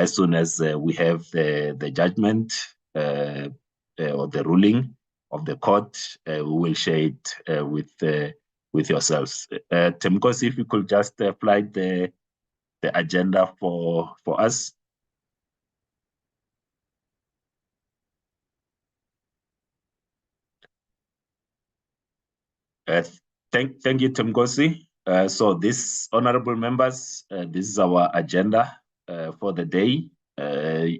as soon as we have the judgment or the ruling of the court, we will share it with yourselves. Temkosi, if you could just apply the agenda for us. Thank you, Temkosi. So this, honorable members, this is our agenda for the day.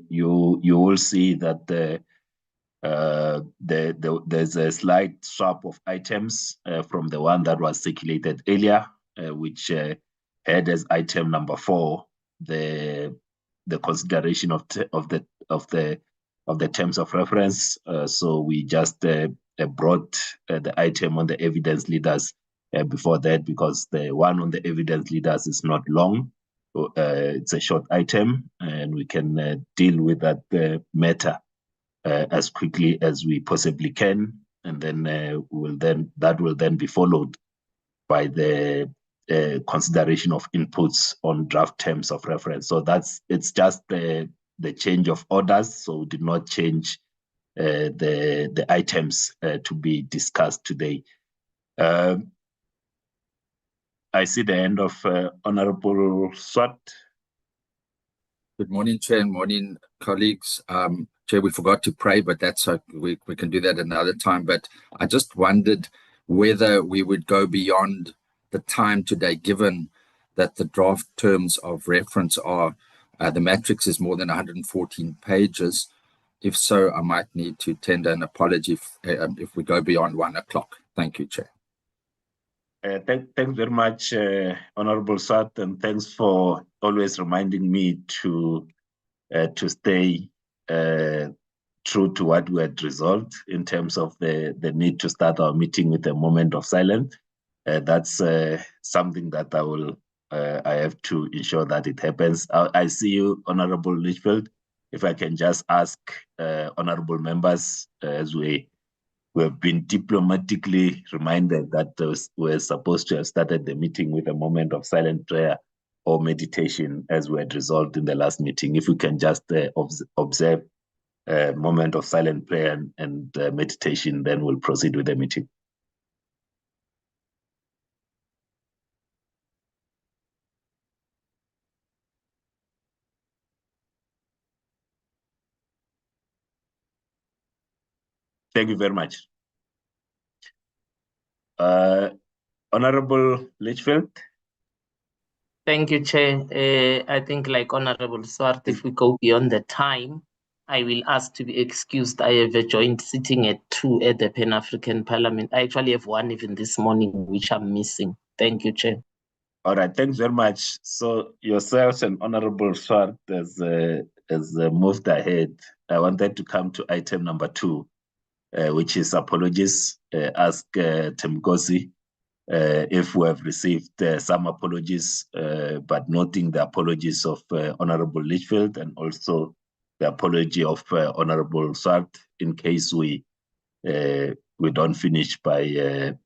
You will see that there's a slight swap of items from the one that was circulated earlier, which had as item number 4 the consideration of the terms of reference. So we just brought the item on the evidence leaders before that, because the one on the evidence leaders is not long. It's a short item, and we can deal with that matter as quickly as we possibly can, and then that will then be followed by the consideration of inputs on draft terms of reference. So it's just the change of orders, so we did not change the items to be discussed today. I see the end of Honorable Swart. Good morning, Chair, and morning, colleagues. Chair, we forgot to pray, but that's we can do that another time. But I just wondered whether we would go beyond the time today, given that the draft terms of reference are, the matrix is more than 114 pages. If so, I might need to tender an apology if we go beyond 1 o'clock. Thank you, Chair. Thanks very much, Honorable Swart, and thanks for always reminding me to stay true to what we had resolved in terms of the need to start our meeting with a moment of silence. That's something that I have to ensure that it happens. I see you, Honorable Litchfield. If I can just ask honorable members, as we have been diplomatically reminded that we're supposed to have started the meeting with a moment of silent prayer or meditation, as we had resolved in the last meeting. If we can just observe a moment of silent prayer and meditation, then we'll proceed with the meeting. Thank you very much. Honorable Litchfield. Thank you, Chair. I think, like Honorable Swart, if we go beyond the time, I will ask to be excused. I have a joint sitting at 2 at the Pan-African Parliament. I actually have one even this morning, which I'm missing. Thank you, Chair. All right, thanks very much. So yourselves and Honorable Swart has moved ahead. I wanted to come to item number 2, which is apologies. Ask Temkosi if we have received some apologies, but noting the apologies of Honorable Litchfield and also the apology of Honorable Swart, in case we don't finish by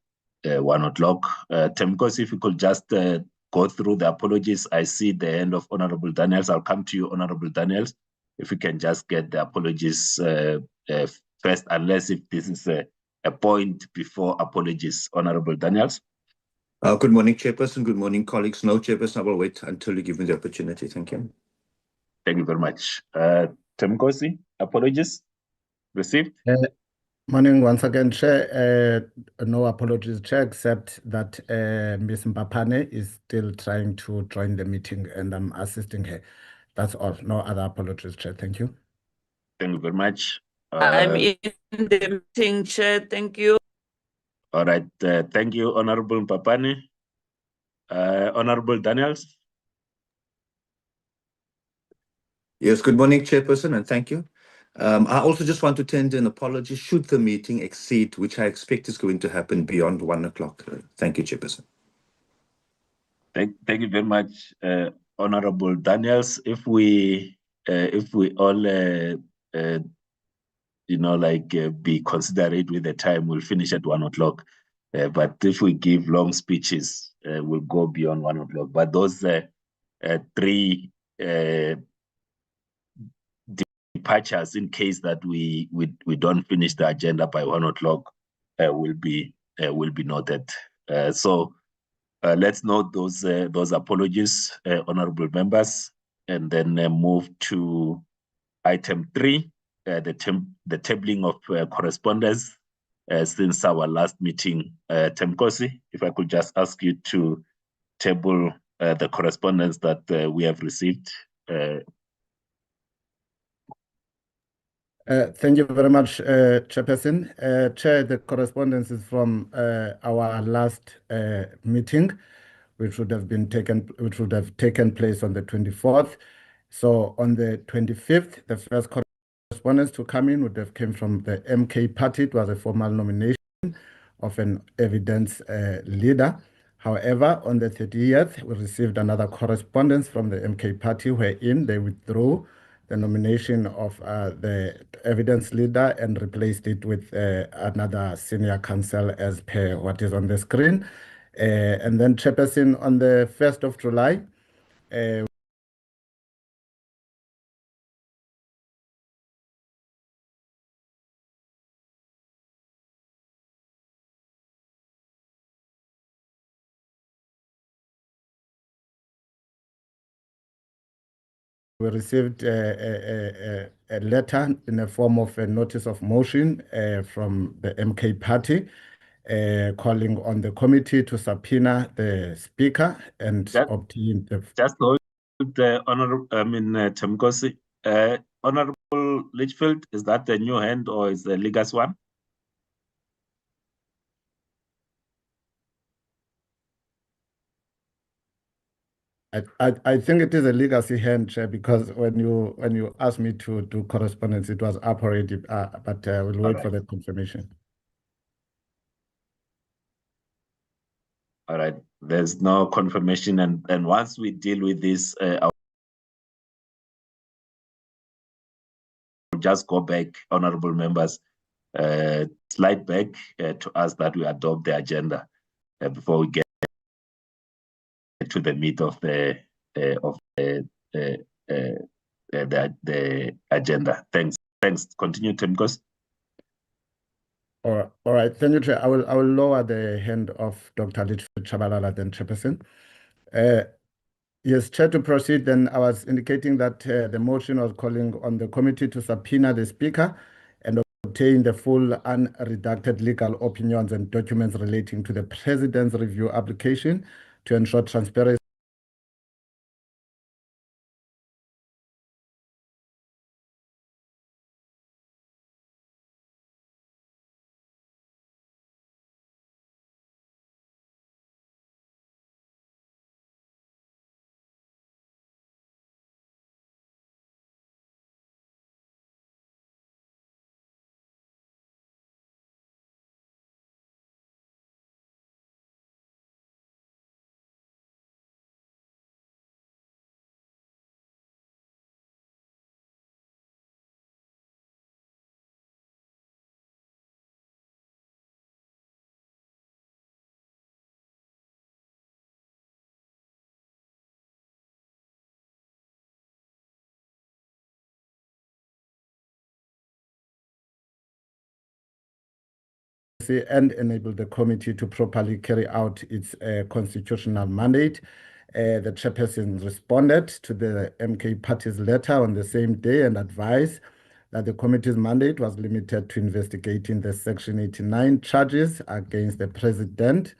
1 o'clock. Temkosi, if you could just go through the apologies. I see the end of Honorable Daniels. I'll come to you, Honorable Daniels. If you can just get the apologies first, unless if this is a point before apologies. Honorable Daniels. Good morning, Chairperson. Good morning, colleagues. No, Chairperson, I will wait until you give me the opportunity. Thank you. Thank you very much. Temkosi, apologies received? Morning once again, Chair. No apologies, Chair, except that Ms. Mpapane is still trying to join the meeting and I'm assisting her. That's all. No other apologies, Chair. Thank you. Thank you very much. I'm in the meeting, Chair. Thank you. All right. Thank you, Honorable Mpapane. Honorable Daniels. Yes, good morning, Chairperson, and thank you. I also just want to tender an apology should the meeting exceed, which I expect is going to happen beyond 1 o'clock. Thank you, Chairperson. Thank you very much, Honorable Daniels. If we all be considerate with the time, we'll finish at 1 o'clock. But if we give long speeches, we'll go beyond 1 o'clock. But those 3 departures in case that we don't finish the agenda by 1 o'clock will be noted. So let's note those apologies, honorable members, and then move to item 3, the tabling of correspondence since our last meeting. Temkosi, if I could just ask you to table the correspondence that we have received. Thank you very much, Chairperson. Chair, the correspondence is from our last meeting, which would have taken place on the 24th. So on the 25th, the first correspondence to come in would have came from the MK Party. It was a formal nomination of an evidence leader. However, on the 30th, we received another correspondence from the MK Party wherein they withdrew the nomination of the evidence leader and replaced it with another senior counsel as per what is on the screen. And then, Chairperson, on the 1st of July, we received a letter in the form of a notice of motion from the MK Party calling on the committee to subpoena the speaker and obtain the... Just hold the honorable, Temkosi. Honorable Litchfield, is that the new hand or is the Ligas one? I think it is a legacy hand, Chair, because when you asked me to do correspondence, it was up already, but we'll wait for the confirmation. All right, there's no confirmation, and once we deal with this, I'll just go back, honorable members, slide back to ask that we adopt the agenda before we get to the meat of the agenda. Thanks. Continue, Temkos. All right. Thank you, Chair. I will lower the hand of Dr. Litchfield Chabalala, then Chairperson. Yes, Chair, to proceed, then I was indicating that the motion was calling on the committee to subpoena the speaker and obtain the full unredacted legal opinions and documents relating to the President's review application to ensure transparency and enable the committee to properly carry out its constitutional mandate. The chairperson responded to the MK Party's letter on the same day and advised that the committee's mandate was limited to investigating the Section 89 charges against the president.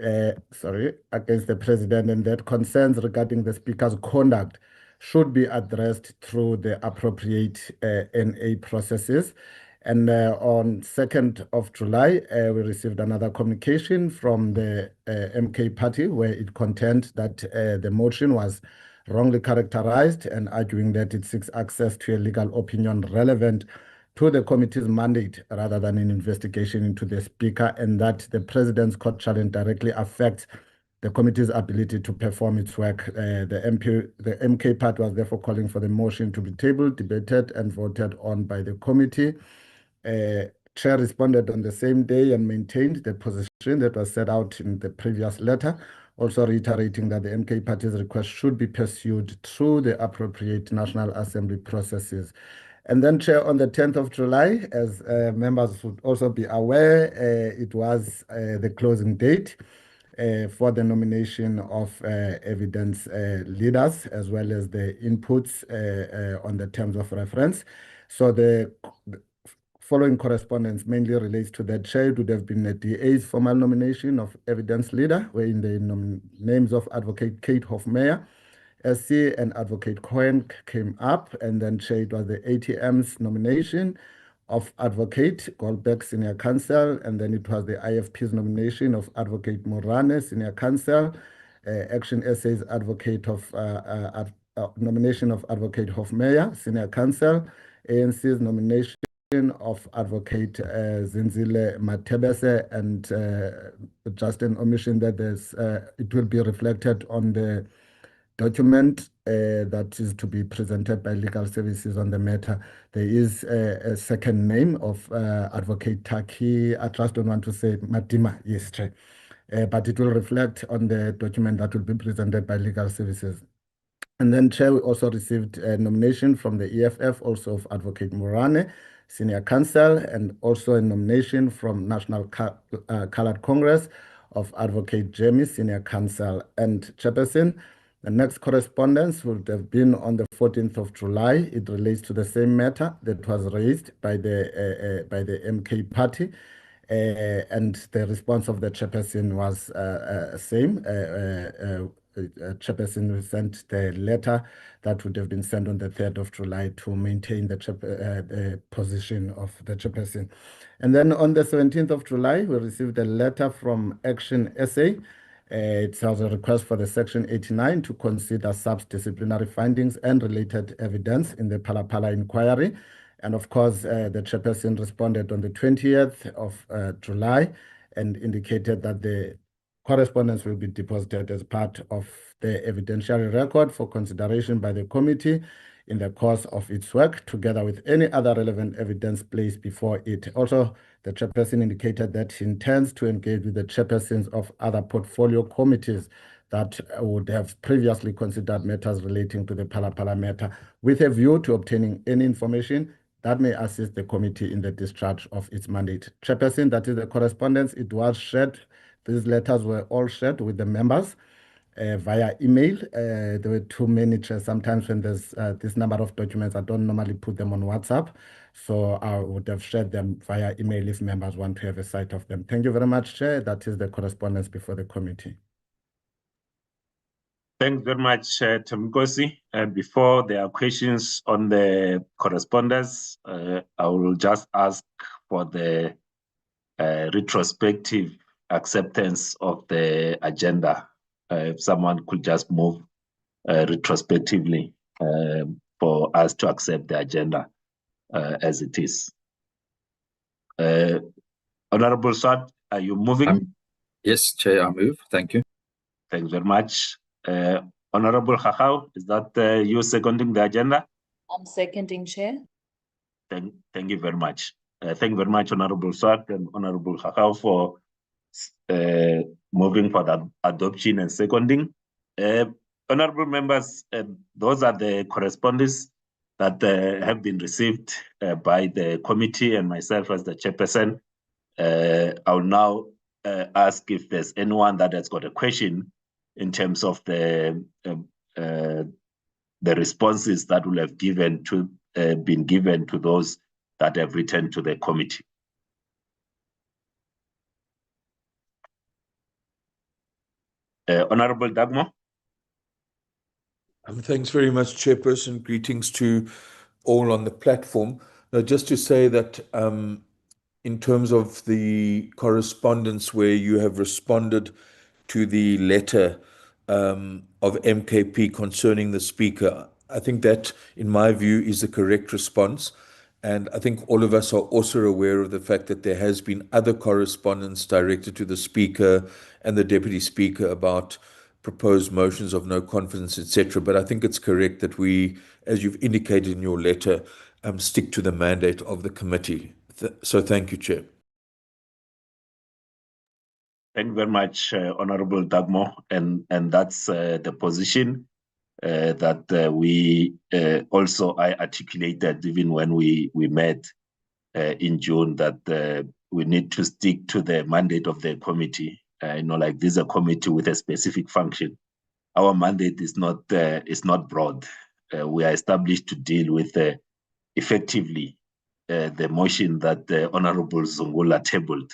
Against the president, and that concerns regarding the speaker's conduct should be addressed through the appropriate NA processes. And on 2nd of July, we received another communication from the MK Party where it contended that the motion was wrongly characterized and arguing that it seeks access to a legal opinion relevant to the committee's mandate rather than an investigation into the speaker, and that the president's court challenge directly affects the committee's ability to perform its work. The MK Party was therefore calling for the motion to be tabled, debated, and voted on by the committee. Chair responded on the same day and maintained the position that was set out in the previous letter, also reiterating that the MK Party's request should be pursued through the appropriate National Assembly processes. And then, Chair, on the 10th of July, as members would also be aware, it was the closing date for the nomination of evidence leaders, as well as the inputs on the terms of reference. So the following correspondence mainly relates to that. Chair. It would have been a DA's formal nomination of evidence leader, wherein the names of Advocate Kate Hofmeyer, SC, and Advocate Cohen came up, and then Chair, it was the ATM's nomination of Advocate Goldberg, Senior Counsel, and then it was the IFP's nomination of Advocate Morane, Senior Counsel, Action SA's advocate of nomination of Advocate Hofmeyer, Senior Counsel, ANC's nomination of Advocate Zinzile Matebese, and just an omission that there's it will be reflected on the document that is to be presented by legal services on the matter. There is a second name of Advocate Taki. I just don't want to say Madima, yes, Chair. But it will reflect on the document that will be presented by legal services. And then, Chair, we also received a nomination from the EFF, also of Advocate Morane, Senior Counsel, and also a nomination from National Colored Congress of Advocate Jamie, Senior Counsel, and Chairperson. The next correspondence would have been on the 14th of July. It relates to the same matter that was raised by the MK party. And the response of the chairperson was same. Chairperson sent the letter that would have been sent on the 3rd of July to maintain the position of the chairperson. And then on the 17th of July, we received a letter from Action SA. It was a request for the Section 89 to consider sub-disciplinary findings and related evidence in the Phala Phala Inquiry. And of course, the chairperson responded on the 20th of July and indicated that the correspondence will be deposited as part of the evidentiary record for consideration by the committee in the course of its work, together with any other relevant evidence placed before it. Also, the chairperson indicated that he intends to engage with the chairpersons of other portfolio committees that would have previously considered matters relating to the Phala Phala matter, with a view to obtaining any information that may assist the committee in the discharge of its mandate. Chairperson, that is the correspondence. It was shared. These letters were all shared with the members via email. There were too many, Chair. Sometimes when there's this number of documents, I don't normally put them on WhatsApp. So I would have shared them via email if members want to have a sight of them. Thank you very much, Chair. That is the correspondence before the committee. Thanks very much, Temkosi. Before there are questions on the correspondence, I will just ask for the retrospective acceptance of the agenda. If someone could just move retrospectively for us to accept the agenda as it is. Honorable Swart, are you moving? Yes, Chair, I move. Thank you. Thanks very much. Honorable Khakau, is that you seconding the agenda? I'm seconding, Chair. Thank you very much. Thank you very much, Honorable Swart and Honorable Khakau, for moving for the adoption and seconding. Honorable members, those are the correspondence that have been received by the committee and myself as the chairperson. I will now ask if there's anyone that has got a question in terms of the responses that will have been given to those that have written to the committee. Honorable Dagmo. Thanks very much, Chairperson. Greetings to all on the platform. Just to say that in terms of the correspondence where you have responded to the letter of MKP concerning the Speaker, I think that, in my view, is the correct response. And I think all of us are also aware of the fact that there has been other correspondence directed to the Speaker and the Deputy Speaker about proposed motions of no confidence, etc. But I think it's correct that we, as you've indicated in your letter, stick to the mandate of the committee. So thank you, Chair. Thank you very much, Honorable Dagmo, and that's the position. that we also I articulated even when we met in June, that we need to stick to the mandate of the committee. Like this is a committee with a specific function. Our mandate is not broad. We are established to deal with effectively the motion that the Honorable Zungula tabled.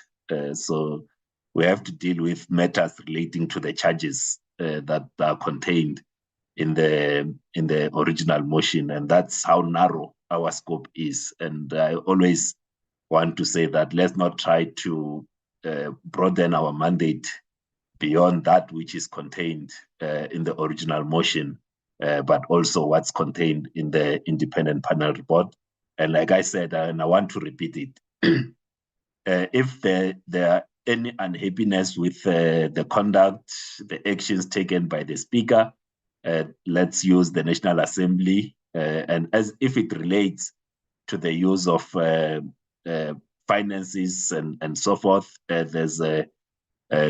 So we have to deal with matters relating to the charges that are contained in the original motion, and that's how narrow our scope is. And I always want to say that let's not try to broaden our mandate beyond that which is contained in the original motion, but also what's contained in the independent panel report. And like I said, and I want to repeat it, if there are any unhappiness with the conduct, the actions taken by the speaker, let's use the National Assembly, and as if it relates to the use of finances and so forth, there's a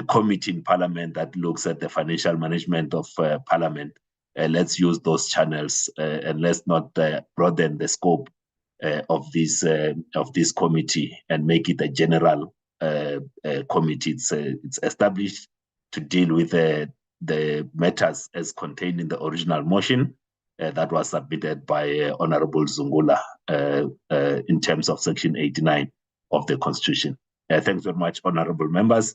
committee in Parliament that looks at the financial management of Parliament. Let's use those channels, and let's not broaden the scope of this committee and make it a general committee. It's established to deal with the matters as contained in the original motion that was submitted by Honorable Zungula in terms of Section 89 of the Constitution. Thanks very much, honorable members.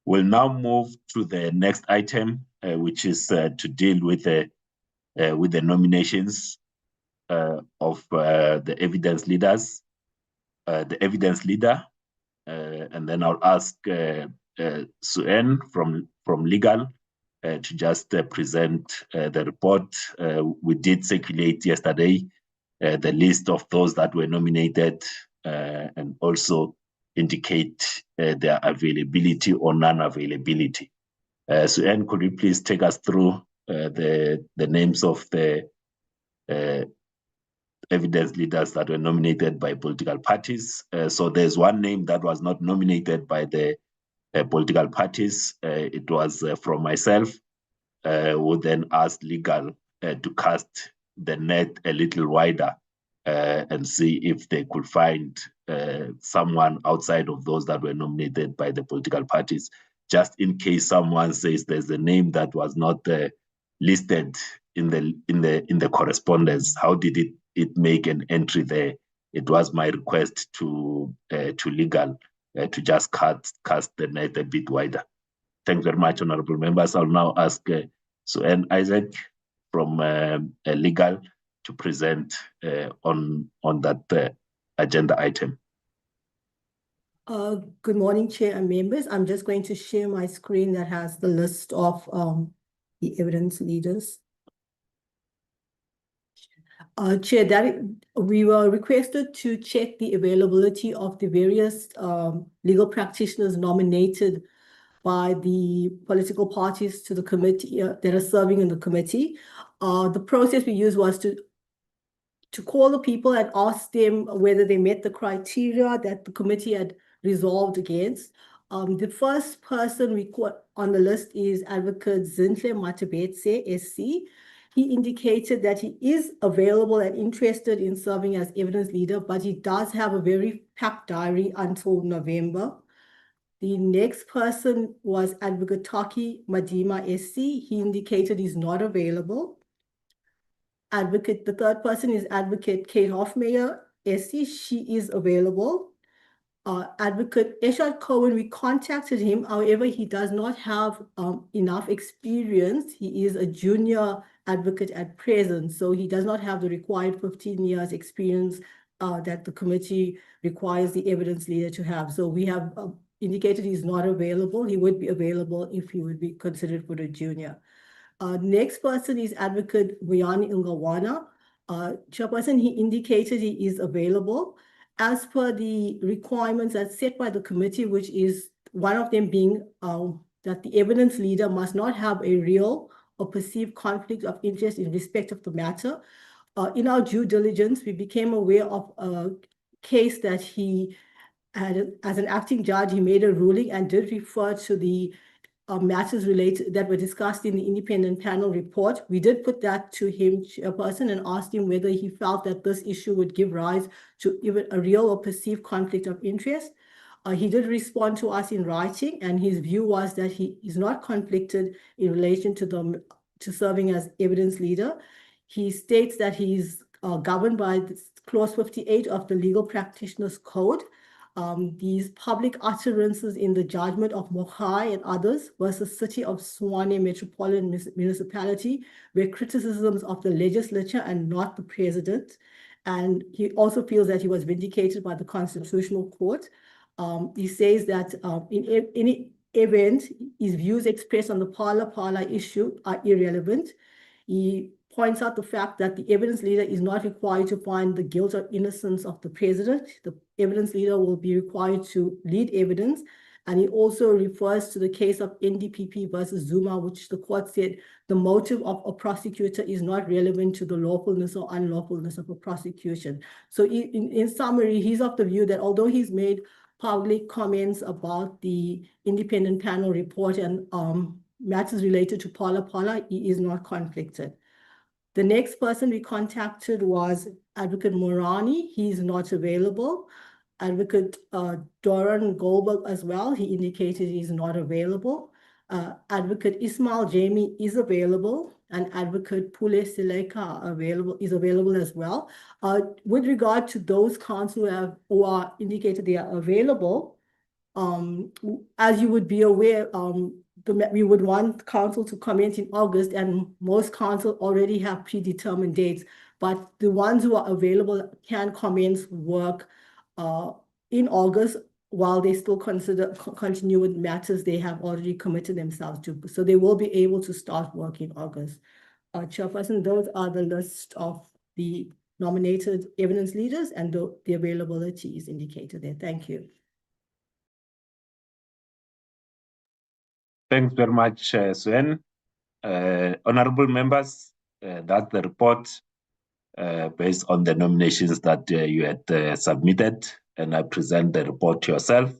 We'll now move to the next item, which is to deal with the nominations of the evidence leaders, the evidence leader, and then I'll ask Suen from legal to just present the report. We did circulate yesterday the list of those that were nominated and also indicate their availability or non-availability. Suen, could you please take us through the names of the evidence leaders that were nominated by political parties? So there's one name that was not nominated by the political parties. It was from myself, who then asked legal to cast the net a little wider and see if they could find someone outside of those that were nominated by the political parties, just in case someone says there's a name that was not listed in the correspondence. How did it make an entry there? It was my request to legal to just cast the net a bit wider. Thanks very much, honorable members. I'll now ask Suen Isaac from legal to present on that agenda item. Good morning, Chair and members. I'm just going to share my screen that has the list of the evidence leaders. Chair, we were requested to check the availability of the various legal practitioners nominated by the political parties to the committee that are serving in the committee. The process we used was to call the people and ask them whether they met the criteria that the committee had resolved against. The first person we caught on the list is Advocate Zinhle Matebetse, SC. He indicated that he is available and interested in serving as evidence leader, but he does have a very packed diary until November. The next person was Advocate Taki Madima, SC. He indicated he's not available. The third person is Advocate Kate Hofmeyer, SC. She is available. Advocate Eshad Cohen, we contacted him. However, he does not have enough experience. He is a junior advocate at present, so he does not have the required 15 years experience that the committee requires the evidence leader to have. So we have indicated he's not available. He would be available if he would be considered for the junior. Next person is Advocate Vuyani Ungawana. Chairperson, he indicated he is available. As per the requirements that's set by the committee, which is one of them being that the evidence leader must not have a real or perceived conflict of interest in respect of the matter. In our due diligence, we became aware of a case that he had, as an acting judge, he made a ruling and did refer to the matters related that were discussed in the independent panel report. We did put that to him, Chairperson, and asked him whether he felt that this issue would give rise to even a real or perceived conflict of interest. He did respond to us in writing, and his view was that he is not conflicted in relation to serving as evidence leader. He states that he's governed by Clause 58 of the Legal Practitioners Code. These public utterances in the judgment of Mogai and others versus City of Tshwane Metropolitan Municipality were criticisms of the legislature and not the president. And he also feels that he was vindicated by the Constitutional Court. He says that in any event, his views expressed on the Phala Phala issue are irrelevant. He points out the fact that the evidence leader is not required to find the guilt or innocence of the president. The evidence leader will be required to lead evidence. And he also refers to the case of NDPP versus Zuma, which the court said the motive of a prosecutor is not relevant to the lawfulness or unlawfulness of a prosecution. So in summary, he's of the view that although he's made public comments about the independent panel report and matters related to Phala Phala, he is not conflicted. The next person we contacted was Advocate Morani. He's not available. Advocate Doran Goldberg as well. He indicated he's not available. Advocate Ismail Jamie is available, and Advocate Pule Sileka is available as well. With regard to those counsel who are indicated they are available, as you would be aware, we would want counsel to comment in August, and most counsel already have predetermined dates, but the ones who are available can commence work in August while they still continue with matters they have already committed themselves to. So they will be able to start work in August. Chairperson, those are the list of the nominated evidence leaders, and the availability is indicated there. Thank you. Thanks very much, Suen. Honorable members, that's the report based on the nominations that you had submitted, and I present the report to yourself.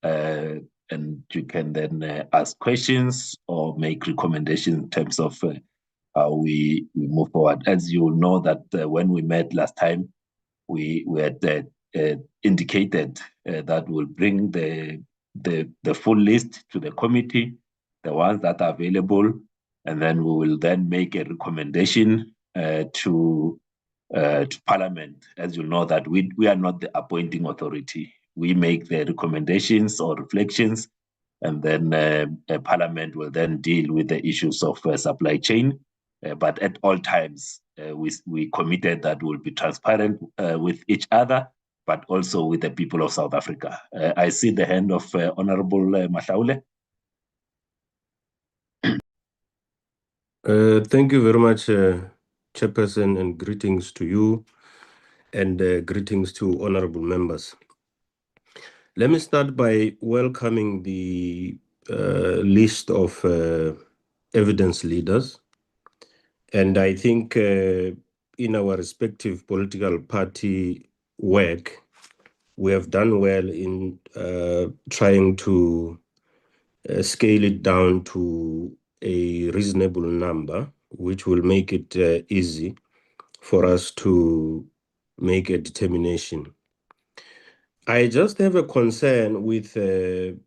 And you can then ask questions or make recommendations in terms of how we move forward. As you know that when we met last time, we had indicated that we'll bring the full list to the committee, the ones that are available, and then we will then make a recommendation to Parliament. As you know that we are not the appointing authority. We make the recommendations or reflections, and then Parliament will then deal with the issues of supply chain. But at all times, we committed that we'll be transparent with each other, but also with the people of South Africa. I see the hand of Honorable Mahlaule. Thank you very much, Chairperson, and greetings to you, and greetings to honorable members. Let me start by welcoming the list of evidence leaders. And I think in our respective political party work, we have done well in trying to scale it down to a reasonable number, which will make it easy for us to make a determination. I just have a concern with the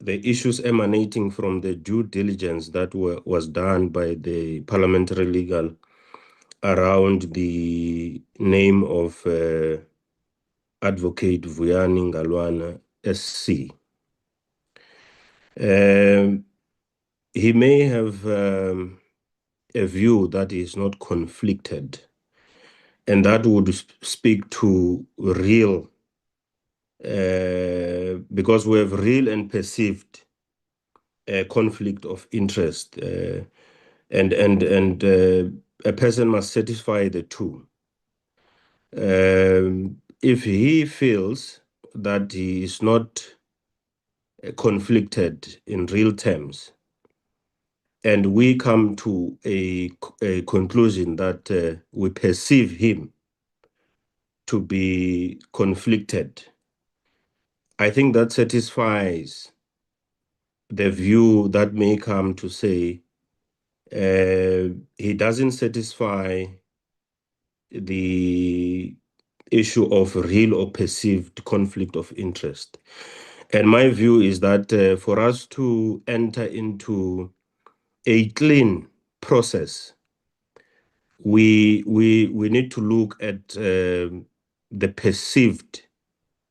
issues emanating from the due diligence that was done by the parliamentary legal around the name of Advocate Vuyani Ngalwana SC. He may have a view that is not conflicted, and that would speak to real, because we have real and perceived conflict of interest, and a person must satisfy the two. If he feels that he is not conflicted in real terms, and we come to a conclusion that we perceive him to be conflicted, I think that satisfies the view that may come to say he doesn't satisfy the issue of real or perceived conflict of interest. And my view is that for us to enter into a clean process, we need to look at the perceived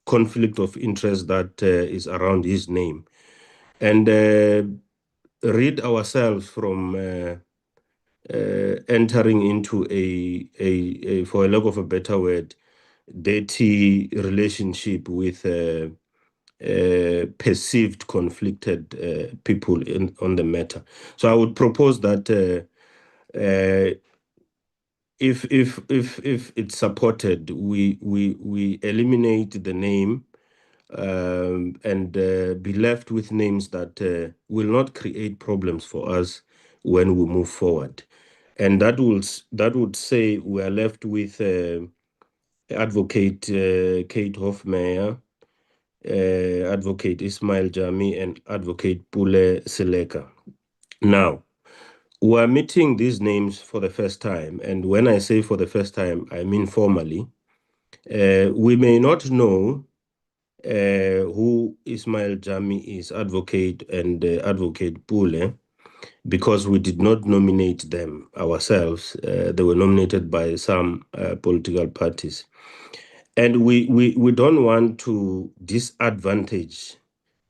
conflict of interest that is around his name, and rid ourselves from entering into a, for a lack of a better word, dirty relationship with perceived conflicted people on the matter. So I would propose that if it's supported, we eliminate the name and be left with names that will not create problems for us when we move forward. And that would say we are left with Advocate Kate Hofmeyer, Advocate Ismail Jami, and Advocate Pule Seleka. Now, we are meeting these names for the first time, and when I say for the first time, I mean formally. We may not know who Ismail Jami is, Advocate, and Advocate Pule, because we did not nominate them ourselves. They were nominated by some political parties. And we don't want to disadvantage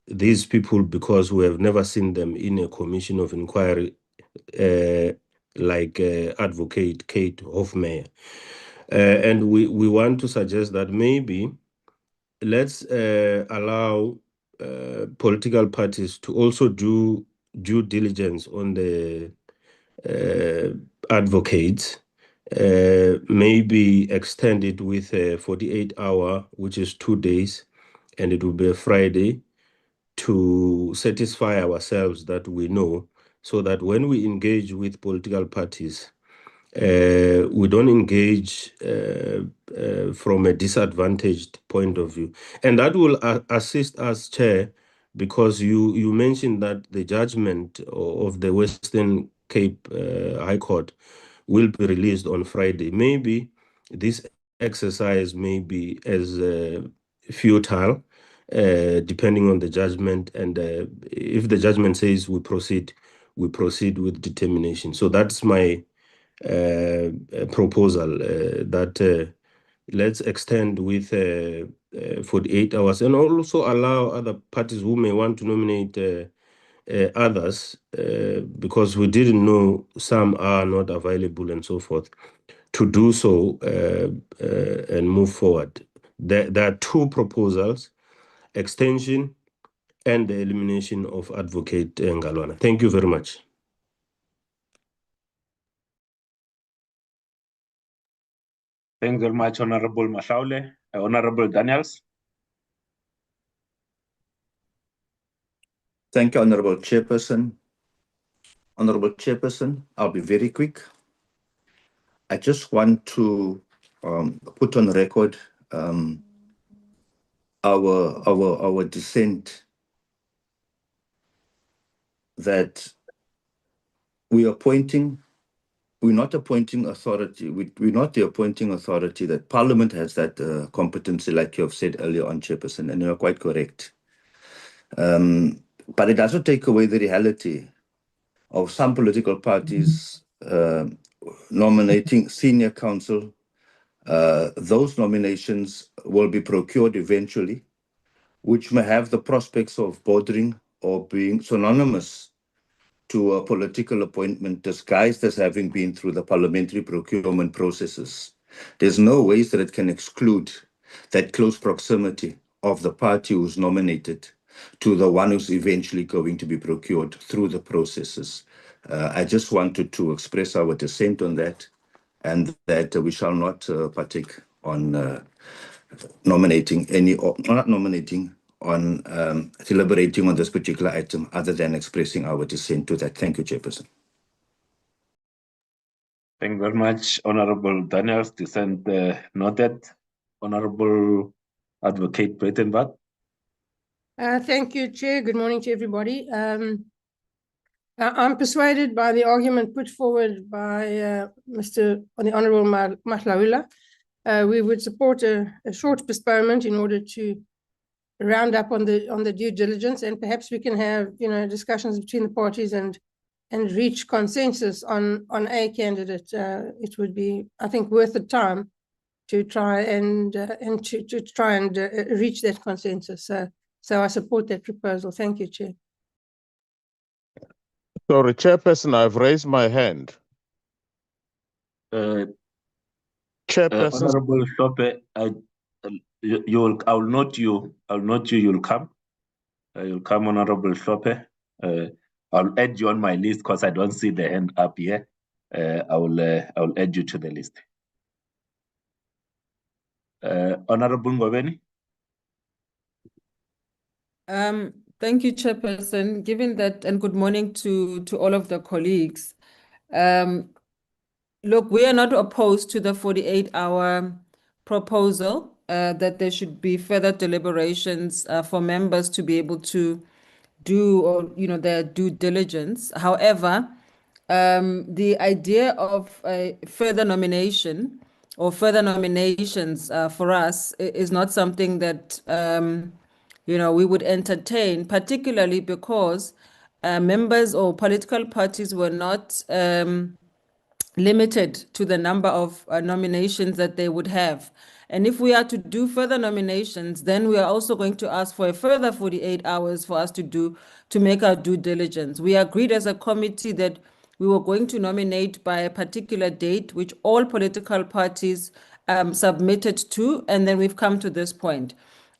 these people because we have never seen them in a commission of inquiry like Advocate Kate Hofmeyer. And we want to suggest that maybe let's allow political parties to also do due diligence on the advocates, maybe extend it with a 48-hour, which is 2 days, and it will be a Friday, to satisfy ourselves that we know, so that when we engage with political parties, we don't engage from a disadvantaged point of view. And that will assist us, Chair, because you mentioned that the judgment of the Western Cape High Court will be released on Friday. Maybe this exercise may be as futile, depending on the judgment. And if the judgment says we proceed with determination. So that's my proposal, that let's extend with 48 hours, and also allow other parties who may want to nominate others, because we didn't know some are not available and so forth, to do so and move forward. There are two proposals: extension and the elimination of Advocate Ngalwana. Thank you very much. Thanks very much, Honorable Mashaule. Honorable Daniels. Thank you, Honorable Chairperson. Honorable Chairperson, I'll be very quick. I just want to put on record our dissent that we're not appointing authority. We're not the appointing authority. That Parliament has that competency, like you have said earlier on, Chairperson, and you're quite correct. But it doesn't take away the reality of some political parties nominating senior counsel. Those nominations will be procured eventually, which may have the prospects of bordering or being synonymous to a political appointment disguised as having been through the parliamentary procurement processes. There's no ways that it can exclude that close proximity of the party who's nominated to the one who's eventually going to be procured through the processes. I just wanted to express our dissent on that, and that we shall not partake on nominating any, or not nominating, on deliberating on this particular item, other than expressing our dissent to that. Thank you, Chairperson. Thank you very much, Honorable Daniels. Dissent noted. Honorable Advocate Breitenbach. Thank you, Chair. Good morning to everybody. I'm persuaded by the argument put forward by the Honourable Mahlaula. We would support a short postponement in order to round up on the due diligence, and perhaps we can have discussions between the parties and reach consensus on a candidate. It would be, I think, worth the time to try and reach that consensus. So I support that proposal. Thank you, Chair. Sorry, Chairperson, I've raised my hand. Chairperson, Honorable Shope, I'll note you. You'll come. You'll come, Honorable Shope. I'll add you on my list because I don't see the hand up here. I'll add you to the list. Honorable Ngobeni. Thank you, Chairperson. Given that, and good morning to all of the colleagues. Look, we are not opposed to the 48-hour proposal that there should be further deliberations for members to be able to do their due diligence. However, the idea of a further nomination or further nominations for us is not something that we would entertain, particularly because members or political parties were not limited to the number of nominations that they would have. And if we are to do further nominations, then we are also going to ask for a further 48 hours for us to make our due diligence. We agreed as a committee that we were going to nominate by a particular date, which all political parties submitted to, and then we've come to this point.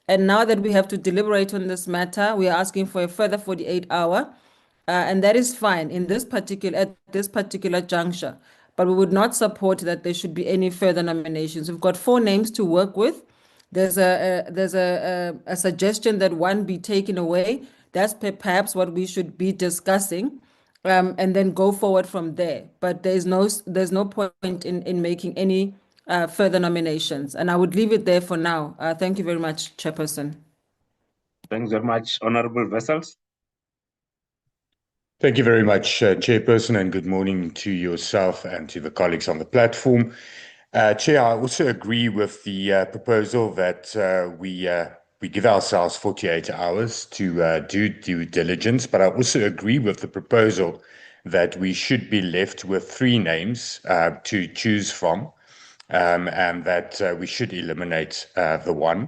And now that we have to deliberate on this matter, we are asking for a further 48 hour, and that is fine at this particular juncture. But we would not support that there should be any further nominations. We've got 4 names to work with. There's a suggestion that one be taken away. That's perhaps what we should be discussing, and then go forward from there. But there's no point in making any further nominations. And I would leave it there for now. Thank you very much, Chairperson. Thanks very much, Honorable Vessels. Thank you very much, Chairperson, and good morning to yourself and to the colleagues on the platform. Chair, I also agree with the proposal that we give ourselves 48 hours to do due diligence, but I also agree with the proposal that we should be left with 3 names to choose from, and that we should eliminate the one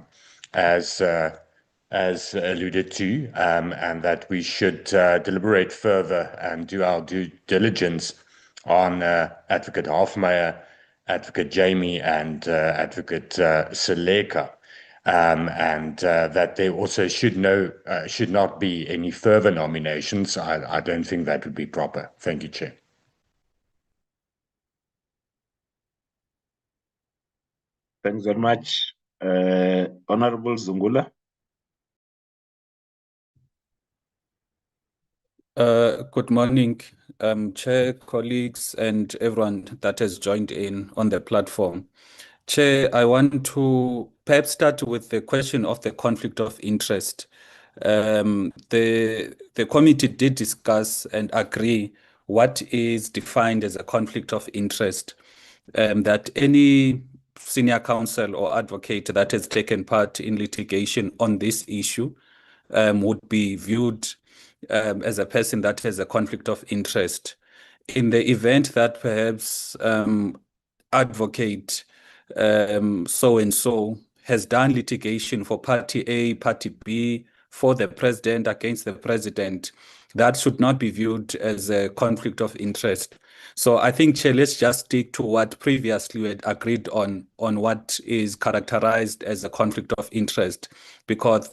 as alluded to, and that we should deliberate further and do our due diligence on Advocate Halfmeyer, Advocate Jamie, and Advocate Seleka, and that there also should not be any further nominations. I don't think that would be proper. Thank you, Chair. Thanks very much, Honorable Zungula. Good morning, Chair, colleagues, and everyone that has joined in on the platform. Chair, I want to perhaps start with the question of the conflict of interest. The committee did discuss and agree what is defined as a conflict of interest, that any senior counsel or advocate that has taken part in litigation on this issue would be viewed as a person that has a conflict of interest. In the event that perhaps advocate so-and-so has done litigation for party A, party B, for the president, against the president, that should not be viewed as a conflict of interest. So I think, Chair, let's just stick to what previously we had agreed on what is characterized as a conflict of interest, because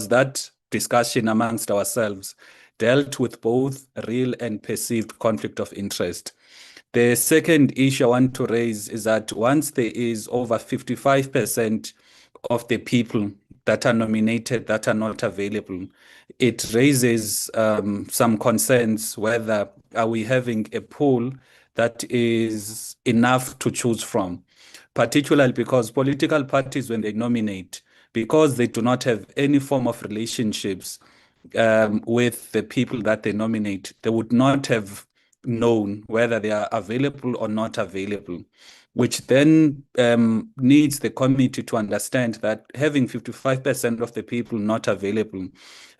that discussion amongst ourselves dealt with both real and perceived conflict of interest. The second issue I want to raise is that once there is over 55% of the people that are nominated that are not available, it raises some concerns whether are we having a pool that is enough to choose from, particularly because political parties, when they nominate, because they do not have any form of relationships with the people that they nominate, they would not have known whether they are available or not available, which then needs the committee to understand that having 55% of the people not available,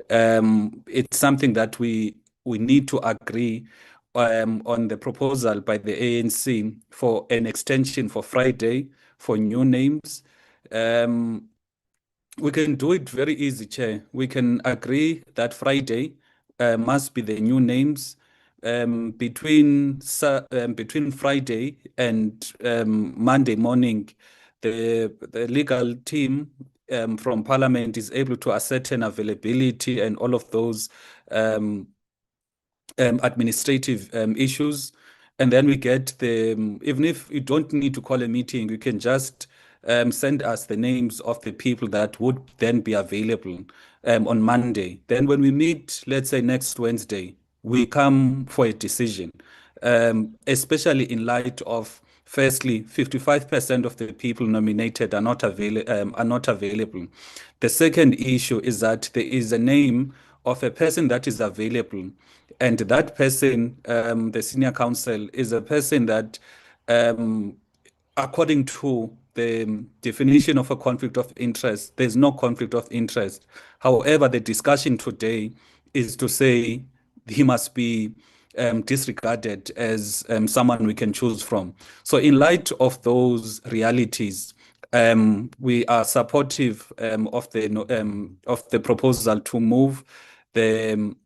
it's something that we need to agree on the proposal by the ANC for an extension for Friday for new names. We can do it very easy, Chair. We can agree that Friday must be the new names. Between Friday and Monday morning, the legal team from Parliament is able to ascertain availability and all of those administrative issues. And then we get even if you don't need to call a meeting, you can just send us the names of the people that would then be available on Monday. Then when we meet, let's say next Wednesday, we come for a decision, especially in light of, firstly, 55% of the people nominated are not available. The second issue is that there is a name of a person that is available, and that person, the senior counsel, is a person that, according to the definition of a conflict of interest, there's no conflict of interest. However, the discussion today is to say he must be disregarded as someone we can choose from. So in light of those realities, we are supportive of the proposal to move the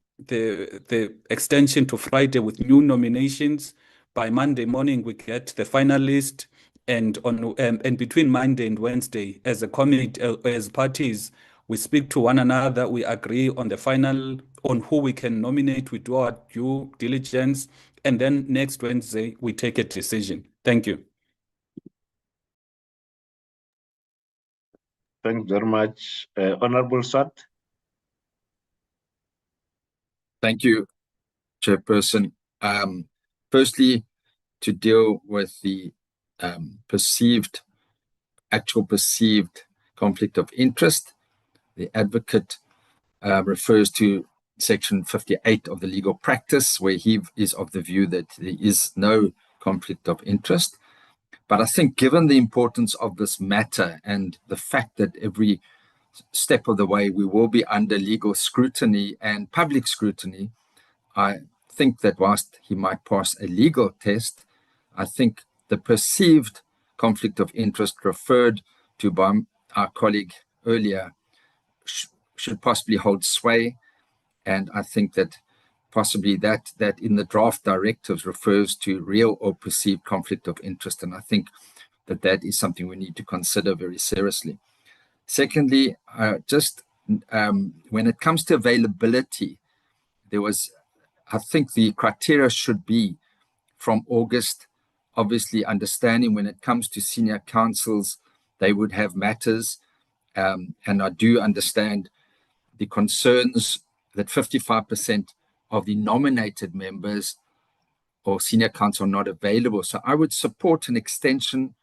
extension to Friday with new nominations. By Monday morning, we get the final list, and between Monday and Wednesday, as a committee, as parties, we speak to one another. We agree on the final, on who we can nominate. We do our due diligence, and then next Wednesday we take a decision. Thank you. Thanks very much, Honorable Swart. Thank you, Chairperson. Firstly, to deal with the actual perceived conflict of interest, the advocate refers to Section 58 of the legal practice, where he is of the view that there is no conflict of interest. But I think given the importance of this matter and the fact that every step of the way we will be under legal scrutiny and public scrutiny, I think that whilst he might pass a legal test, I think the perceived conflict of interest referred to by our colleague earlier should possibly hold sway. And I think that possibly that in the draft directives refers to real or perceived conflict of interest. And I think that is something we need to consider very seriously. Secondly, when it comes to availability, I think the criteria should be from August, obviously understanding when it comes to senior councils, they would have matters. And I do understand the concerns that 55% of the nominated members or senior council are not available. So I would support an extension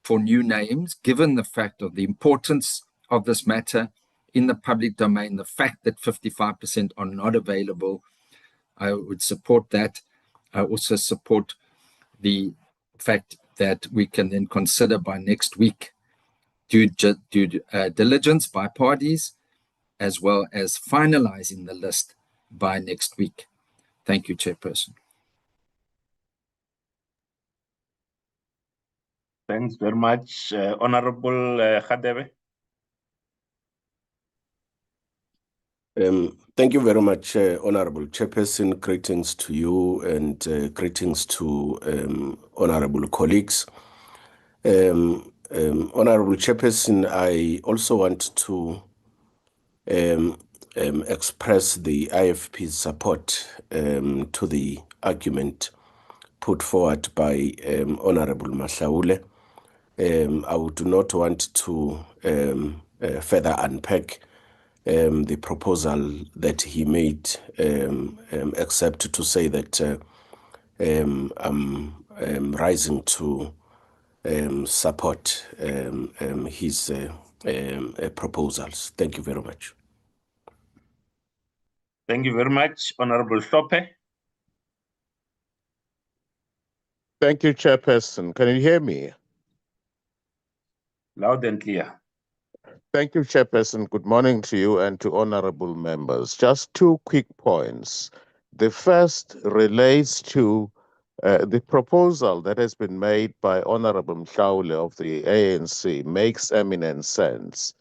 for new names, given the fact of the importance of this matter in the public domain, the fact that 55% are not available. I would support that. I also support the fact that we can then consider by next week due diligence by parties, as well as finalizing the list by next week. Thank you, Chairperson. Thanks very much, Honorable Khadebe. Thank you very much, Honorable Chairperson. Greetings to you and greetings to honorable colleagues. Honorable Chairperson, I also want to express the IFP's support to the argument put forward by Honorable Mahlaule. I do not want to further unpack the proposal that he made, except to say that I'm rising to support his proposals. Thank you very much. Thank you very much, Honorable Hlophe. Thank you, Chairperson. Can you hear me? Loud and clear. Thank you, Chairperson. Good morning to you and to honorable members. Just 2 quick points. The first relates to the proposal that has been made by Honorable Mhlaule of the ANC makes eminent sense.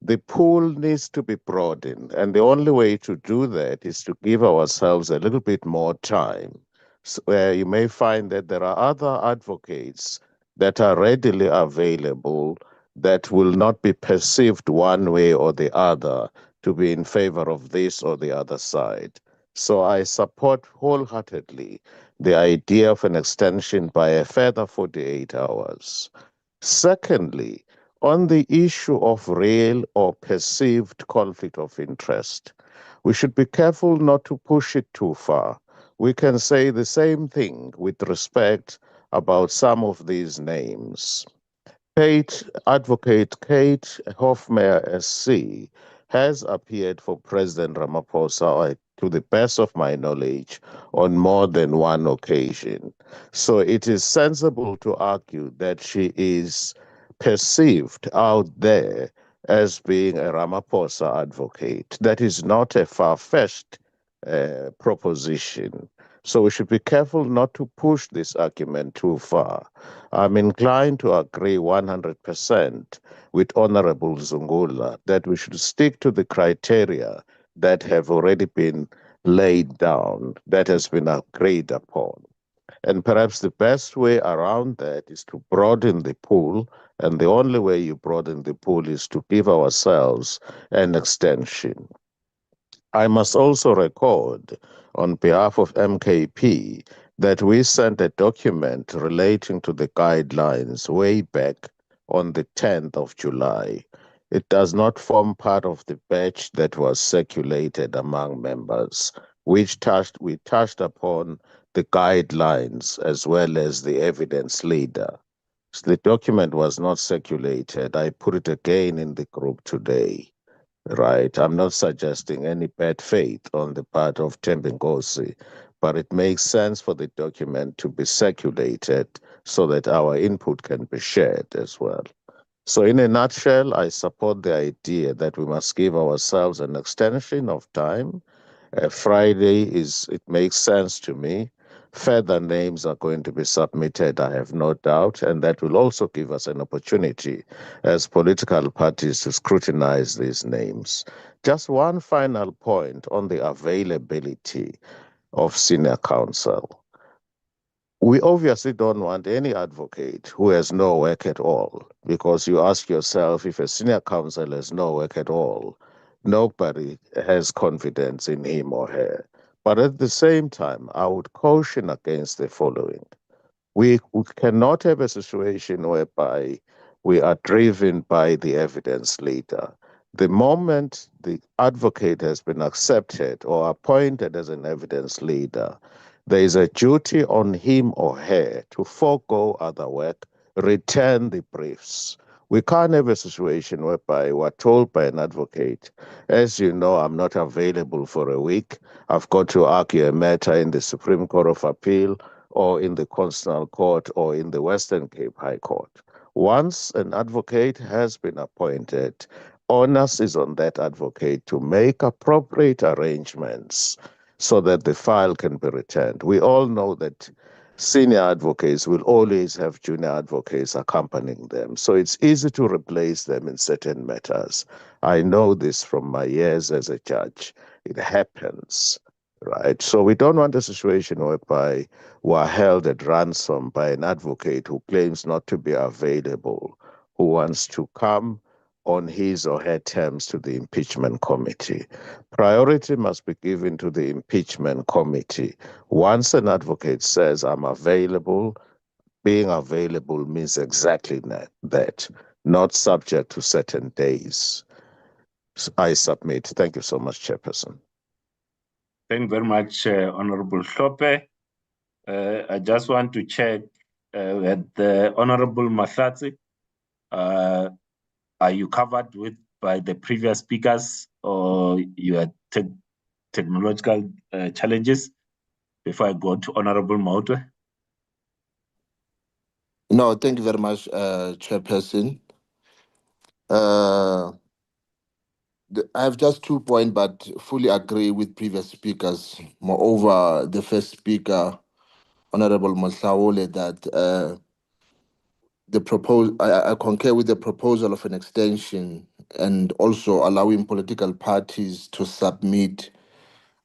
The pool needs to be broadened, and the only way to do that is to give ourselves a little bit more time. So, you may find that there are other advocates that are readily available that will not be perceived one way or the other to be in favor of this or the other side. So I support wholeheartedly the idea of an extension by a further 48 hours. Secondly, on the issue of real or perceived conflict of interest, we should be careful not to push it too far. We can say the same thing with respect about some of these names. Advocate Kate Hofmeyr SC has appeared for President Ramaphosa, to the best of my knowledge, on more than one occasion. So it is sensible to argue that she is perceived out there as being a Ramaphosa advocate. That is not a far-fetched proposition. So we should be careful not to push this argument too far. I'm inclined to agree 100% with Honorable Zungula that we should stick to the criteria that have already been laid down, that has been agreed upon. And perhaps the best way around that is to broaden the pool, and the only way you broaden the pool is to give ourselves an extension. I must also record, on behalf of MKP, that we sent a document relating to the guidelines way back on the 10th of July. It does not form part of the batch that was circulated among members, we touched upon the guidelines as well as the evidence leader. So the document was not circulated. I put it again in the group today. Right. I'm not suggesting any bad faith on the part of Thembinkosi, but it makes sense for the document to be circulated so that our input can be shared as well. So in a nutshell, I support the idea that we must give ourselves an extension of time. Friday it makes sense to me. Further names are going to be submitted, I have no doubt, and that will also give us an opportunity as political parties to scrutinize these names. Just one final point on the availability of senior counsel. We obviously don't want any advocate who has no work at all, because you ask yourself, if a senior counsel has no work at all, nobody has confidence in him or her. But at the same time, I would caution against the following. We cannot have a situation whereby we are driven by the evidence leader. The moment the advocate has been accepted or appointed as an evidence leader, there is a duty on him or her to forego other work, return the briefs. We can't have a situation whereby we're told by an advocate, as you know, I'm not available for a week. I've got to argue a matter in the Supreme Court of Appeal or in the Constitutional Court or in the Western Cape High Court. Once an advocate has been appointed, onus is on that advocate to make appropriate arrangements so that the file can be returned. We all know that senior advocates will always have junior advocates accompanying them, so it's easy to replace them in certain matters. I know this from my years as a judge. It happens, right? So we don't want a situation whereby we're held at ransom by an advocate who claims not to be available, who wants to come on his or her terms to the impeachment committee. Priority must be given to the impeachment committee. Once an advocate says, I'm available, being available means exactly that, not subject to certain days. So I submit. Thank you so much, Chairperson. Thank you very much, Honorable Hlophe. I just want to check with the Honorable Mahlatsi. are you covered by the previous speakers, or you had technological challenges? Before I go to Honorable Mautwe. No, thank you very much, Chairperson. I have just 2 points, but fully agree with previous speakers. Moreover, the first speaker, Honorable Mahlaule, that I concur with the proposal of an extension and also allowing political parties to submit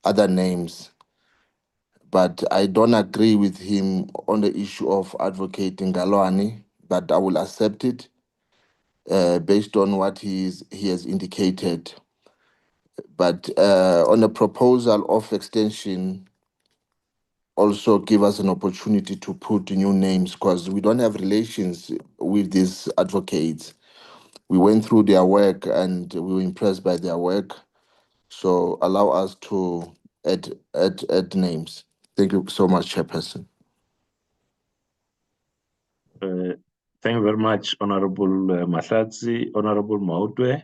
other names. But I don't agree with him on the issue of advocating Galwani, but I will accept it based on what he has indicated. But on the proposal of extension, also give us an opportunity to put new names, because we don't have relations with these advocates. We went through their work and we were impressed by their work. So allow us to add names. Thank you so much, Chairperson. Thank you very much, Honorable Mahlatsi. Honorable Mautwe.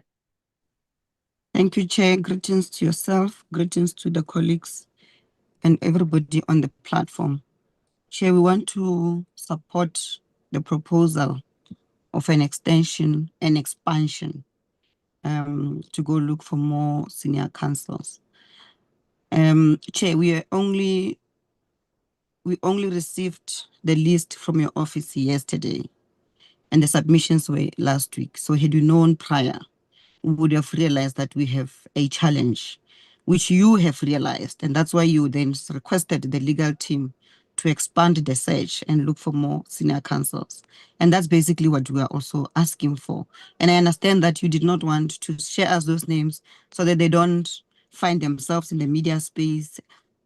Thank you, Chair. Greetings to yourself, greetings to the colleagues and everybody on the platform. Chair, we want to support the proposal of an extension and expansion to go look for more senior councils. Chair, we only received the list from your office yesterday, and the submissions were last week. So had you known prior, we would have realized that we have a challenge, which you have realized. And that's why you then requested the legal team to expand the search and look for more senior counsels. And that's basically what we are also asking for. And I understand that you did not want to share us those names so that they don't find themselves in the media space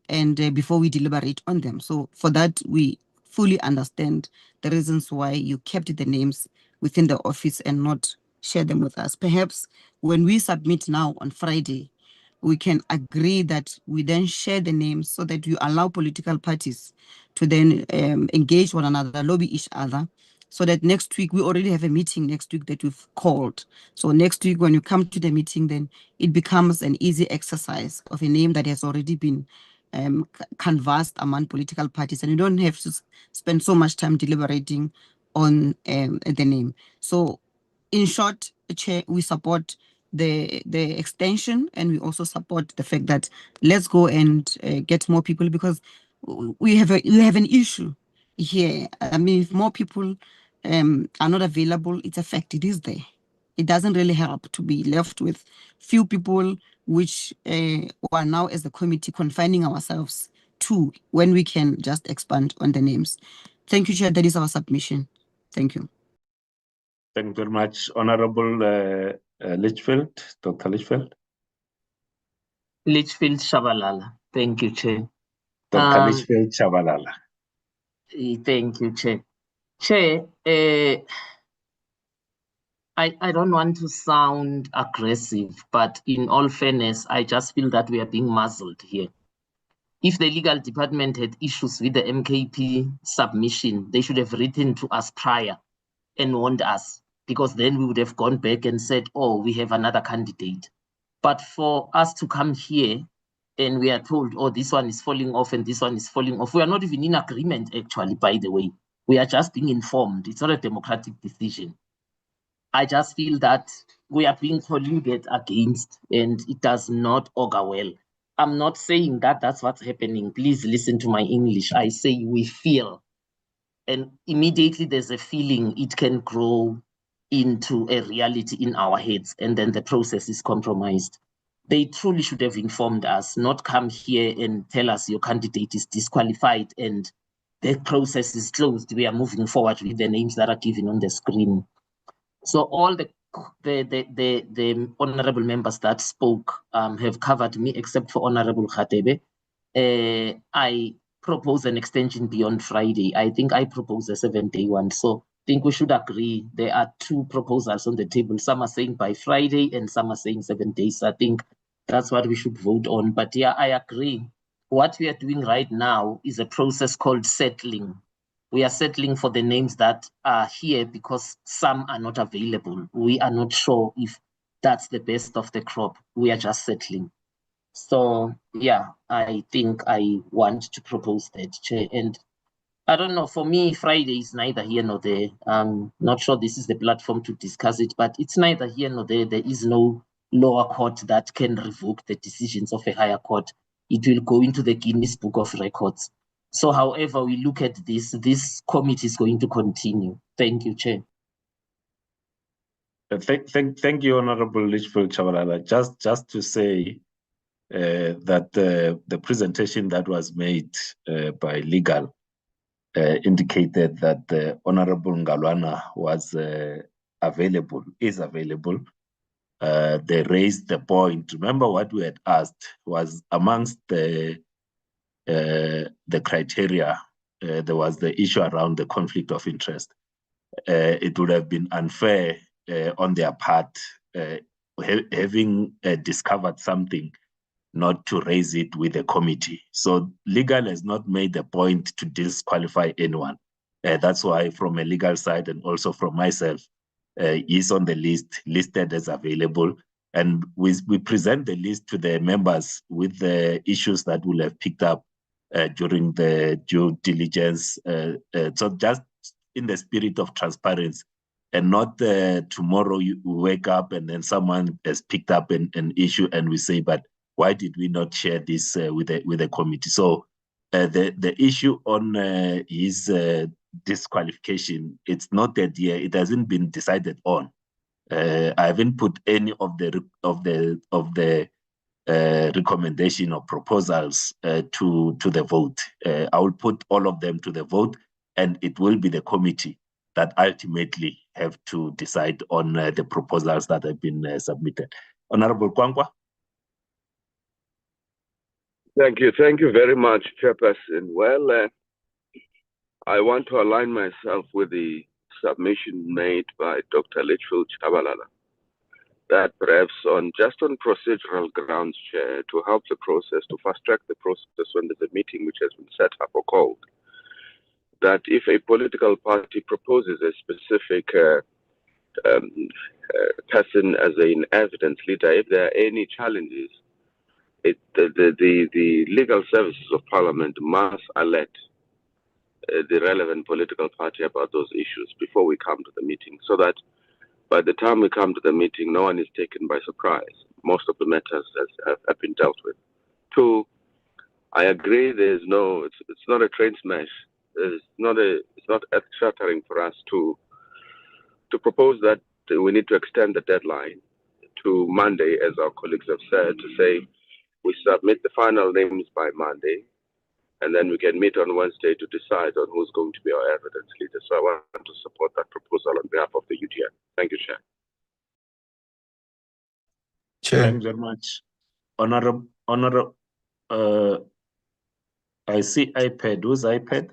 and before we deliberate on them. So for that, we fully understand the reasons why you kept the names within the office and not share them with us. Perhaps when we submit now on Friday, we can agree that we then share the names so that you allow political parties to then engage one another, lobby each other, so that next week, we already have a meeting next week that we've called. So next week, when you come to the meeting, then it becomes an easy exercise of a name that has already been canvassed among political parties, and you don't have to spend so much time deliberating on the name. So in short, Chair, we support the extension, and we also support the fact that let's go and get more people, because we have an issue here. I mean, if more people are not available, it's a fact, it is there. It doesn't really help to be left with few people, which are now as the committee confining ourselves to when we can just expand on the names. Thank you, Chair. That is our submission. Thank you. Thank you very much, Honorable Litchfield, Dr. Litchfield. Litchfield Shabalala. Thank you, Chair. Dr. Litchfield Shabalala. Thank you, Chair. Chair, I don't want to sound aggressive, but in all fairness, I just feel that we are being muzzled here. If the legal department had issues with the MKP submission, they should have written to us prior and warned us, because then we would have gone back and said, oh, we have another candidate. But for us to come here and we are told, oh, this one is falling off and this one is falling off, we are not even in agreement, actually, by the way. We are just being informed. It's not a democratic decision. I just feel that we are being colluded against, and it does not augur well. I'm not saying that that's what's happening. Please listen to my English. I say we feel. And immediately there's a feeling, it can grow into a reality in our heads, and then the process is compromised. They truly should have informed us, not come here and tell us your candidate is disqualified and the process is closed. We are moving forward with the names that are given on the screen. So all the honorable members that spoke have covered me, except for Honorable Khatebe. I propose an extension beyond Friday. I think I propose a 7-day one. So I think we should agree. There are two proposals on the table. Some are saying by Friday and some are saying 7 days. I think that's what we should vote on. But yeah, I agree. What we are doing right now is a process called settling. we are settling for the names that are here because some are not available. We are not sure if that's the best of the crop. We are just settling. So yeah, I think I want to propose that, Chair. And I don't know, for me, Friday is neither here nor there. I'm not sure this is the platform to discuss it, but it's neither here nor there. There is no lower court that can revoke the decisions of a higher court. It will go into the Guinness Book of Records. So however we look at this committee is going to continue. Thank you, Chair. Thank you, Honorable Litchfield Chabalala. Just to say that the presentation that was made by legal indicated that the Honorable Ngalwana was available. They raised the point. Remember what we had asked was amongst the criteria, there was the issue around the conflict of interest. It would have been unfair on their part, having discovered something, not to raise it with the committee. So legal has not made the point to disqualify anyone. That's why from a legal side and also from myself, he's on the list, listed as available. And we present the list to the members with the issues that we'll have picked up during the due diligence. So just in the spirit of transparency, and not tomorrow you wake up and then someone has picked up an issue and we say, but why did we not share this with the committee? So the issue on his disqualification, it's not that yet. It hasn't been decided on. I haven't put any of the recommendation or proposals to the vote. I will put all of them to the vote, and it will be the committee that ultimately have to decide on the proposals that have been submitted. Honorable Kwankwa. Thank you very much, Chairperson. Well, I want to align myself with the submission made by Dr. Litchfield Chabalala, that perhaps on procedural grounds, Chair, to help the process, to fast-track the process when there's a meeting which has been set up or called, that if a political party proposes a specific person as an evidence leader, if there are any challenges, the legal services of Parliament must alert the relevant political party about those issues before we come to the meeting, so that by the time we come to the meeting, no one is taken by surprise. Most of the matters have been dealt with. Two, I agree. It's not a train smash. It's not earth-shattering for us to propose that we need to extend the deadline to Monday, as our colleagues have said, to say we submit the final names by Monday, and then we can meet on Wednesday to decide on who's going to be our evidence leader. So I want to support that proposal on behalf of the UDN. Thank you, Chair. Thank you very much. Honorable, I see iPad. Who's iPad?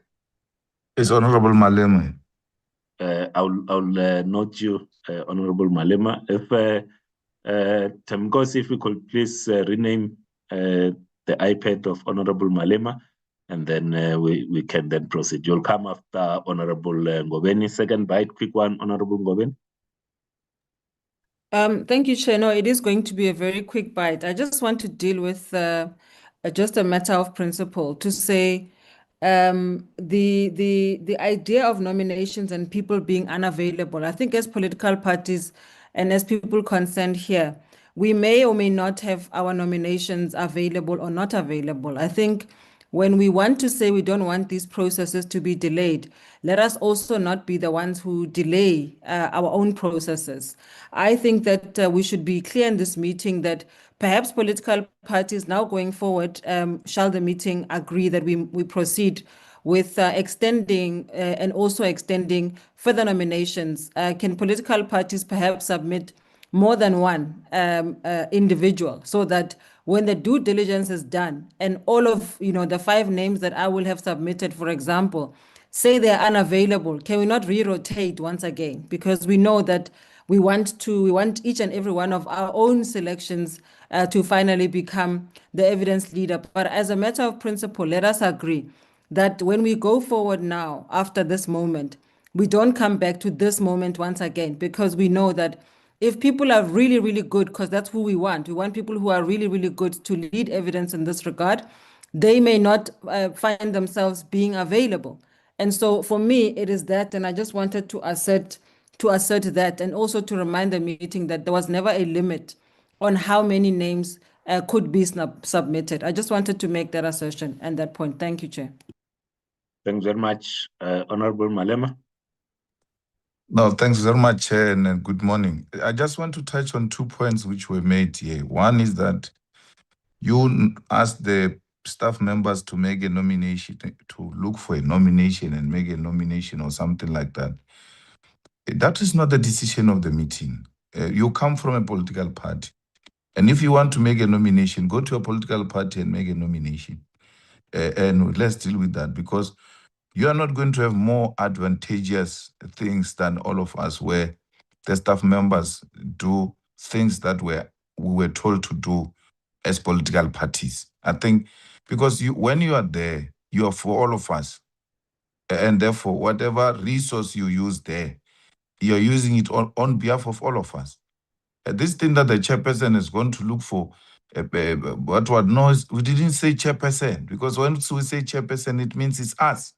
It's Honorable Malema. I'll note you, Honorable Malema. If Temgos, if we could please rename the iPad of Honorable Malema, and then we can then proceed. You'll come after Honorable Ngobeni. Second bite, quick one, Honorable Ngobeni. Thank you, Chair. No, it is going to be a very quick bite. I just want to deal with just a matter of principle to say the idea of nominations and people being unavailable. I think as political parties and as people concerned here, we may or may not have our nominations available or not available. I think when we want to say we don't want these processes to be delayed, let us also not be the ones who delay our own processes. I think that we should be clear in this meeting that perhaps political parties now going forward, shall the meeting agree that we proceed with extending and also extending further nominations. Can political parties perhaps submit more than one individual, so that when the due diligence is done and all of the 5 names that I will have submitted, for example, say they're unavailable, can we not re-rotate once again? Because we know that we want each and every one of our own selections to finally become the evidence leader. But as a matter of principle, let us agree that when we go forward now, after this moment, we don't come back to this moment once again, because we know that if people are really, really good, because that's who we want people who are really, really good to lead evidence in this regard, they may not find themselves being available. And so for me, it is that, and I just wanted to assert that, and also to remind the meeting that there was never a limit on how many names could be submitted. I just wanted to make that assertion and that point. Thank you, Chair. Thanks very much, Honorable Malema. No, thanks very much, Chair, and good morning. I just want to touch on 2 points which were made here. One is that you asked the staff members to make a nomination, to look for a nomination and make a nomination or something like that. That is not the decision of the meeting. You come from a political party. And if you want to make a nomination, go to a political party and make a nomination. And let's deal with that, because you are not going to have more advantageous things than all of us, where the staff members do things that we were told to do as political parties. I think because when you are there, you are for all of us. And therefore, whatever resource you use there, you're using it on behalf of all of us. This thing that the chairperson is going to look for, what knows, we didn't say chairperson, because when we say chairperson, it means it's us.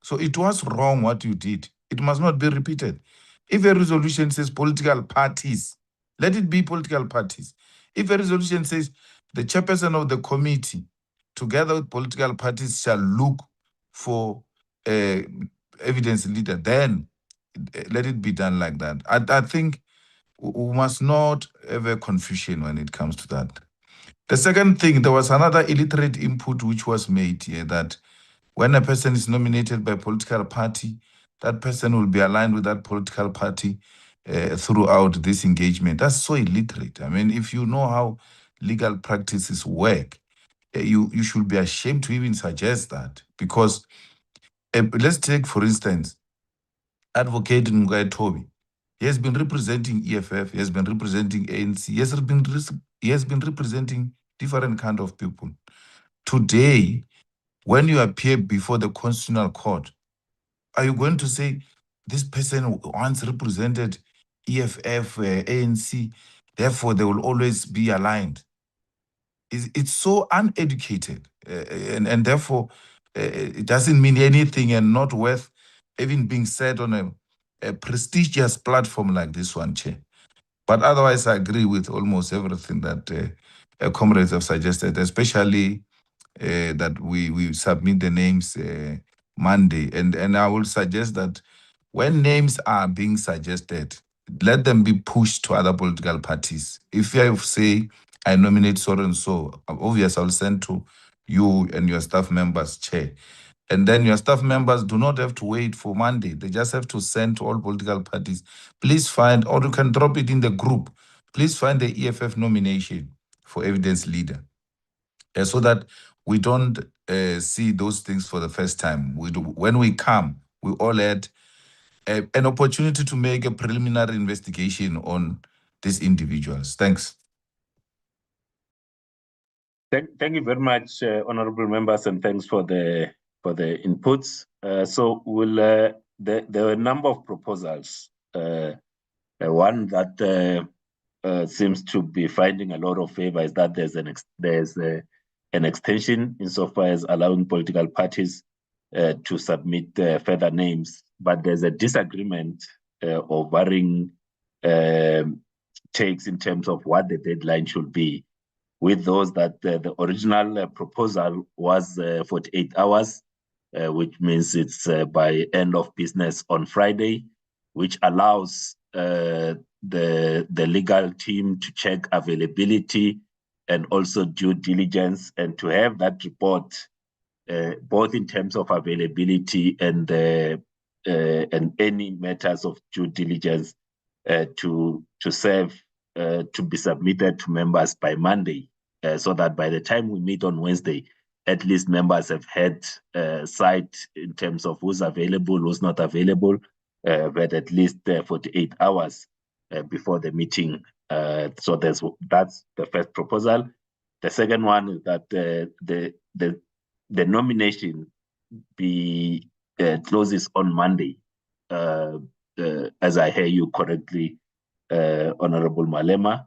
So it was wrong what you did. It must not be repeated. If a resolution says political parties, let it be political parties. If a resolution says the chairperson of the committee, together with political parties, shall look for evidence leader, then let it be done like that. I think we must not have a confusion when it comes to that. The second thing, there was another illiterate input which was made here, that when a person is nominated by a political party, that person will be aligned with that political party throughout this engagement. That's so illiterate. I mean, if you know how legal practices work, you should be ashamed to even suggest that. Because let's take, for instance, Advocate Ngai Toby. He has been representing EFF, he has been representing ANC, he has been representing different kind of people. Today, when you appear before the Constitutional Court, are you going to say this person once represented EFF, ANC, therefore they will always be aligned? It's so uneducated, and therefore it doesn't mean anything and not worth even being said on a prestigious platform like this one, Chair. But otherwise, I agree with almost everything that comrades have suggested, especially that we submit the names Monday. And I will suggest that when names are being suggested, let them be pushed to other political parties. If I say I nominate so and so, obviously I'll send to you and your staff members, Chair. And then your staff members do not have to wait for Monday. They just have to send to all political parties. Please find, or you can drop it in the group, please find the EFF nomination for evidence leader. So that we don't see those things for the first time. When we come, we all had an opportunity to make a preliminary investigation on these individuals. Thanks. Thank you very much, honourable members, and thanks for the inputs. So there were a number of proposals. One that seems to be finding a lot of favor is that there's an extension insofar as allowing political parties to submit further names, but there's a disagreement or varying takes in terms of what the deadline should be. With those that the original proposal was 48 hours, which means it's by end of business on Friday, which allows the legal team to check availability and also due diligence, and to have that report both in terms of availability and any matters of due diligence to serve to be submitted to members by Monday, so that by the time we meet on Wednesday, at least members have had sight in terms of who's available, who's not available, but at least 48 hours before the meeting. So that's the first proposal. The second one is that the nomination be closes on Monday, as I hear you correctly, Honorable Malema,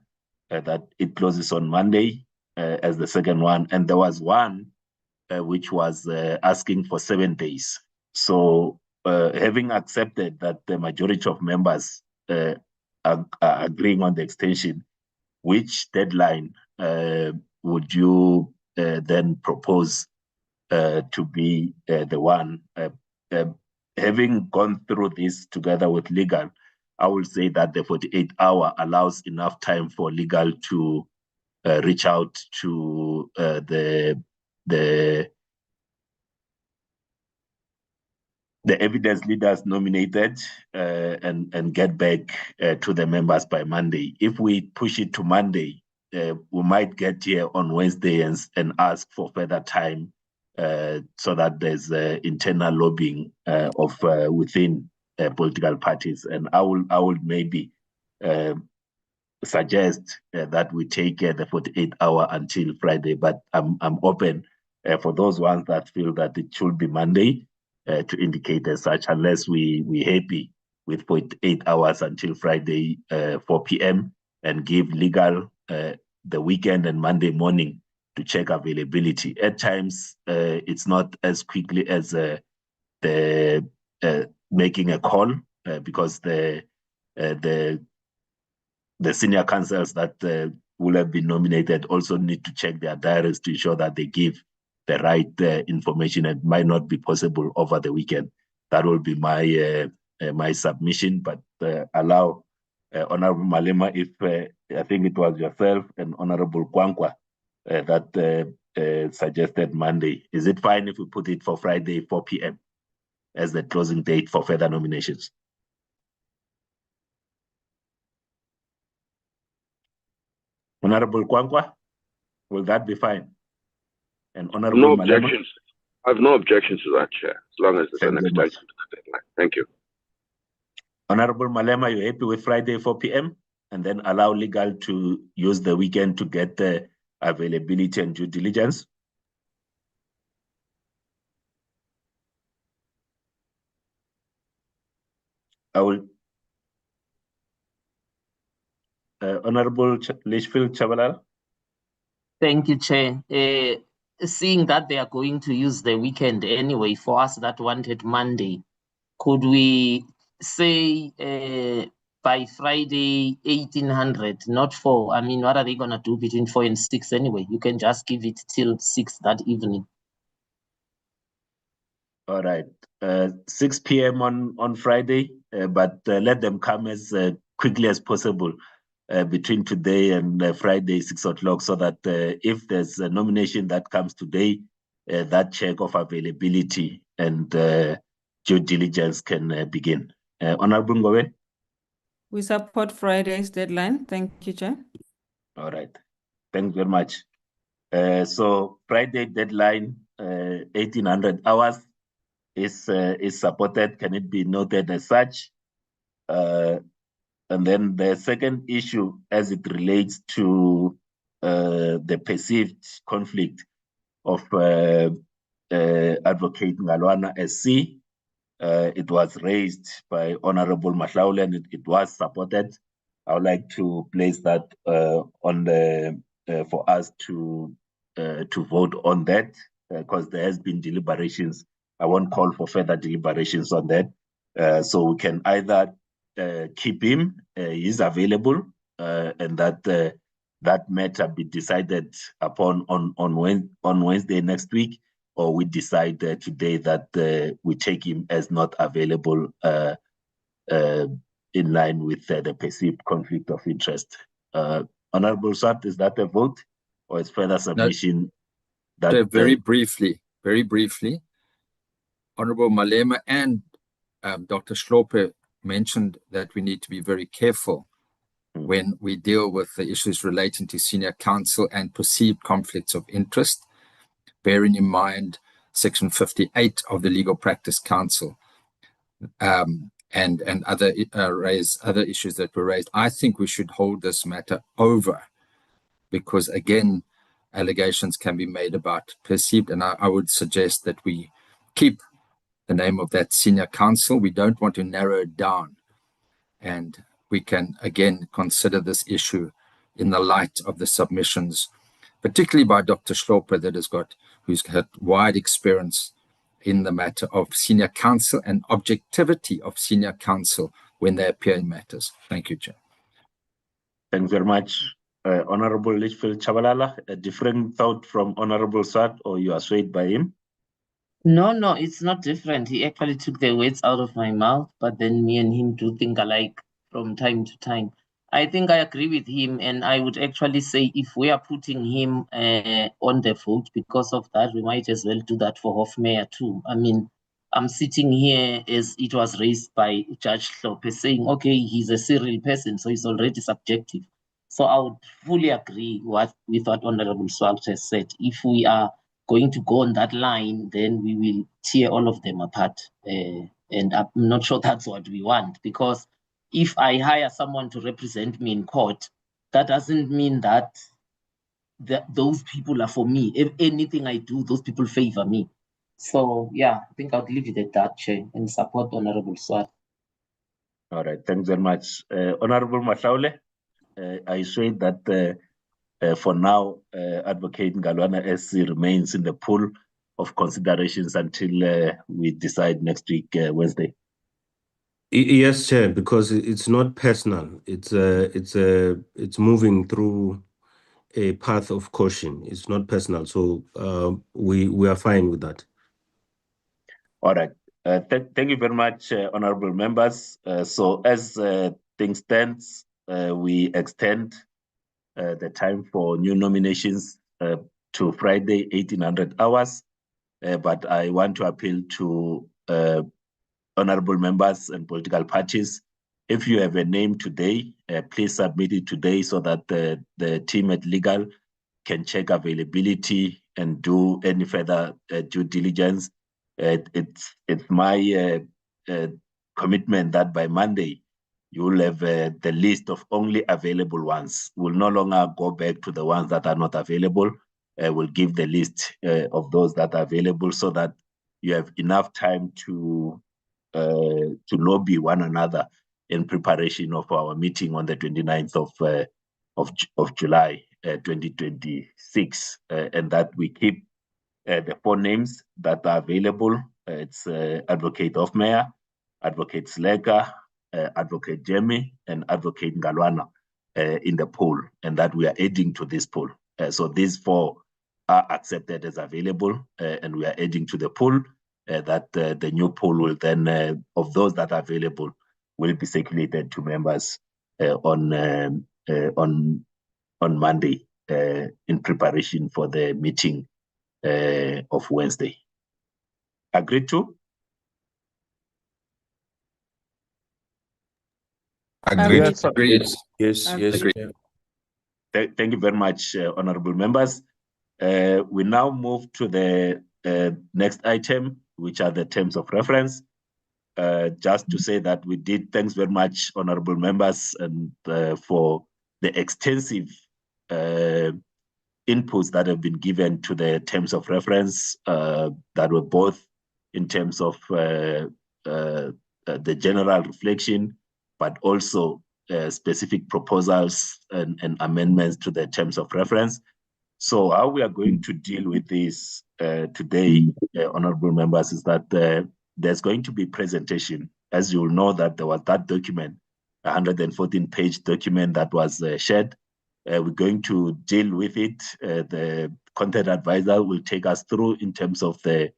that it closes on Monday as the second one, and there was one which was asking for 7 days. So having accepted that the majority of members are agreeing on the extension, which deadline would you then propose to be the one? Having gone through this together with legal, I will say that the 48-hour allows enough time for legal to reach out to the evidence leaders nominated and get back to the members by Monday. If we push it to Monday, we might get here on Wednesday and ask for further time so that there's internal lobbying of within political parties. And I will maybe suggest that we take the 48-hour until Friday, but I'm open for those ones that feel that it should be Monday to indicate as such, unless we happy with 48 hours until Friday 4 p.m. and give legal the weekend and Monday morning to check availability. At times, it's not as quickly as the making a call because the senior counsels that will have been nominated also need to check their diaries to ensure that they give the right information. It might not be possible over the weekend. That will be my my submission, but allow Honorable Malema, if I think it was yourself and Honorable Kwankwa that suggested Monday. Is it fine if we put it for Friday, 4 p.m. as the closing date for further nominations? Honorable Kwankwa, will that be fine? And Honorable No Malema? objections. I have no objections to that, Chair, as long as there's an extension to the deadline. Thank you. Honorable Malema, you happy with Friday 4 p.m. and then allow legal to use the weekend to get the availability and due diligence? I will. Honorable Litchfield Chabalala. Thank you, Chair. Seeing that they are going to use the weekend anyway, for us that wanted Monday, could we say by Friday 1800, not 4? I mean, what are they going to do between 4 and 6 anyway? You can just give it till 6 that evening. All right, 6 p.m. on Friday, but let them come as quickly as possible between today and Friday, 6 o'clock, so that if there's a nomination that comes today, that check of availability and due diligence can begin. Honorable Ngowe? We support Friday's deadline. Thank you, Chair. All right, thanks very much. So Friday deadline, 1800 hours is supported. Can it be noted as such? And then the second issue, as it relates to the perceived conflict of Advocate Ngalwana SC, it was raised by Honorable Mahlaule and it was supported. I would like to place that on the for us to vote on that because there has been deliberations. I won't call for further deliberations on that. So we can either keep him, he's available, and that matter be decided upon on Wednesday next week, or we decide today that we take him as not available in line with the perceived conflict of interest. Honorable Swart, is that a vote or is further submission? No, that very briefly, Honorable Malema and Dr. Schlope mentioned that we need to be very careful when we deal with the issues relating to senior counsel and perceived conflicts of interest, bearing in mind Section 58 of the Legal Practice Council and other other issues that were raised. I think we should hold this matter over because, again, allegations can be made about perceived, and I would suggest that we keep the name of that senior counsel. We don't want to narrow it down. And we can, again, consider this issue in the light of the submissions, particularly by Dr. Schlopper, who's had wide experience in the matter of senior counsel and objectivity of senior counsel when they appear in matters. Thank you, Chair. Thanks very much. Honorable Litchfield Chabalala, a different thought from Honorable Swart, or you are swayed by him? No, it's not different. He actually took the words out of my mouth, but then me and him do think alike from time to time. I think I agree with him, and I would actually say if we are putting him on the vote because of that, we might as well do that for Hofmeyer too. I mean, I'm sitting here as it was raised by Judge Hlophe saying, okay, he's a serial person, so he's already subjective. So I would fully agree with what Honorable Swart has said. If we are going to go on that line, then we will tear all of them apart. And I'm not sure that's what we want, because if I hire someone to represent me in court, that doesn't mean that those people are for me. If anything I do, those people favor me. So yeah, I think I'll leave it at that, Chair, and support Honorable Swart. All right, thanks very much. Honorable Mahlaule, I say that for now, Advocate Ngalwana SC remains in the pool of considerations until we decide next week, Wednesday. Yes, Chair, because it's not personal. It's moving through a path of caution. It's not personal, so we are fine with that. All right. Thank you very much, honorable members. So as things stand, we extend the time for new nominations to Friday, 1800 hours. But I want to appeal to honorable members and political parties. If you have a name today, please submit it today so that the team at Legal can check availability and do any further due diligence. It's my commitment that by Monday, you will have the list of only available ones. We'll no longer go back to the ones that are not available. We'll give the list of those that are available so that you have enough time to lobby one another in preparation of our meeting on the 29th of July 2026, and that we keep the 4 names that are available. It's Advocate Hofmeyer, Advocate Sleka, Advocate Jemmy, and Advocate Ngalwana in the pool, and that we are adding to this pool. So these 4 are accepted as available, and we are adding to the pool. That the new pool will then, of those that are available, will be circulated to members on Monday in preparation for the meeting of Wednesday. Agreed to? Agreed. Yes, Agreed. Yes. Agreed. Thank you very much, honorable members. We now move to the next item, which are the terms of reference. Just to say that we did, thanks very much, honorable members, and for the extensive inputs that have been given to the terms of reference that were both in terms of the general reflection, but also specific proposals and amendments to the terms of reference. So how we are going to deal with this today, honorable members, is that there's going to be presentation. As you'll know, that there was that document, a 114-page document that was shared. We're going to deal with it. The content advisor will take us through in terms of the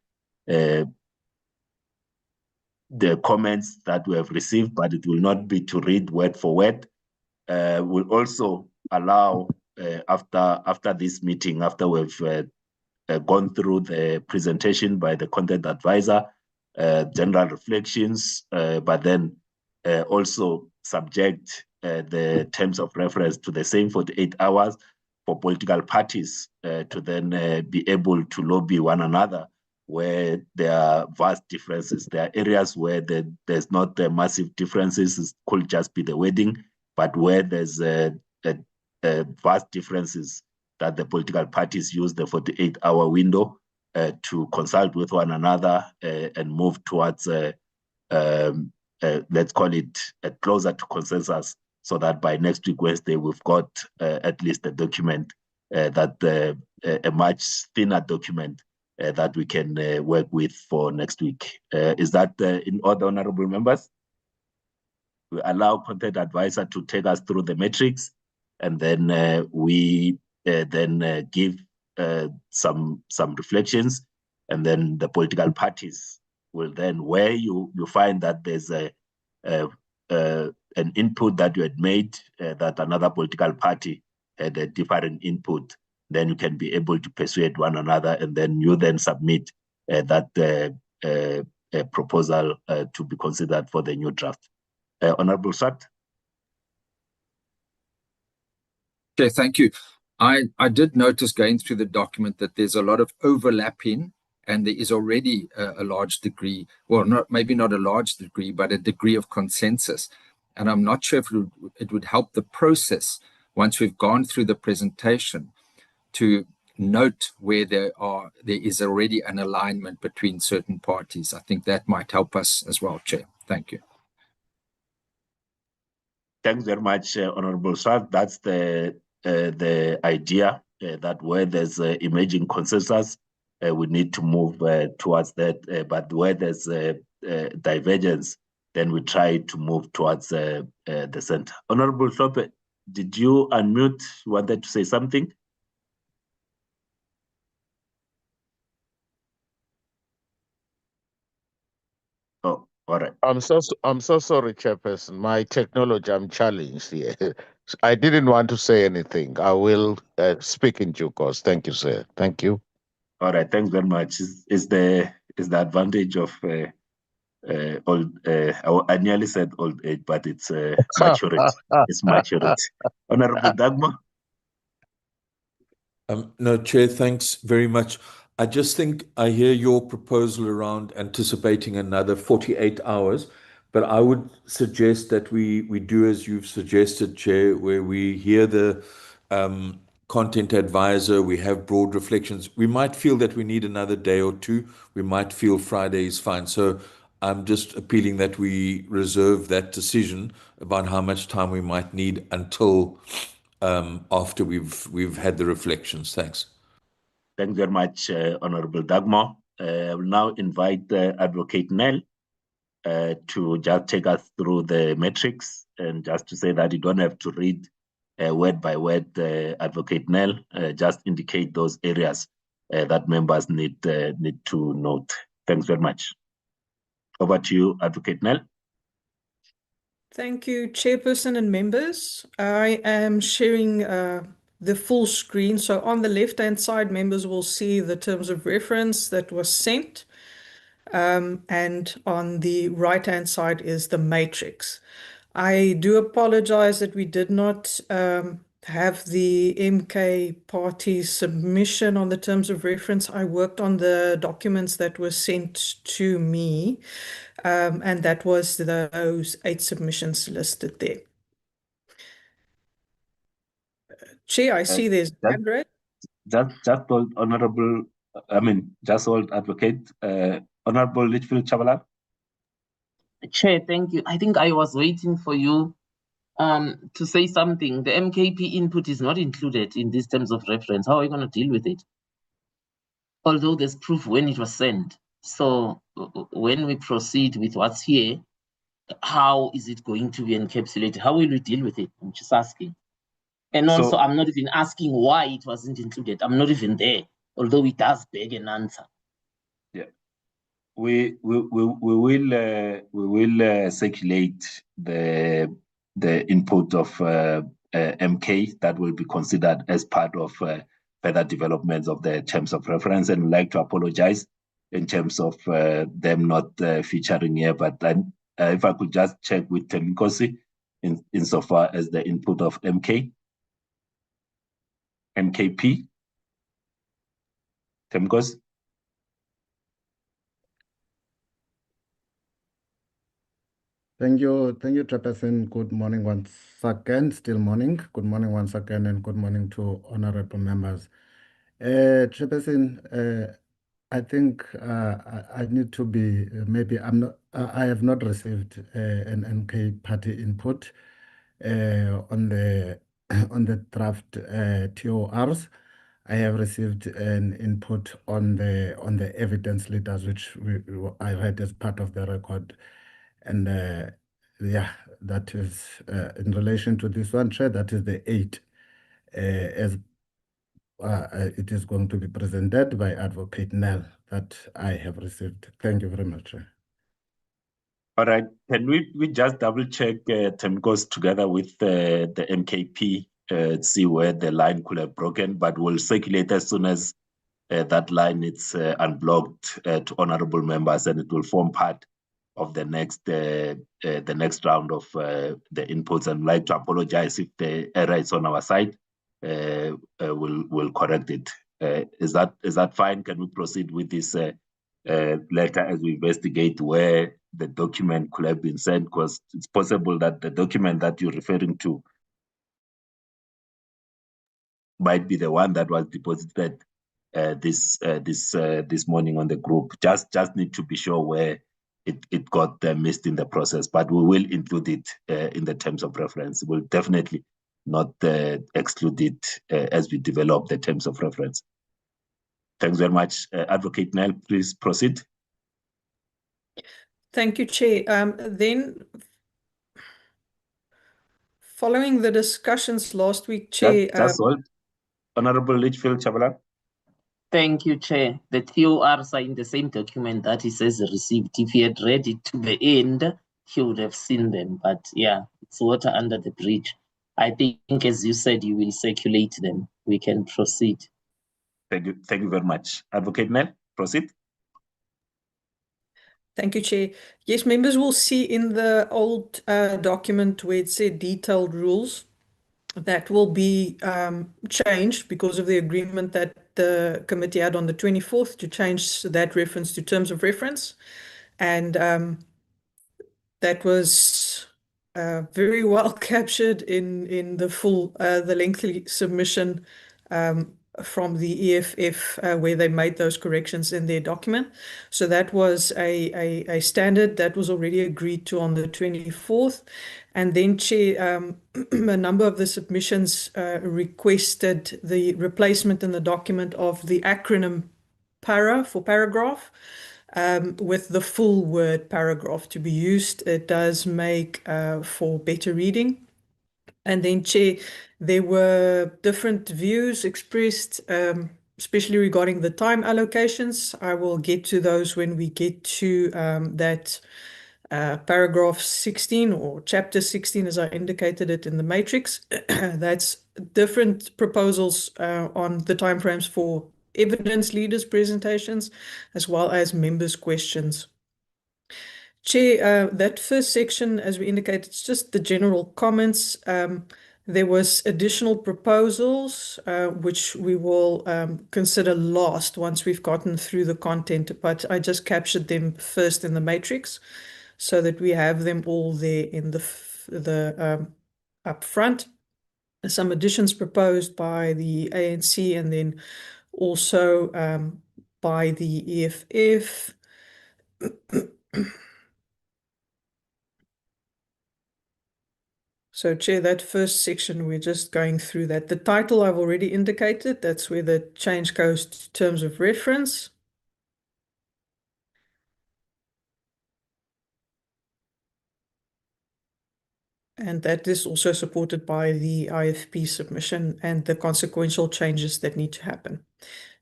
comments that we have received, but it will not be to read word for word. We'll also allow, after this meeting, after we've gone through the presentation by the content advisor, general reflections, but then also subject the terms of reference to the same 48 hours for political parties to then be able to lobby one another where there are vast differences. There are areas where there's not massive differences, it could just be the wording, but where there's vast differences that the political parties use the 48-hour window to consult with one another and move towards, let's call it, closer to consensus, so that by next week, Wednesday, we've got at least a document a much thinner document that we can work with for next week. Is that in order, honorable members? We allow content advisor to take us through the metrics, and then we then give some reflections, and then the political parties will then, where you find that there's an input that you had made that another political party had a different input, then you can be able to persuade one another, and then you then submit that proposal to be considered for the new draft. Honorable Swart. Okay, thank you. I did notice going through the document that there's a lot of overlapping, and there is already a large degree, well, maybe not a large degree, but a degree of consensus. And I'm not sure if it would help the process once we've gone through the presentation to note where there is already an alignment between certain parties. I think that might help us as well, Chair. Thank you. Thanks very much, Honorable Swart. That's the idea that where there's emerging consensus, we need to move towards that. But where there's divergence, then we try to move towards the center. Honorable Hlophe, did you unmute? You wanted to say something? Oh, all right. I'm so sorry, Chairperson. My technology, I'm challenged here. I didn't want to say anything. I will speak in due course. Thank you, sir. Thank you. All right. Thanks very much. Is the advantage of old? I nearly said old age, but it's maturity. It's maturity. Honorable Dagmo. No, Chair, thanks very much. I just think I hear your proposal around anticipating another 48 hours, but I would suggest that we do as you've suggested, Chair, where we hear the content advisor, we have broad reflections. We might feel that we need another day or two. We might feel Friday is fine. So I'm just appealing that we reserve that decision about how much time we might need until after we've had the reflections. Thanks. Thanks very much, Honorable Dagmo. I will now invite Advocate Nell to just take us through the metrics, and just to say that you don't have to read word by word, Advocate Nell, just indicate those areas that members need to note. Thanks very much. Over to you, Advocate Nell. Thank you, Chairperson and members. I am sharing the full screen. So on the left-hand side, members will see the terms of reference that was sent. And on the right-hand side is the matrix. I do apologize that we did not have the MK party submission on the terms of reference. I worked on the documents that were sent to me, and that was those 8 submissions listed there. Chair, I see there's hand raised. Just hold, Honorable, just hold Advocate, Honorable Litchfield Chabalala. Chair, thank you. I think I was waiting for you to say something. The MKP input is not included in these terms of reference. How are you going to deal with it? Although there's proof when it was sent. So when we proceed with what's here, how is it going to be encapsulated? How will we deal with it? I'm just asking. And also, I'm not even asking why it wasn't included. I'm not even there, although it does beg an answer. Yeah, we will circulate the input of MK that will be considered as part of further developments of the terms of reference, and we'd like to apologize in terms of them not featuring here. But then, if I could just check with Thembinkosi insofar as the input of MKP. Thembinkosi. Thank you, Chairperson. Good morning once again. Still morning. Good morning once again, and good morning to honorable members. Chairperson, I think I need to be maybe I'm not. I have not received an NK party input on the on the draft TORs. I have received an input on the evidence leaders, which I read as part of the record, and yeah, that is in relation to this one, Chair. That is the 8 as it is going to be presented by Advocate Nell that I have received. Thank you very much. All right, can we just double check Temco's together with the MKP, see where the line could have broken, but we'll circulate as soon as that line is unblocked to honorable members, and it will form part of the next round of the inputs. And I'd like to apologize if the error is on our side. We'll correct it. Is that fine? Can we proceed with this letter as we investigate where the document could have been sent? Because it's possible that the document that you're referring to might be the one that was deposited this morning on the group. Just need to be sure where it got missed in the process, but we will include it in the terms of reference. We'll definitely not exclude it as we develop the terms of reference. Thanks very much. Advocate Nell, please proceed. Thank you, Chair. Then, following the discussions last week, Chair... Just hold. Honorable Litchfield Chabalala. Thank you, Chair. The TORs are in the same document that he says received. If he had read it to the end, he would have seen them. But yeah, it's water under the bridge. I think, as you said, you will circulate them. We can proceed. Thank you. Thank you very much. Advocate Nell, proceed. Thank you, Chair. Yes, members will see in the old document where it said detailed rules, that will be changed because of the agreement that the committee had on the 24th to change that reference to terms of reference. And that was very well captured in the full, the lengthy submission from the EFF where they made those corrections in their document. So that was a standard that was already agreed to on the 24th. And then, Chair, a number of the submissions requested the replacement in the document of the acronym para for paragraph with the full word paragraph to be used. It does make for better reading. And then, Chair, there were different views expressed, especially regarding the time allocations. I will get to those when we get to that paragraph 16 or chapter 16, as I indicated it in the matrix. That's different proposals on the timeframes for evidence leaders' presentations, as well as members' questions. Chair, that first section, as we indicated, it's just the general comments. There was additional proposals, which we will consider last once we've gotten through the content, but I just captured them first in the matrix so that we have them all there in the up front. Some additions proposed by the ANC and then also by the EFF. So, Chair, that first section, we're just going through that. The title I've already indicated, that's where the change goes to terms of reference. And that is also supported by the IFP submission and the consequential changes that need to happen.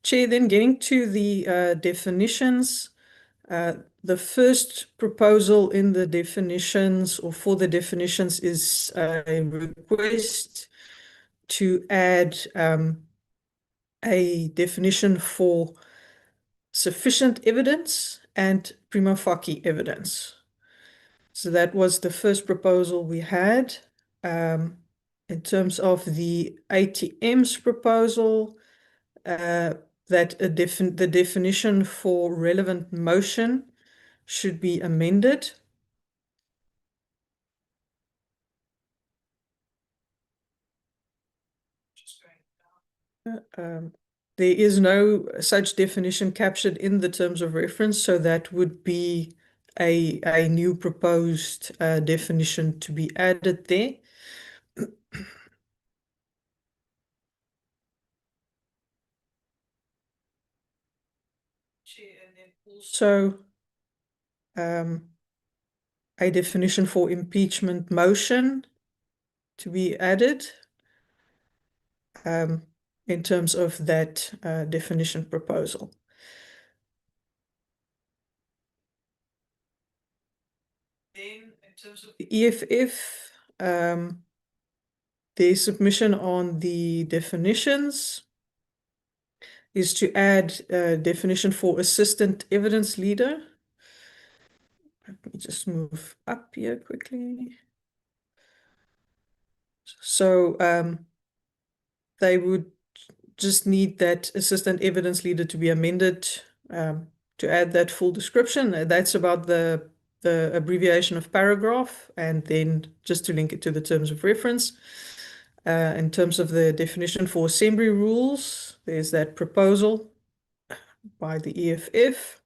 Chair, then getting to the definitions. The first proposal in the definitions or for the definitions is a request to add a definition for sufficient evidence and prima facie evidence. So that was the first proposal we had. In terms of the ATM's proposal, that the definition for relevant motion should be amended. There is no such definition captured in the terms of reference, so that would be a new proposed definition to be added there. And then also a definition for impeachment motion to be added in terms of that definition proposal. Then in terms of the EFF, the submission on the definitions is to add a definition for assistant evidence leader. Let me just move up here quickly. So they would just need that assistant evidence leader to be amended to add that full description. That's about the abbreviation of paragraph, and then just to link it to the terms of reference. In terms of the definition for assembly rules, there's that proposal by the EFF.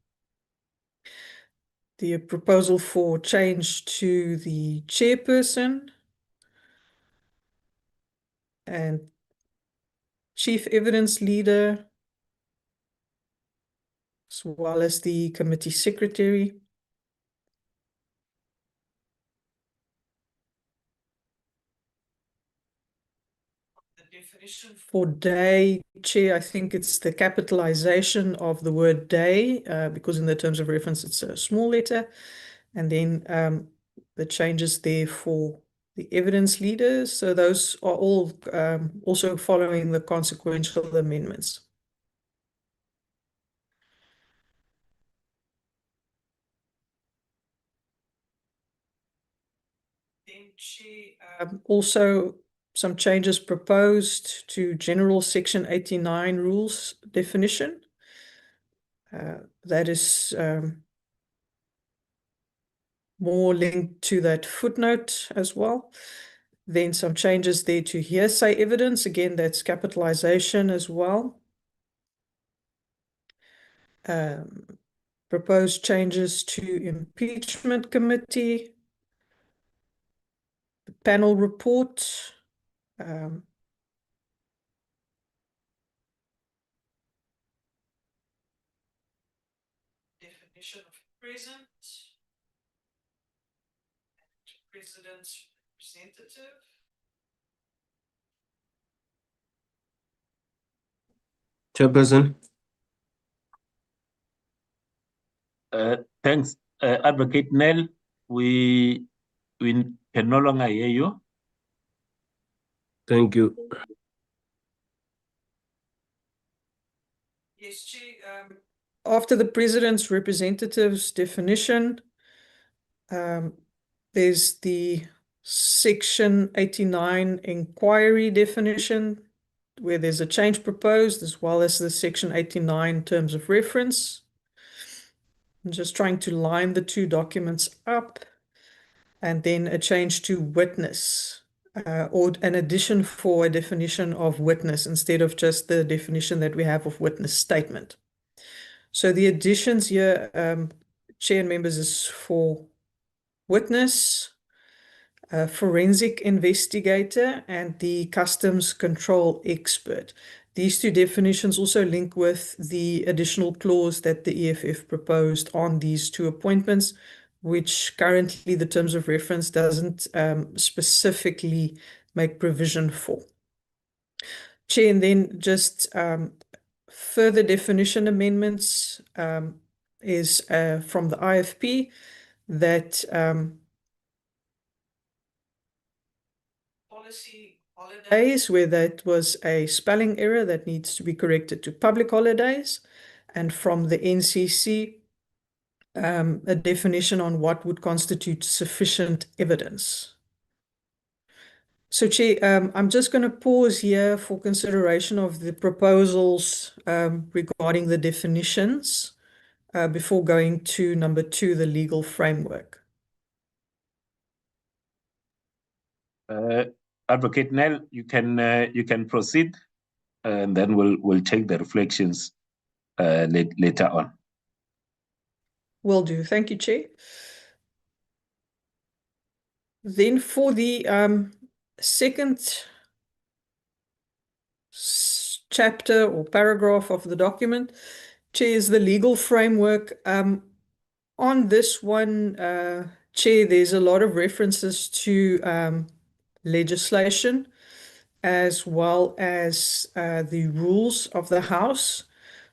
The proposal for change to the chairperson and chief evidence leader, as well as the committee secretary. The definition for day, Chair, I think it's the capitalization of the word day, because in the terms of reference, it's a small letter. And then the changes there for the evidence leaders. So those are all also following the consequential amendments. Then also some changes proposed to general section 89 rules definition. That is more linked to that footnote as well. Then some changes there to hearsay evidence. Again, that's capitalization as well. Proposed changes to impeachment committee, the panel report, definition of present, president's representative. Chairperson. Thanks, Advocate Nell. We can no longer hear you. Thank you. Yes, Chair. After the president's representatives definition, there's the section 89 inquiry definition, where there's a change proposed, as well as the section 89 terms of reference. I'm just trying to line the two documents up, and then a change to witness, or an addition for a definition of witness instead of just the definition that we have of witness statement. So the additions here, Chair and members, is for witness, forensic investigator, and the customs control expert. These two definitions also link with the additional clause that the EFF proposed on these two appointments, which currently the terms of reference doesn't specifically make provision for. Chair, and then just further definition amendments is from the IFP that policy holidays, where that was a spelling error that needs to be corrected to public holidays, and from the NCC a definition on what would constitute sufficient evidence. So, Chair, I'm just going to pause here for consideration of the proposals regarding the definitions before going to number 2, the legal framework. Advocate Nell, you can proceed. and then we'll take the reflections later on. Will do. Thank you, Chair. Then for the second chapter or paragraph of the document, Chair, is the legal framework. On this one, Chair, there's a lot of references to legislation as well as the rules of the House.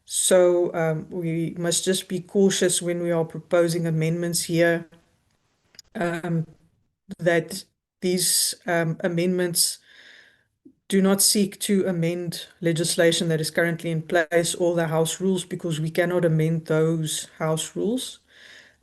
So we must just be cautious when we are proposing amendments here that these amendments do not seek to amend legislation that is currently in place or the House rules, because we cannot amend those House rules.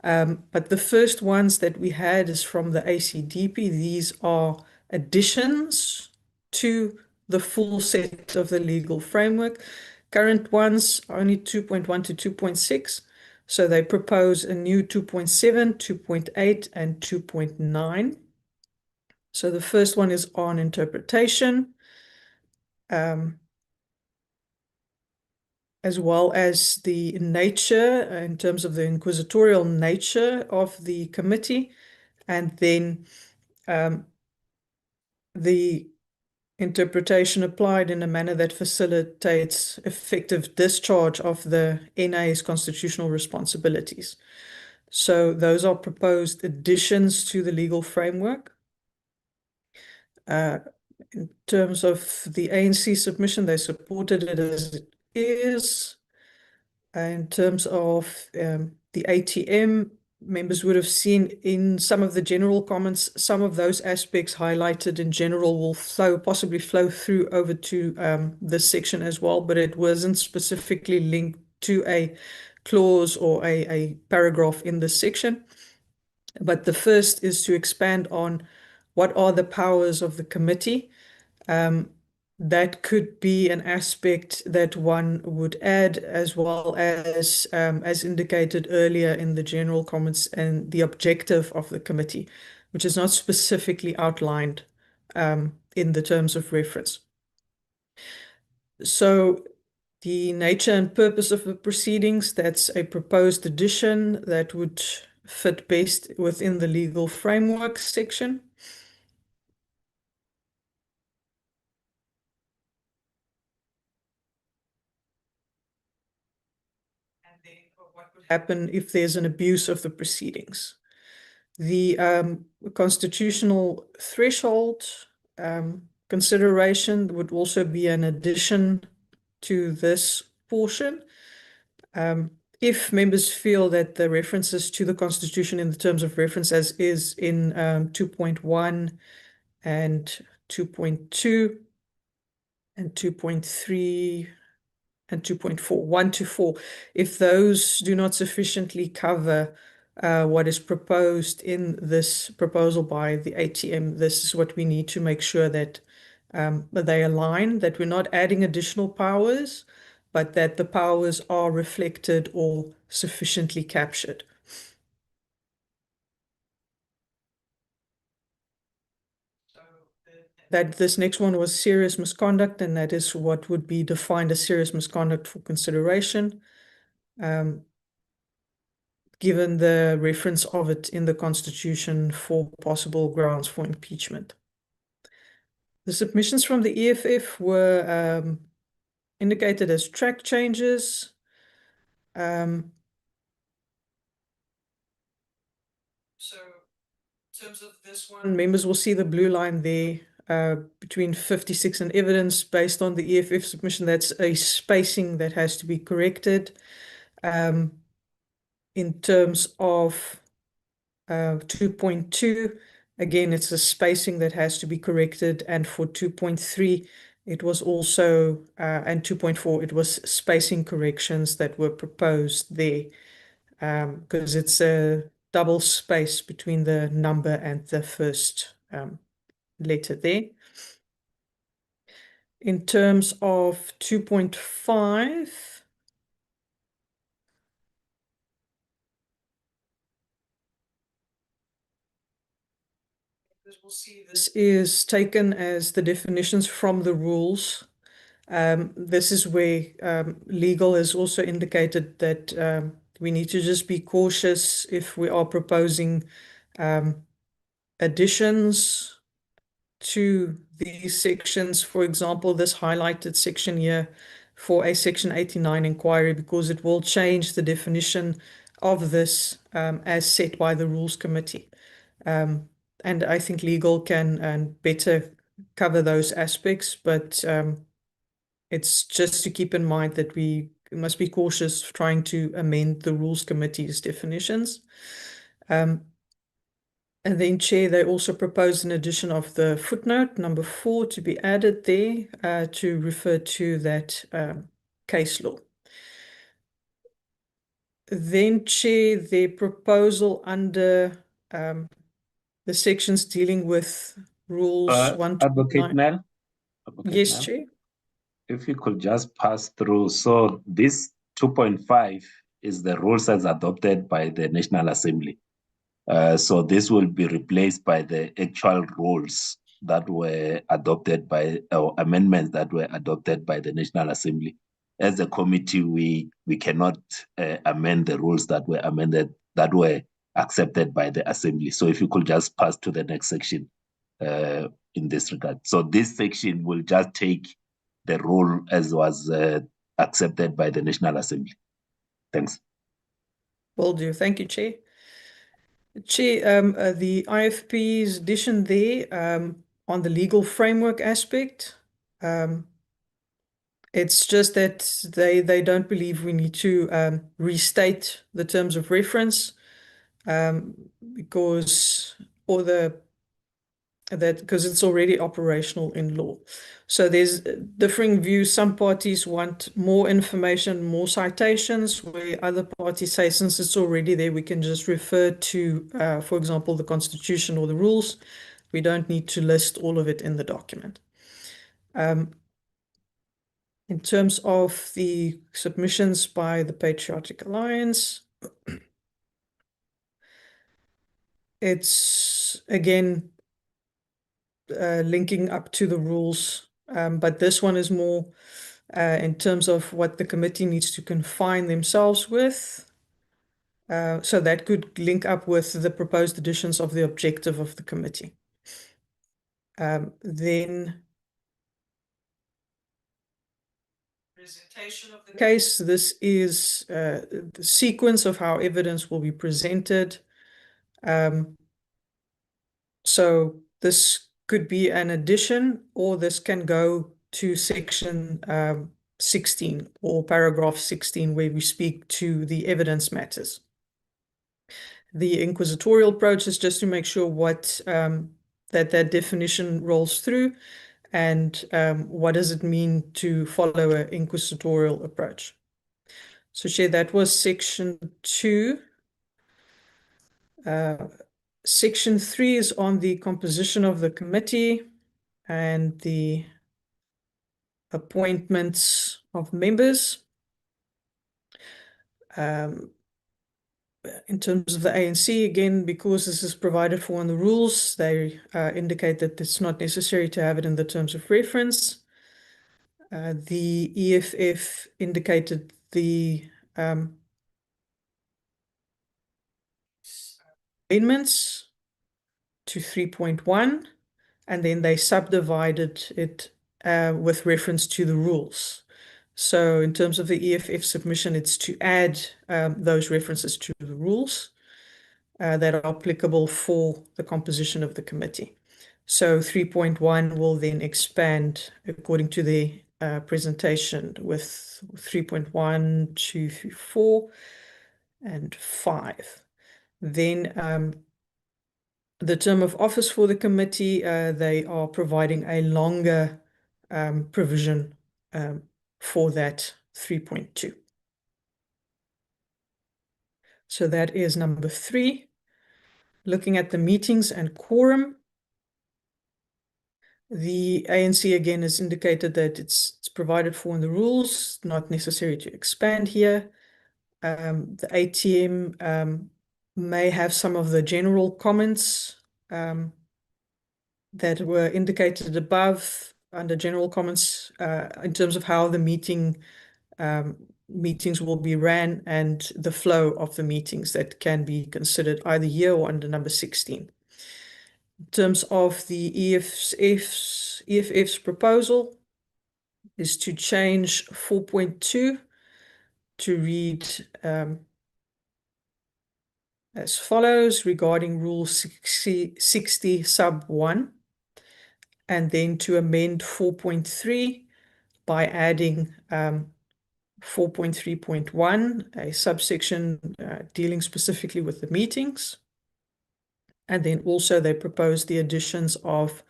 But the first ones that we had is from the ACDP. These are additions to the full set of the legal framework. Current ones are only 2.1 to 2.6. So they propose a new 2.7, 2.8, and 2.9. So the first one is on interpretation, as well as the nature in terms of the inquisitorial nature of the committee, and then the interpretation applied in a manner that facilitates effective discharge of the NA's constitutional responsibilities. So those are proposed additions to the legal framework. In terms of the ANC submission, they supported it as it is. In terms of the ATM, members would have seen in some of the general comments, some of those aspects highlighted in general will possibly flow through over to this section as well, but it wasn't specifically linked to a clause or a paragraph in this section. But the first is to expand on what are the powers of the committee. That could be an aspect that one would add, as well as indicated earlier in the general comments, and the objective of the committee, which is not specifically outlined in the terms of reference. So the nature and purpose of the proceedings, that's a proposed addition that would fit best within the legal framework section. What would happen if there's an abuse of the proceedings? The constitutional threshold consideration would also be an addition to this portion. If members feel that the references to the Constitution in the terms of reference as is in 2.1 and 2.2 and 2.3 and 2.4, 1 to 4, if those do not sufficiently cover what is proposed in this proposal by the ATM, this is what we need to make sure that they align, that we're not adding additional powers, but that the powers are reflected or sufficiently captured. That this next one was serious misconduct, and that is what would be defined as serious misconduct for consideration, given the reference of it in the Constitution for possible grounds for impeachment. The submissions from the EFF were indicated as track changes. So in terms of this one, members will see the blue line there between 56 and evidence. Based on the EFF submission, that's a spacing that has to be corrected. In terms of 2.2, again, it's a spacing that has to be corrected. And for 2.3, it was also, and 2.4, it was spacing corrections that were proposed there, because it's a double space between the number and the first letter there. In terms of 2.5, we'll see this is taken as the definitions from the rules This is where legal has also indicated that we need to just be cautious if we are proposing additions to these sections. For example, this highlighted section here for a Section 89 inquiry, because it will change the definition of this as set by the Rules Committee. And I think legal can better cover those aspects, but it's just to keep in mind that we must be cautious trying to amend the Rules Committee's definitions. And then, Chair, they also proposed an addition of the footnote number 4 to be added there to refer to that case law. Then, Chair, the proposal under the sections dealing with rules Advocate 129. Mel? Yes, Mel? Chair. If you could just pass through. So this 2.5 is the rules as adopted by the National Assembly. So this will be replaced by the actual rules that were adopted by, or amendments that were adopted by the National Assembly. As a committee, we cannot amend the rules that were amended, that were accepted by the Assembly. So if you could just pass to the next section in this regard. So this section will just take the rule as was accepted by the National Assembly. Thanks. Will do. Thank you, Chair. Chair, the IFP's addition there on the legal framework aspect, it's just that they don't believe we need to restate the terms of reference because it's already operational in law. So there's differing views. Some parties want more information, more citations, where other parties say, since it's already there, we can just refer to, for example, the Constitution or the rules. We don't need to list all of it in the document. In terms of the submissions by the Patriotic Alliance, it's, again, linking up to the rules, but this one is more in terms of what the committee needs to confine themselves with. So that could link up with the proposed additions of the objective of the committee. Then presentation of the case. This is the sequence of how evidence will be presented. So this could be an addition, or this can go to section 16 or paragraph 16, where we speak to the evidence matters. The inquisitorial approach is just to make sure what that definition rolls through, and what does it mean to follow an inquisitorial approach. So, Chair, that was section 2. Section 3 is on the composition of the committee and the appointments of members. In terms of the ANC, again, because this is provided for in the rules, they indicate that it's not necessary to have it in the terms of reference. The EFF indicated the amendments to 3.1, and then they subdivided it with reference to the rules. So in terms of the EFF submission, it's to add those references to the rules that are applicable for the composition of the committee. So 3.1 will then expand according to the presentation with 3.1, 2, 3, 4, and 5. Then the term of office for the committee, they are providing a longer provision for that 3.2. So that is number 3. Looking at the meetings and quorum, the ANC again has indicated that it's provided for in the rules, not necessary to expand here. The ATM may have some of the general comments that were indicated above, under general comments in terms of how the meetings will be ran and the flow of the meetings that can be considered either here or under number 16. In terms of the EFF's proposal is to change 4.2 to read as follows regarding Rule 60 sub 1, and then to amend 4.3 by adding 4.3.1, a subsection dealing specifically with the meetings. And then also they propose the additions of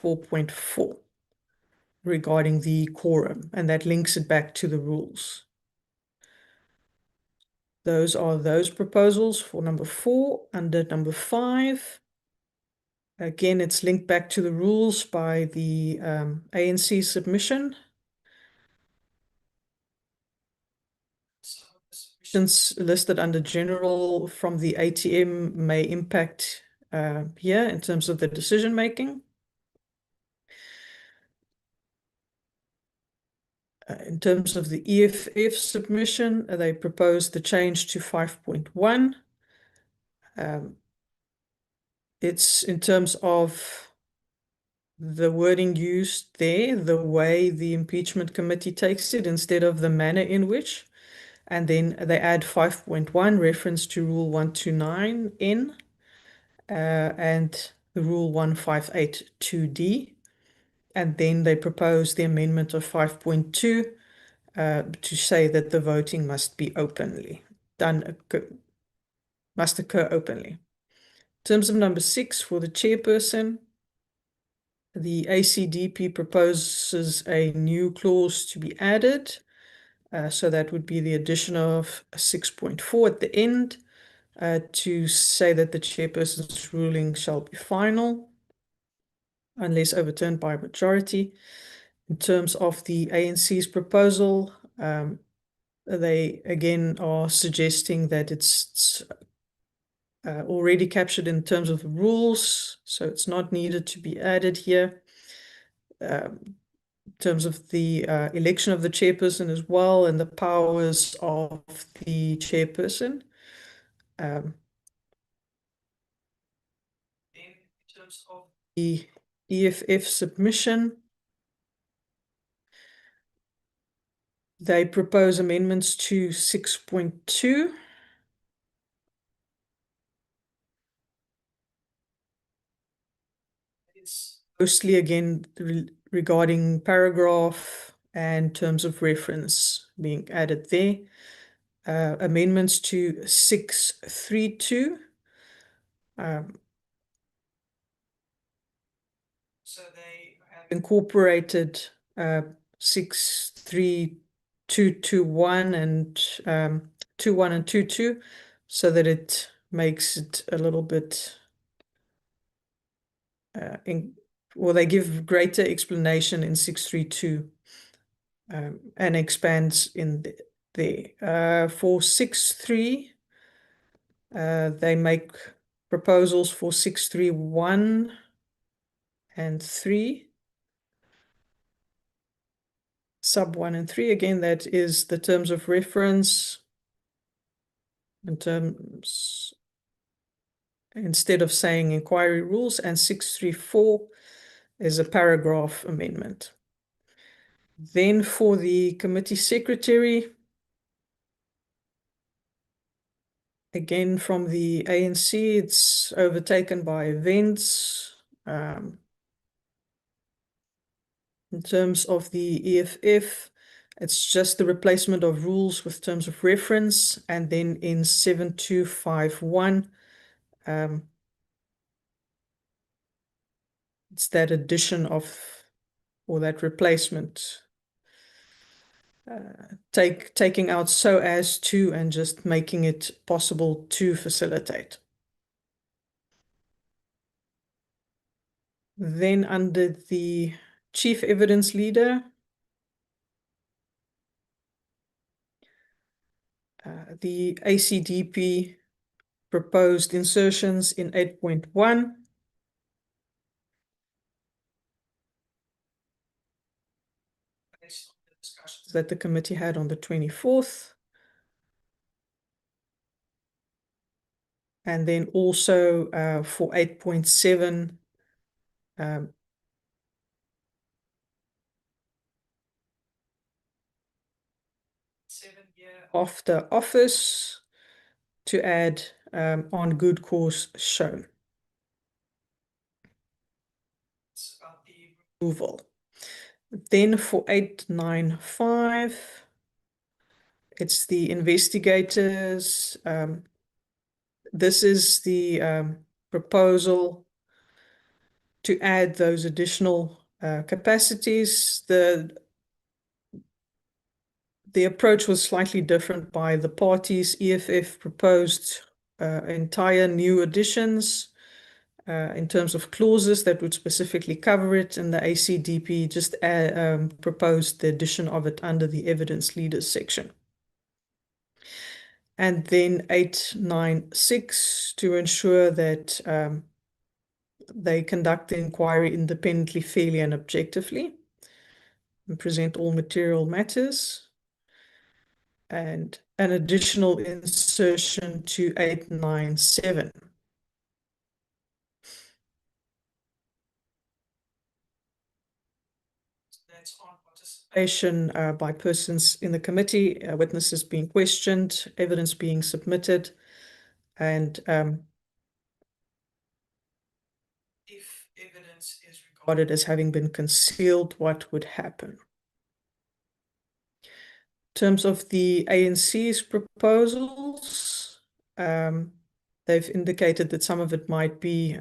4.4 regarding the quorum, and that links it back to the rules. Those are those proposals for number 4. Under number 5, again, it's linked back to the rules by the ANC submission. Since listed under general from the ATM may impact here in terms of the decision making. In terms of the EFF submission, they proposed the change to 5.1. It's in terms of the wording used there, the way the impeachment committee takes it instead of the manner in which. And then they add 5.1 reference to Rule 129N and the Rule 1582D. And then they propose the amendment of 5.2 to say that the voting must be must occur openly. In terms of number 6 for the chairperson, the ACDP proposes a new clause to be added. So that would be the addition of 6.4 at the end to say that the chairperson's ruling shall be final unless overturned by a majority. In terms of the ANC's proposal, they again are suggesting that it's already captured in terms of the rules, so it's not needed to be added here. In terms of the election of the chairperson as well and the powers of the chairperson. In terms of the EFF submission, they propose amendments to 6.2. It's mostly again regarding paragraph and terms of reference being added there. Amendments to 6.3.2. So they have incorporated 6.3.2.2.1 and 2.1 and 2.2 so that it makes it a little bit they give greater explanation in 6.3.2 and expands in there. For 6.3, they make proposals for 6.3.1 and 3. Sub 1 and 3, again, that is the terms of reference in terms, instead of saying inquiry rules, and 6.3.4 is a paragraph amendment. Then for the committee secretary, again, from the ANC, it's overtaken by events. In terms of the EFF, it's just the replacement of rules with terms of reference. And then in 7251, it's that addition of, or that replacement, taking out so as to and just making it possible to facilitate. Then under the chief evidence leader, the ACDP proposed insertions in 8.1. discussions that the committee had on the 24th. And then also for 8.7, after office to add on good course shown. It's about the removal. Then for 895, it's the investigators. This is the proposal to add those additional capacities. The approach was slightly different by the parties. EFF proposed entire new additions in terms of clauses that would specifically cover it, and the ACDP just proposed the addition of it under the evidence leaders section. And then 896 to ensure that they conduct the inquiry independently, fairly, and objectively, and present all material matters. And an additional insertion to 897. That's on participation by persons in the committee, witnesses being questioned, evidence being submitted, and if evidence is regarded as having been concealed, what would happen? In terms of the ANC's proposals, they've indicated that some of it might be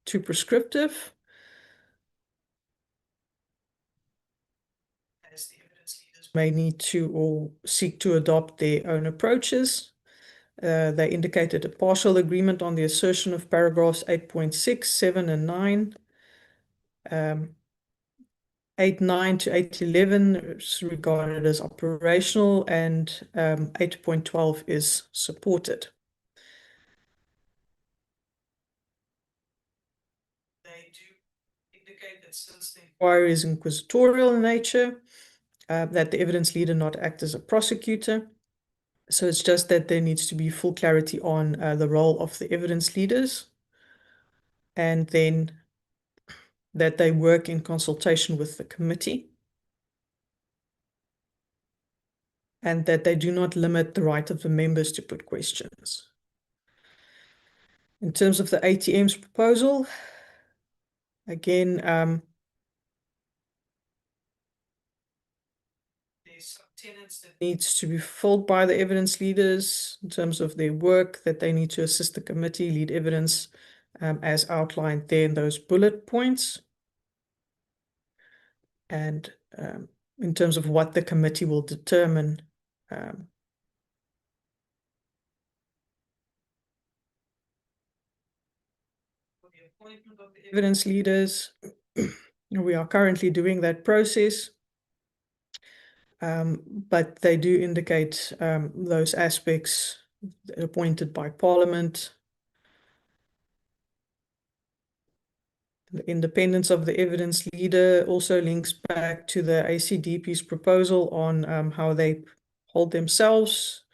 too prescriptive. As the evidence leaders may need to or seek to adopt their own approaches. They indicated a partial agreement on the assertion of paragraphs 8.6, 7, and 9. 8.9 to 8.11 is regarded as operational, and 8.12 is supported. They do indicate that since the inquiry is inquisitorial in nature, that the evidence leader not act as a prosecutor. So it's just that there needs to be full clarity on the role of the evidence leaders, and then that they work in consultation with the committee, and that they do not limit the right of the members to put questions. In terms of the ATM's proposal, again, there's some tenets that needs to be fulfilled by the evidence leaders in terms of their work, that they need to assist the committee, lead evidence as outlined there in those bullet points. And in terms of what the committee will determine, the appointment of the evidence leaders, we are currently doing that process, but they do indicate those aspects appointed by Parliament. The independence of the evidence leader also links back to the ACDP's proposal on how they hold themselves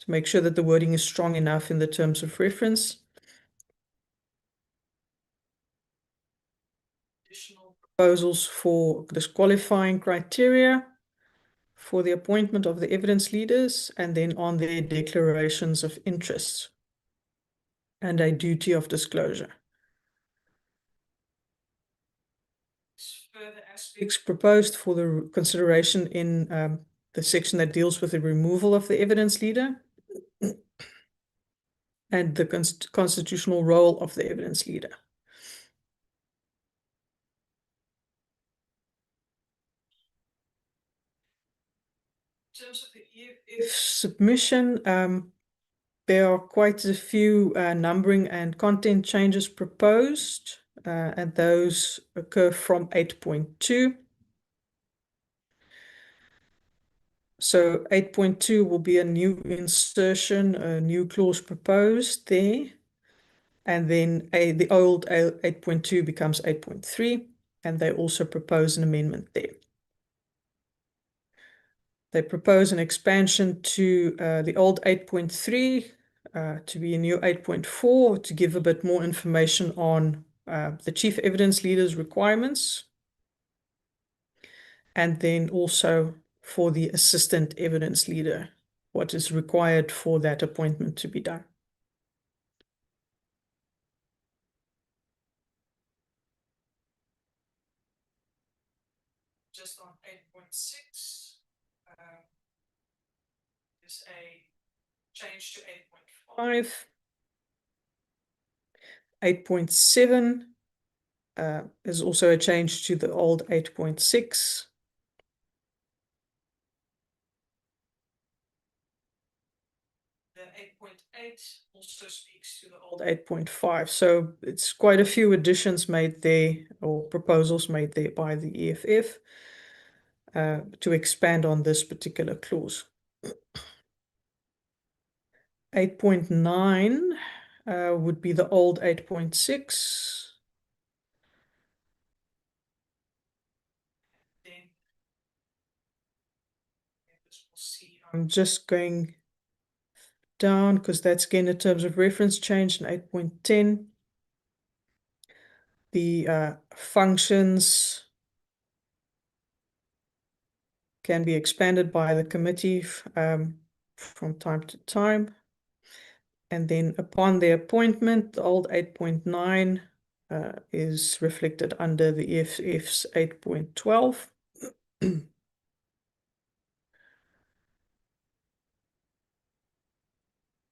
to make sure that the wording is strong enough in the terms of reference. Additional proposals for disqualifying criteria for the appointment of the evidence leaders, and then on their declarations of interest and a duty of disclosure. Further aspects proposed for the consideration in the section that deals with the removal of the evidence leader and the constitutional role of the evidence leader. In terms of the EFF submission, there are quite a few numbering and content changes proposed, and those occur from 8.2. So 8.2 will be a new insertion, a new clause proposed there. And then the old 8.2 becomes 8.3, and they also propose an amendment there. They propose an expansion to the old 8.3 to be a new 8.4 to give a bit more information on the chief evidence leader's requirements, and then also for the assistant evidence leader, what is required for that appointment to be done. Just on 8.6, is a change to 8.5. 8.7 is also a change to the old 8.6. Then 8.8 also speaks to the old 8.5. So it's quite a few additions made there, or proposals made there by the EFF to expand on this particular clause. 8.9 would be the old 8.6. I'm just going down because that's again in terms of reference change in 8.10. The functions can be expanded by the committee from time to time. And then upon the appointment, the old 8.9 is reflected under the EFF's 8.12.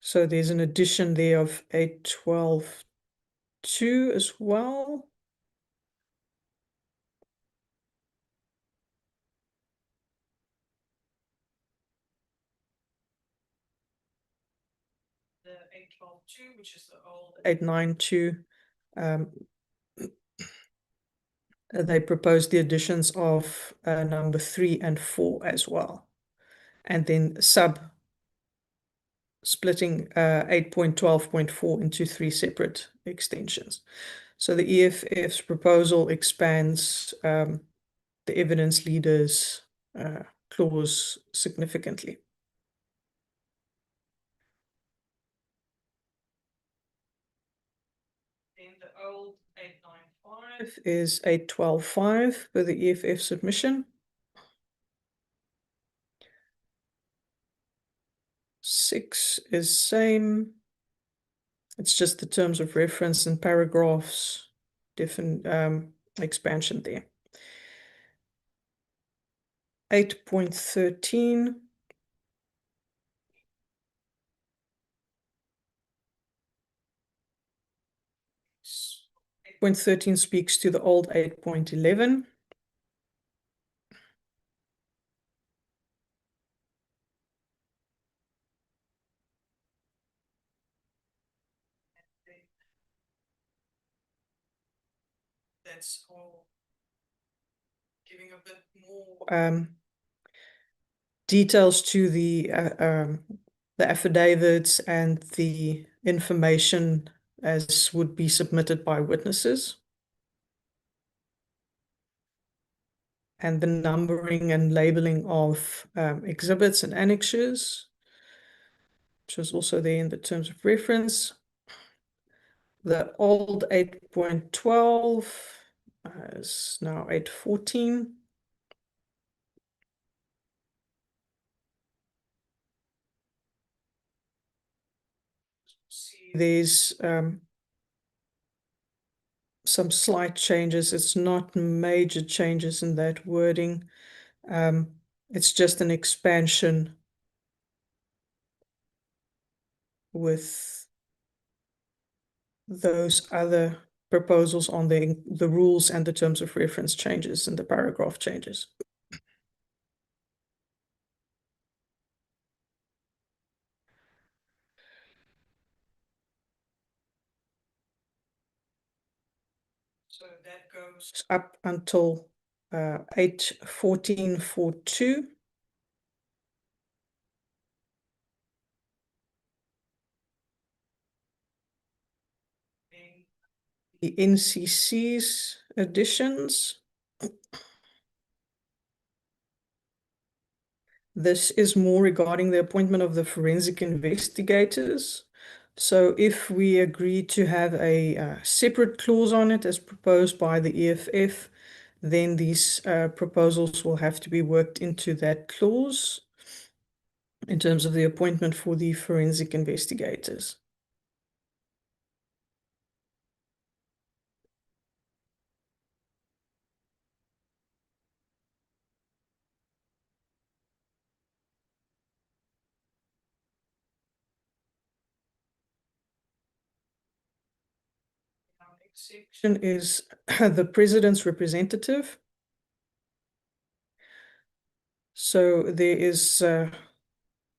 So there's an addition there of 8.12.2 as well. The 8.12.2, which is the old 8.9.2, they propose the additions of number 3 and 4 as well. And then splitting 8.12.4 into 3 separate extensions. So the EFF's proposal expands the evidence leaders clause significantly. Then the old 8.9.5 is 8.12.5 for the EFF submission. 6 is same. It's just the terms of reference and paragraphs, different expansion there. 8.13. Point 13 speaks to the old 8.11. That's all giving a bit more details to the affidavits and the information as would be submitted by witnesses. And the numbering and labeling of exhibits and annexures, which was also there in the terms of reference. The old 8.12 is now 8.14. There's some slight changes. It's not major changes in that wording. It's just an expansion with those other proposals on the rules and the terms of reference changes and the paragraph changes. So that goes up until 8.14.42. The NCC's additions. This is more regarding the appointment of the forensic investigators. So if we agree to have a separate clause on it as proposed by the EFF, then these proposals will have to be worked into that clause in terms of the appointment for the forensic investigators. Section is the president's representative. So there is,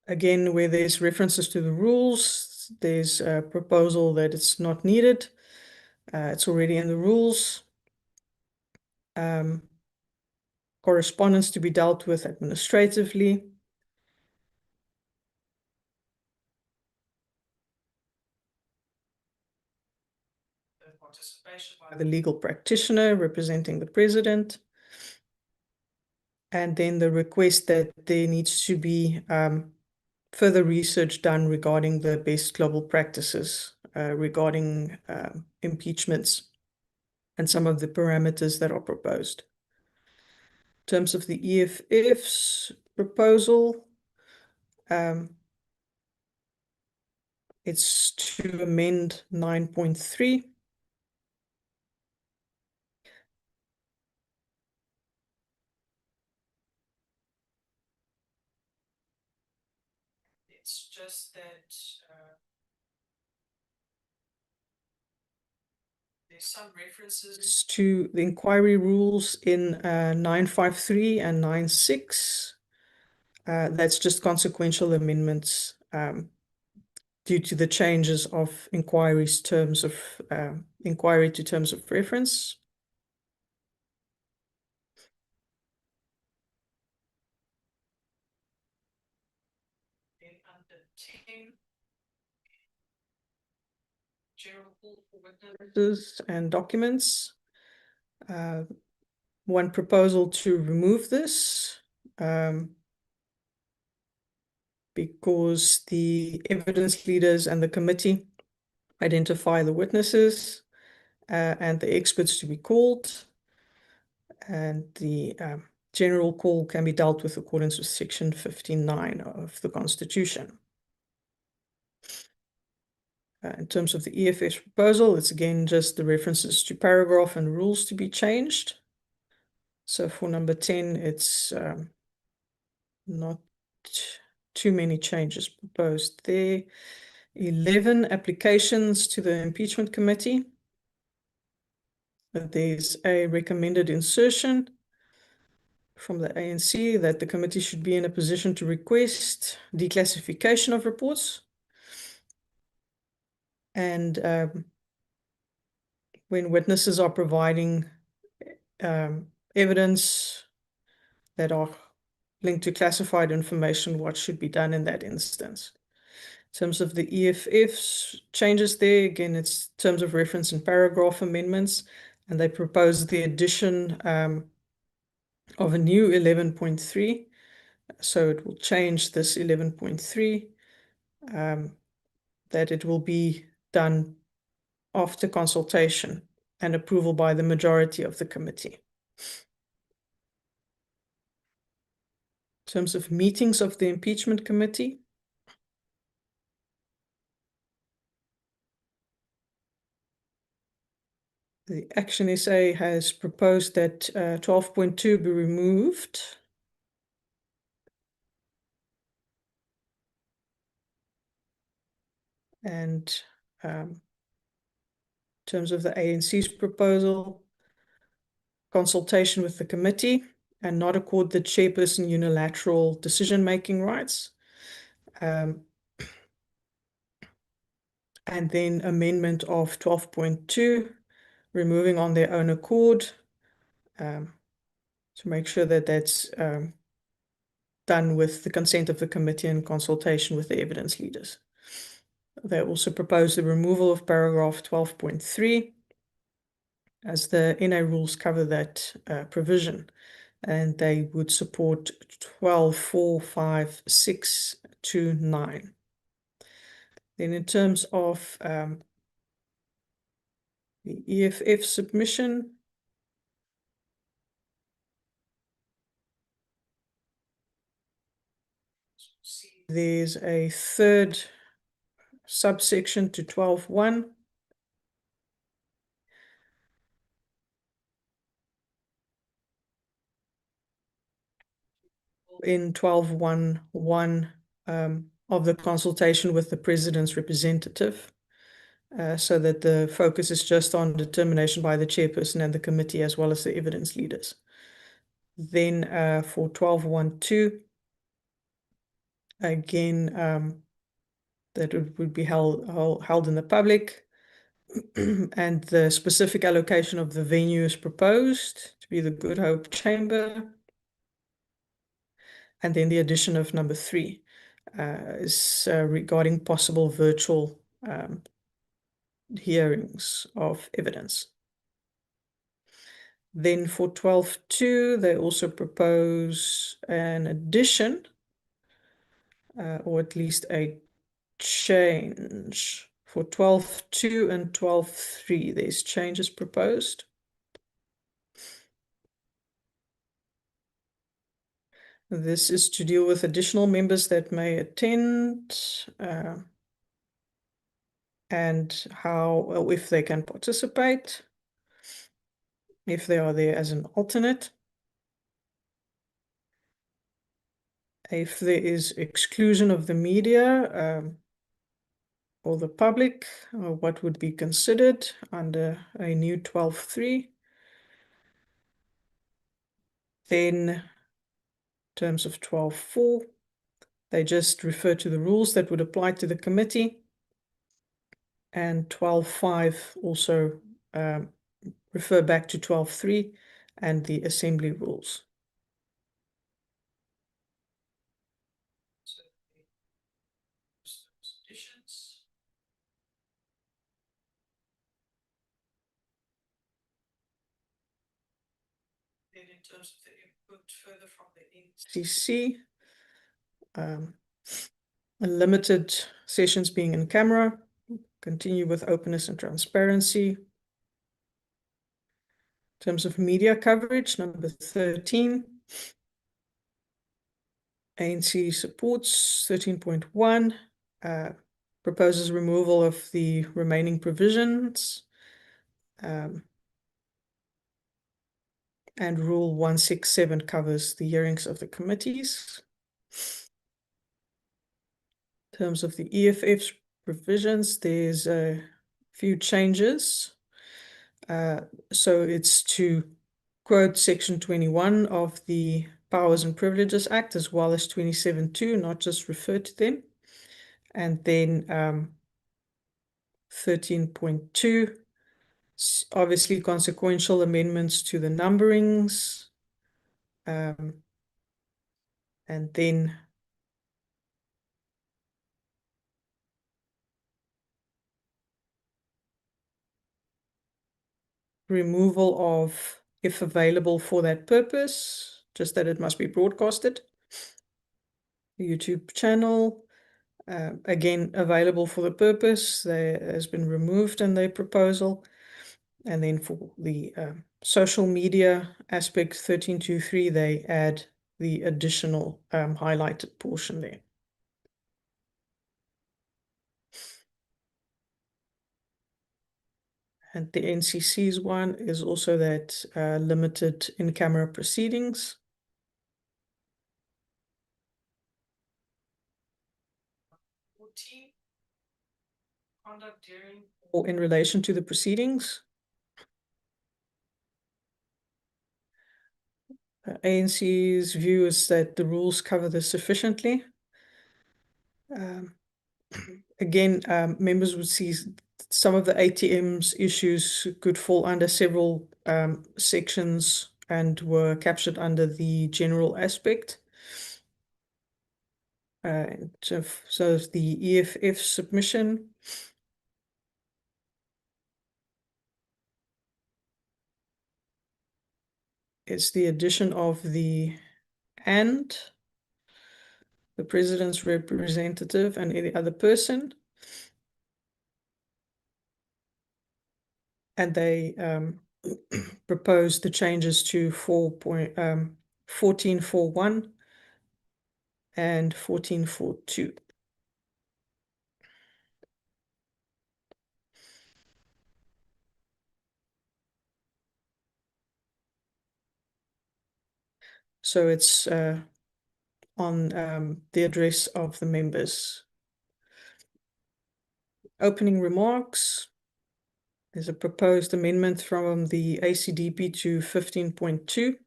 again, where there's references to the rules, there's a proposal that it's not needed. It's already in the rules. Correspondence to be dealt with administratively. Participation by the legal practitioner representing the president. And then the request that there needs to be further research done regarding the best global practices regarding impeachments and some of the parameters that are proposed. In terms of the EFF's proposal, it's to amend 9.3. It's just that there's some references to the inquiry rules in 953 and 96. That's just consequential amendments due to the changes of inquiry's terms of inquiry to terms of reference. Then under 10, general call for witnesses and documents. One proposal to remove this because the evidence leaders and the committee identify the witnesses and the experts to be called, and the general call can be dealt with accordance with section 59 of the Constitution. In terms of the EFF's proposal, it's again just the references to paragraph and rules to be changed. So for number 10, it's not too many changes proposed there. 11 applications to the impeachment committee. There's a recommended insertion from the ANC that the committee should be in a position to request declassification of reports. And when witnesses are providing evidence that are linked to classified information, what should be done in that instance. In terms of the EFF's changes there, again, it's terms of reference and paragraph amendments, and they propose the addition of a new 11.3. So it will change this 11.3, that it will be done after consultation and approval by the majority of the committee. In terms of meetings of the impeachment committee, the Action SA has proposed that 12.2 be removed. And in terms of the ANC's proposal, consultation with the committee and not accord the chairperson unilateral decision-making rights. And then amendment of 12.2, removing on their own accord, to make sure that that's done with the consent of the committee and consultation with the evidence leaders. They also propose the removal of paragraph 12.3, as the NA rules cover that provision, and they would support 12, 4, 5, 6 to 9. Then in terms of the EFF submission, there's a third subsection to 12.1. In 12.1.1 of the consultation with the president's representative, so that the focus is just on determination by the chairperson and the committee as well as the evidence leaders. Then for 12.1.2, again, that it would be held in the public, and the specific allocation of the venue is proposed to be the Good Hope Chamber. And then the addition of number 3 is regarding possible virtual hearings of evidence. Then for 12.2, they also propose an addition, or at least a change. For 12.2 and 12.3, there's changes proposed. This is to deal with additional members that may attend, and how, or if they can participate, if they are there as an alternate. If there is exclusion of the media or the public, what would be considered under a new 12.3. Then in terms of 12.4, they just refer to the rules that would apply to the committee. And 12.5 also refer back to 12.3 and the assembly rules. Then in terms of the input further from the NCC, limited sessions being in camera, continue with openness and transparency. In terms of media coverage, number 13, ANC supports 13.1, proposes removal of the remaining provisions, and Rule 167 covers the hearings of the committees. In terms of the EFF's provisions, there's a few changes. So it's to quote Section 21 of the Powers and Privileges Act, as well as 27.2, not just refer to them. And then 13.2, obviously consequential amendments to the numberings. And then removal of, if available for that purpose, just that it must be broadcasted. The YouTube channel, again, available for the purpose, has been removed in their proposal. And then for the social media aspect, 13.2.3, they add the additional highlighted portion there. And the NCC's one is also that limited in-camera proceedings. Conduct during or in relation to the proceedings. ANC's view is that the rules cover this sufficiently. Again, members would see some of the ATM's issues could fall under several sections and were captured under the general aspect. So the EFF submission. is the addition of the "and," the president's representative, and any other person. And they propose the changes to 1441 and 1442. So it's on the address of the members. Opening remarks. There's a proposed amendment from the ACDP to 15.2.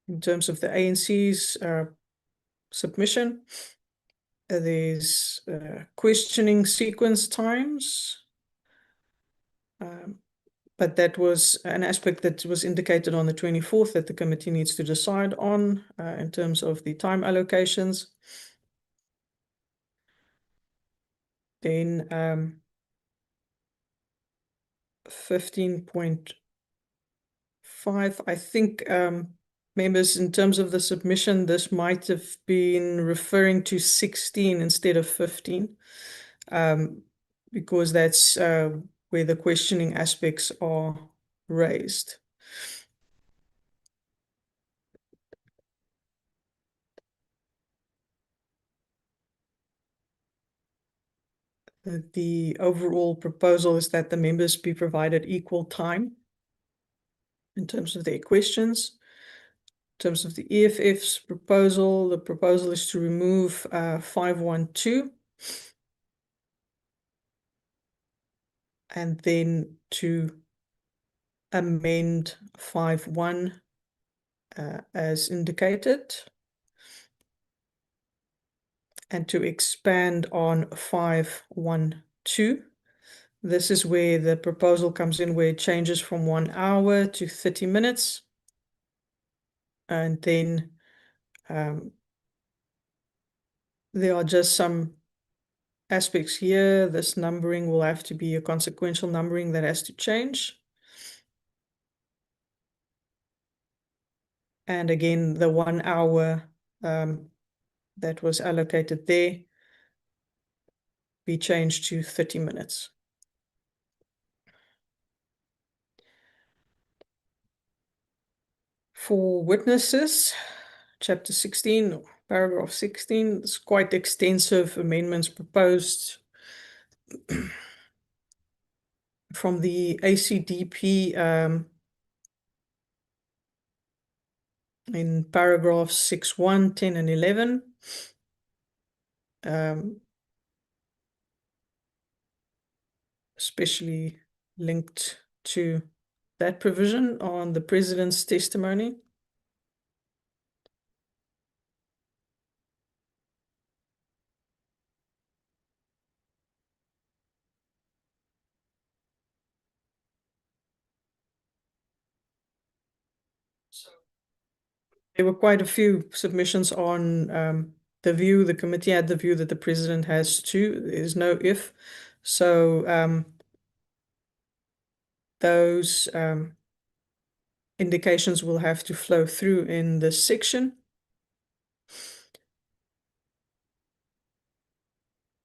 In terms of the ANC's submission, there's questioning sequence times, but that was an aspect that was indicated on the 24th that the committee needs to decide on in terms of the time allocations. Then 15.5, I think members, in terms of the submission, this might have been referring to 16 instead of 15, because that's where the questioning aspects are raised. The overall proposal is that the members be provided equal time in terms of their questions. In terms of the EFF's proposal, the proposal is to remove 512 and then to amend 51 as indicated, and to expand on 512. This is where the proposal comes in, where it changes from 1 hour to 30 minutes. And then there are just some aspects here. This numbering will have to be a consequential numbering that has to change. And again, the 1 hour that was allocated there be changed to 30 minutes. For witnesses, chapter 16, paragraph 16, there's quite extensive amendments proposed from the ACDP in paragraphs 6.1, 10, and 11. Especially linked to that provision on the president's testimony. So there were quite a few submissions on the view. The committee had the view that the president has to. There's no if. So those indications will have to flow through in this section.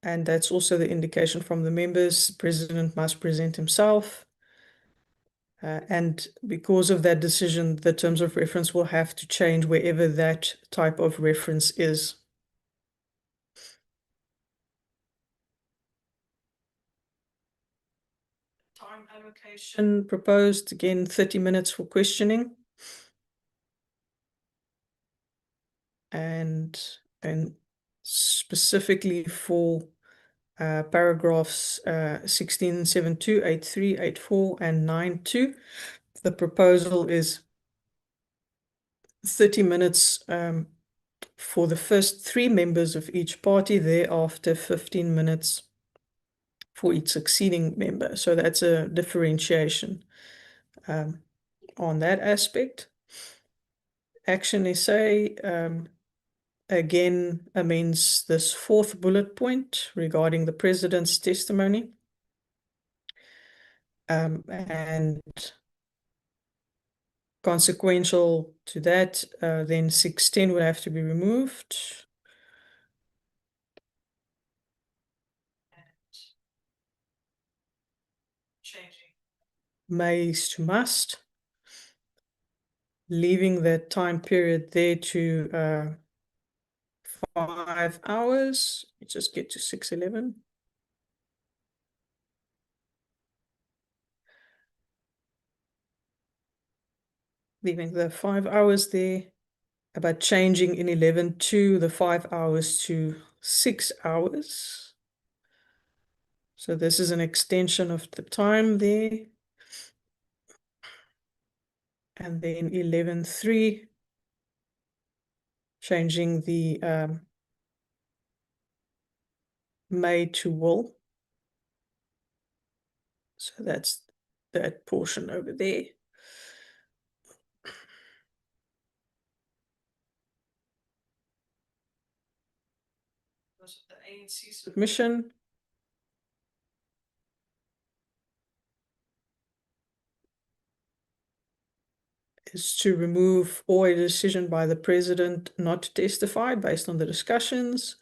And that's also the indication from the members. The president must present himself. And because of that decision, the terms of reference will have to change wherever that type of reference is. Time allocation proposed, again, 30 minutes for questioning. And specifically for paragraphs 16.7.2, 8.3, 8.4, and 9.2, the proposal is 30 minutes for the first 3 members of each party, thereafter 15 minutes for each succeeding member. So that's a differentiation on that aspect. Action essay, again amends this fourth bullet point regarding the president's testimony. And consequential to that, then 610 would have to be removed. Changing mays to must, leaving that time period there to 5 hours. Let's just get to 611. Leaving the 5 hours there, about changing in 11.2 the 5 hours to 6 hours. So this is an extension of the time there. And then 11.3, changing the may to will. So that's that portion over there. The ANC submission. Is to remove or a decision by the president not to testify based on the discussions,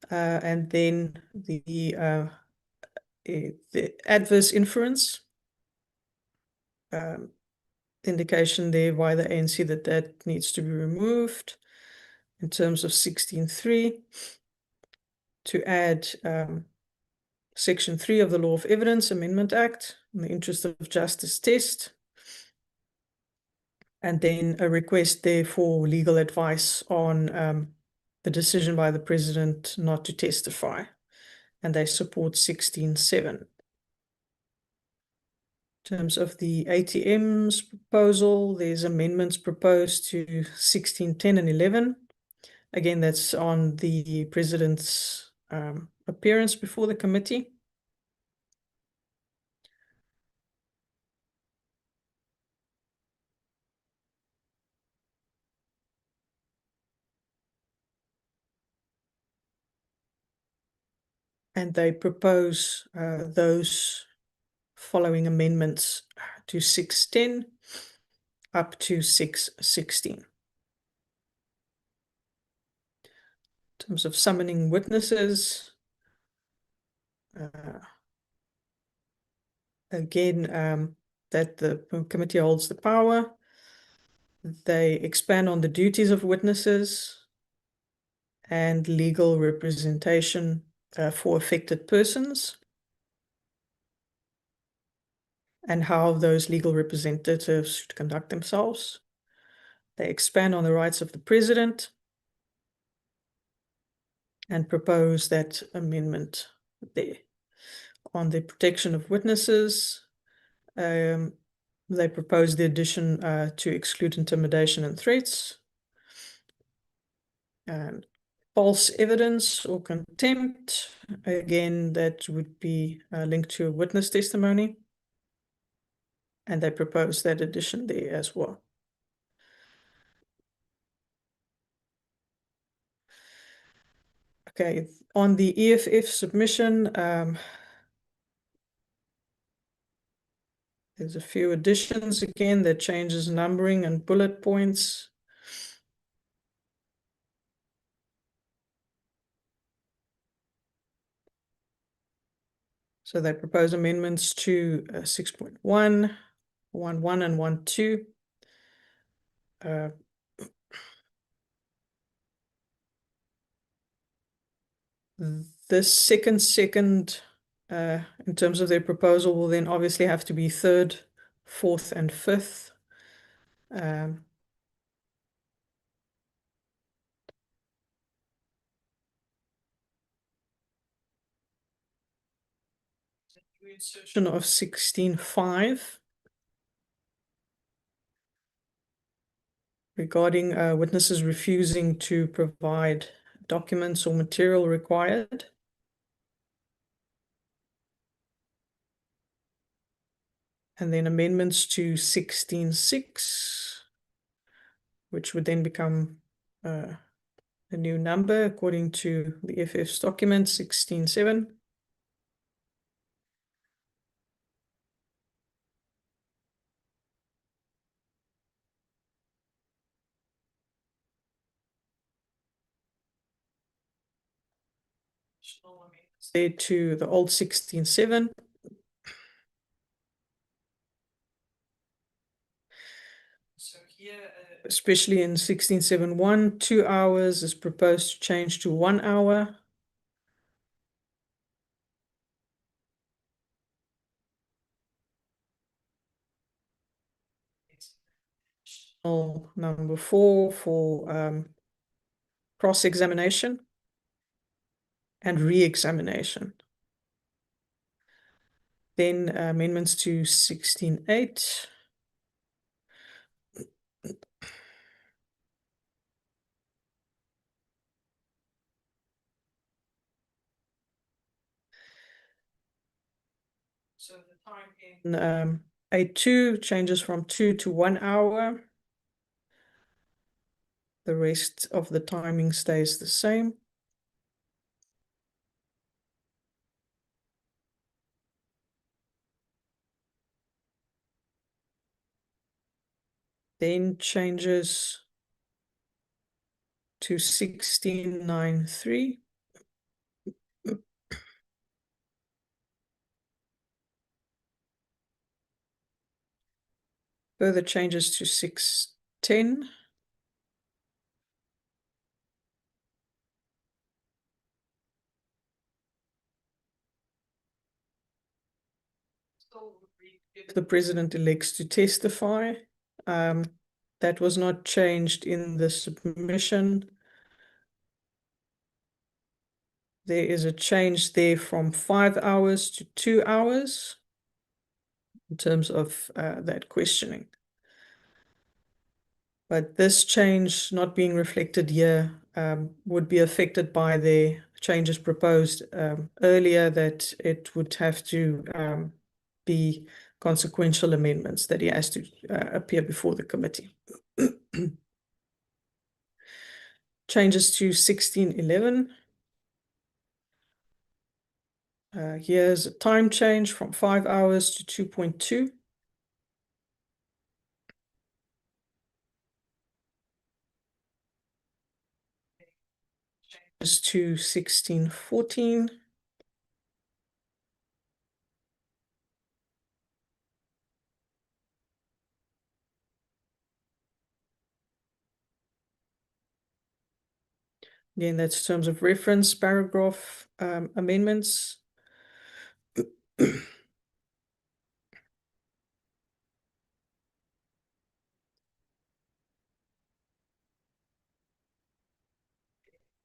and then the adverse inference indication there by the ANC that needs to be removed. In terms of 16.3, to add Section 3 of the Law of Evidence Amendment Act, in the interest of justice test, and then a request there for legal advice on the decision by the president not to testify, and they support 16.7. In terms of the ATM's proposal, there's amendments proposed to 16.10 and 11. Again, that's on the president's appearance before the committee. And they propose those following amendments to 6.10 up to 6.16. In terms of summoning witnesses, again, that the committee holds the power. They expand on the duties of witnesses and legal representation for affected persons, and how those legal representatives should conduct themselves. They expand on the rights of the president and propose that amendment there. On the protection of witnesses, they propose the addition to exclude intimidation and threats, and false evidence or contempt. Again, that would be linked to a witness testimony, and they propose that addition there as well. Okay, on the EFF submission, there's a few additions again that changes numbering and bullet points. So they propose amendments to 6.1, 1.1, and 1.2. This second, in terms of their proposal, will then obviously have to be third, fourth, and fifth. Insertion of 16.5 regarding witnesses refusing to provide documents or material required. And then amendments to 16.6, which would then become a new number according to the FF's document 16.7. There to the old 16.7. So here, especially in 16.7.1, 2 hours is proposed to change to 1 hour. Number 4 for cross-examination and re-examination. Then amendments to 16.8. So the time in 8.2 changes from 2 to 1 hour. The rest of the timing stays the same. Then changes to 16.9.3. Further changes to 6.10. If the president elects to testify, that was not changed in the submission. There is a change there from 5 hours to 2 hours in terms of that questioning. But this change not being reflected here would be affected by the changes proposed earlier, that it would have to be consequential amendments that he has to appear before the committee. Changes to 16.11. Here's a time change from 5 hours to 2.2. Changes to 16.14. Again, that's terms of reference, paragraph amendments.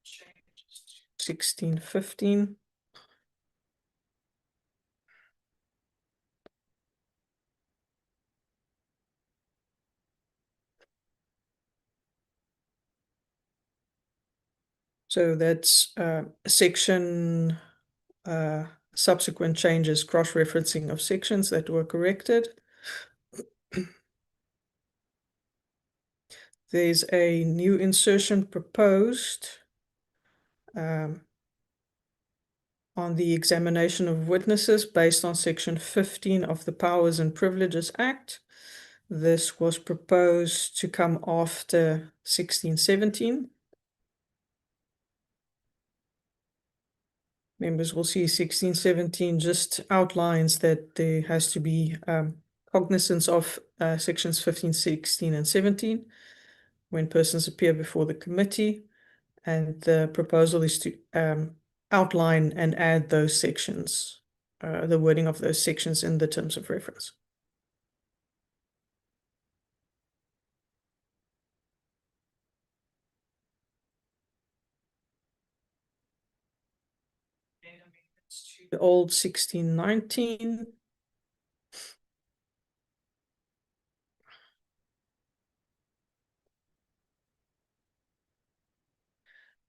Changes to 16.15. So that's section subsequent changes, cross-referencing of sections that were corrected. There's a new insertion proposed on the examination of witnesses based on section 15 of the Powers and Privileges Act. This was proposed to come after 16.17. Members will see 16.17 just outlines that there has to be cognizance of sections 15, 16, and 17 when persons appear before the committee. And the proposal is to outline and add those sections, the wording of those sections in the terms of reference. The old 16.19.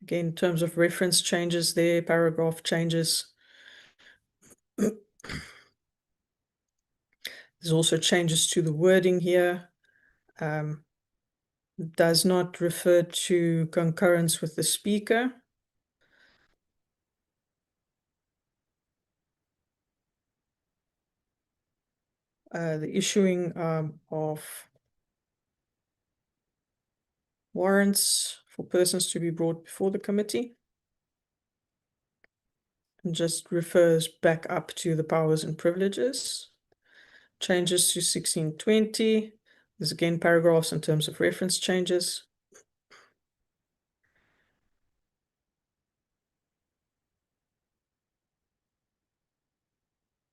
Again, in terms of reference changes there, paragraph changes. There's also changes to the wording here. does not refer to concurrence with the speaker. The issuing of warrants for persons to be brought before the committee, and just refers back up to the powers and privileges. Changes to 1620. There's again paragraphs in terms of reference changes.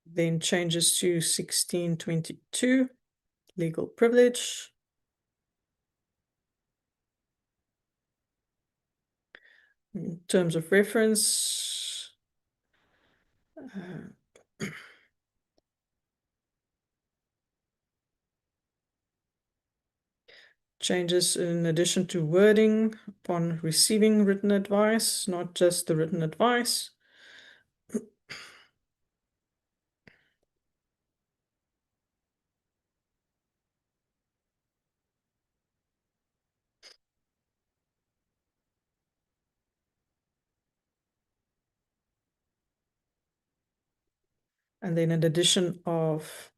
Then changes to 1622, legal privilege. In terms of reference, changes in addition to wording upon receiving written advice, not just the written advice. And then an addition of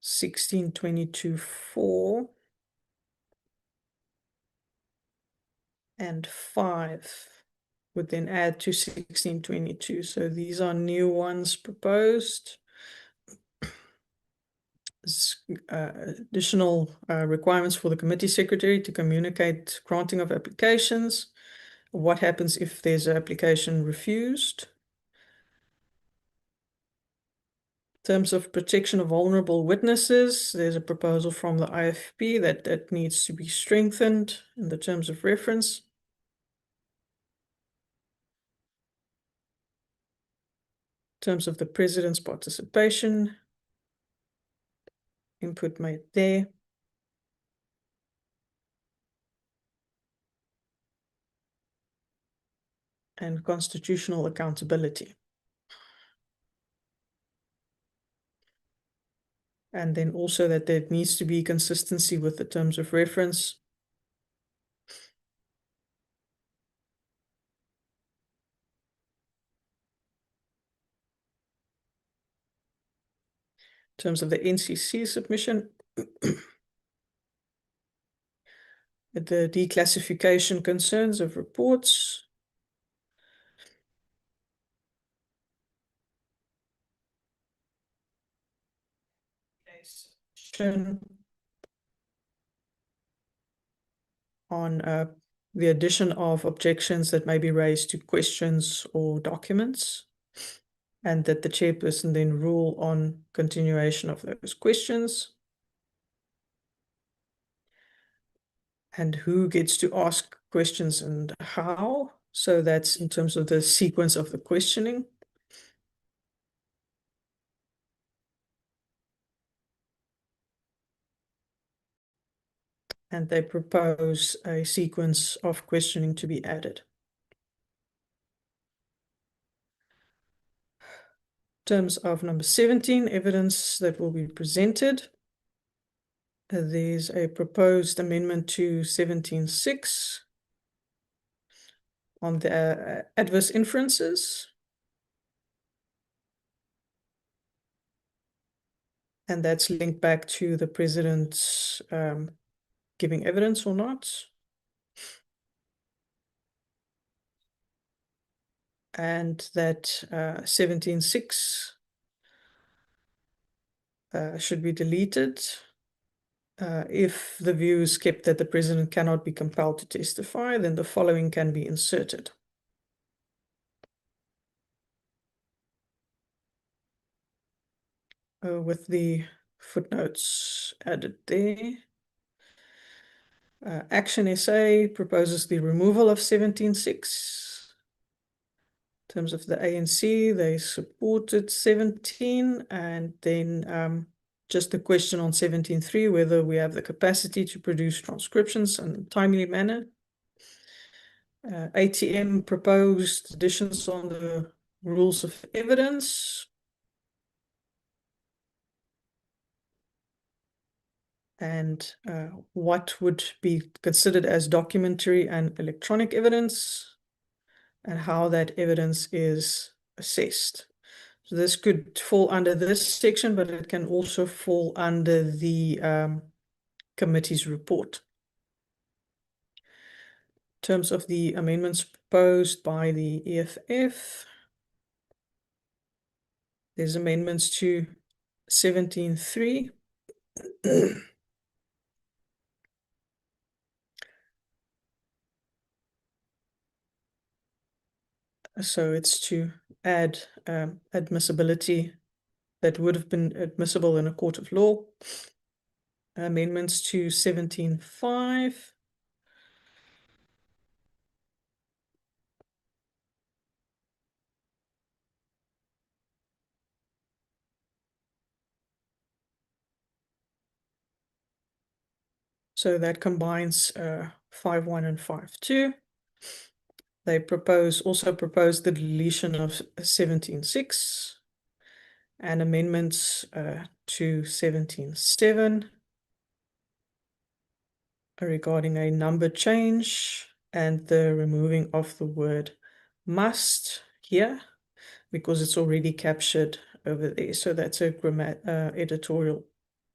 1622(4) and 5 would then add to 1622. So these are new ones proposed. Additional requirements for the committee secretary to communicate granting of applications. What happens if there's an application refused? In terms of protection of vulnerable witnesses, there's a proposal from the IFP that needs to be strengthened in the terms of reference. In terms of the president's participation, input made there. And constitutional accountability. And then also that there needs to be consistency with the terms of reference. In terms of the NCC submission, the declassification concerns of reports. On the addition of objections that may be raised to questions or documents, and that the chairperson then rule on continuation of those questions. And who gets to ask questions and how. So that's in terms of the sequence of the questioning. And they propose a sequence of questioning to be added. In terms of number 17, evidence that will be presented. There's a proposed amendment to 17.6 on the adverse inferences. And that's linked back to the president's giving evidence or not. And that 17.6 should be deleted if the view is kept that the president cannot be compelled to testify, then the following can be inserted. With the footnotes added there. Action SA proposes the removal of 17.6. In terms of the ANC, they supported 17, and then just a question on 17.3, whether we have the capacity to produce transcriptions in a timely manner. ATM proposed additions on the rules of evidence. and what would be considered as documentary and electronic evidence, and how that evidence is assessed. So this could fall under this section, but it can also fall under the committee's report. In terms of the amendments proposed by the EFF, there's amendments to 17.3. So it's to add admissibility that would have been admissible in a court of law. Amendments to 17.5. So that combines 5.1 and 5.2. They also propose the deletion of 17.6 and amendments to 17.7 regarding a number change and the removing of the word must here because it's already captured over there. So that's a editorial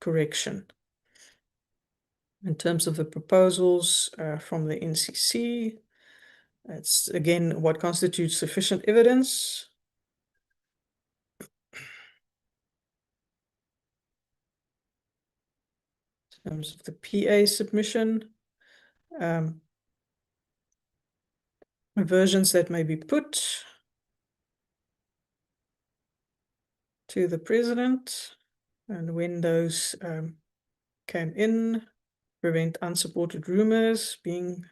correction. In terms of the proposals from the NCC, that's again what constitutes sufficient evidence. In terms of the PA submission, versions that may be put to the president, and when those came in, prevent unsupported rumors being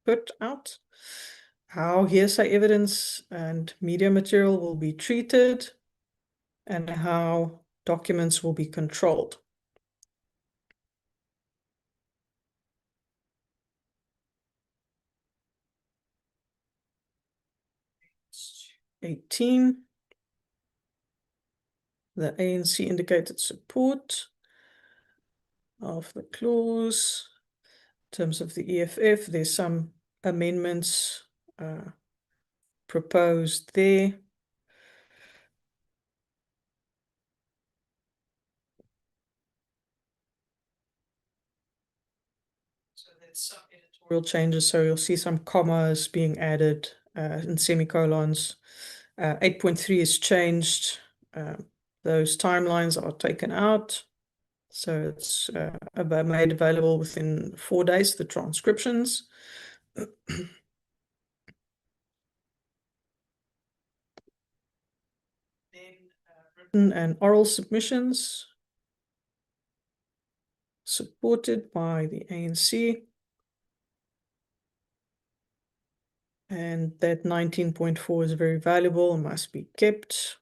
put out, how hearsay evidence and media material will be treated, and how documents will be controlled. The ANC indicated support of the clause. In terms of the EFF, there's some amendments proposed there. So there's some editorial changes, so you'll see some commas being added and semicolons. 8.3 is changed. Those timelines are taken out. So it's made available within 4 days, the transcriptions. Written and oral submissions supported by the ANC. And that 19.4 is very valuable and must be kept.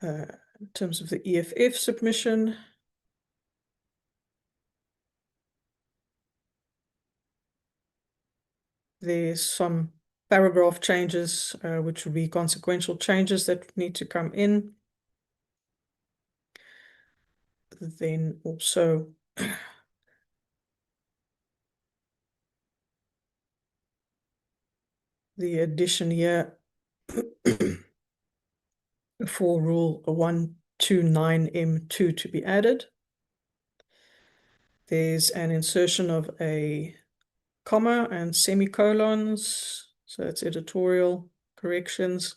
In terms of the EFF submission, there's some paragraph changes, which would be consequential changes that need to come in. Then also the addition here for rule 129M2 to be added. There's an insertion of a comma and semicolons, so it's editorial corrections.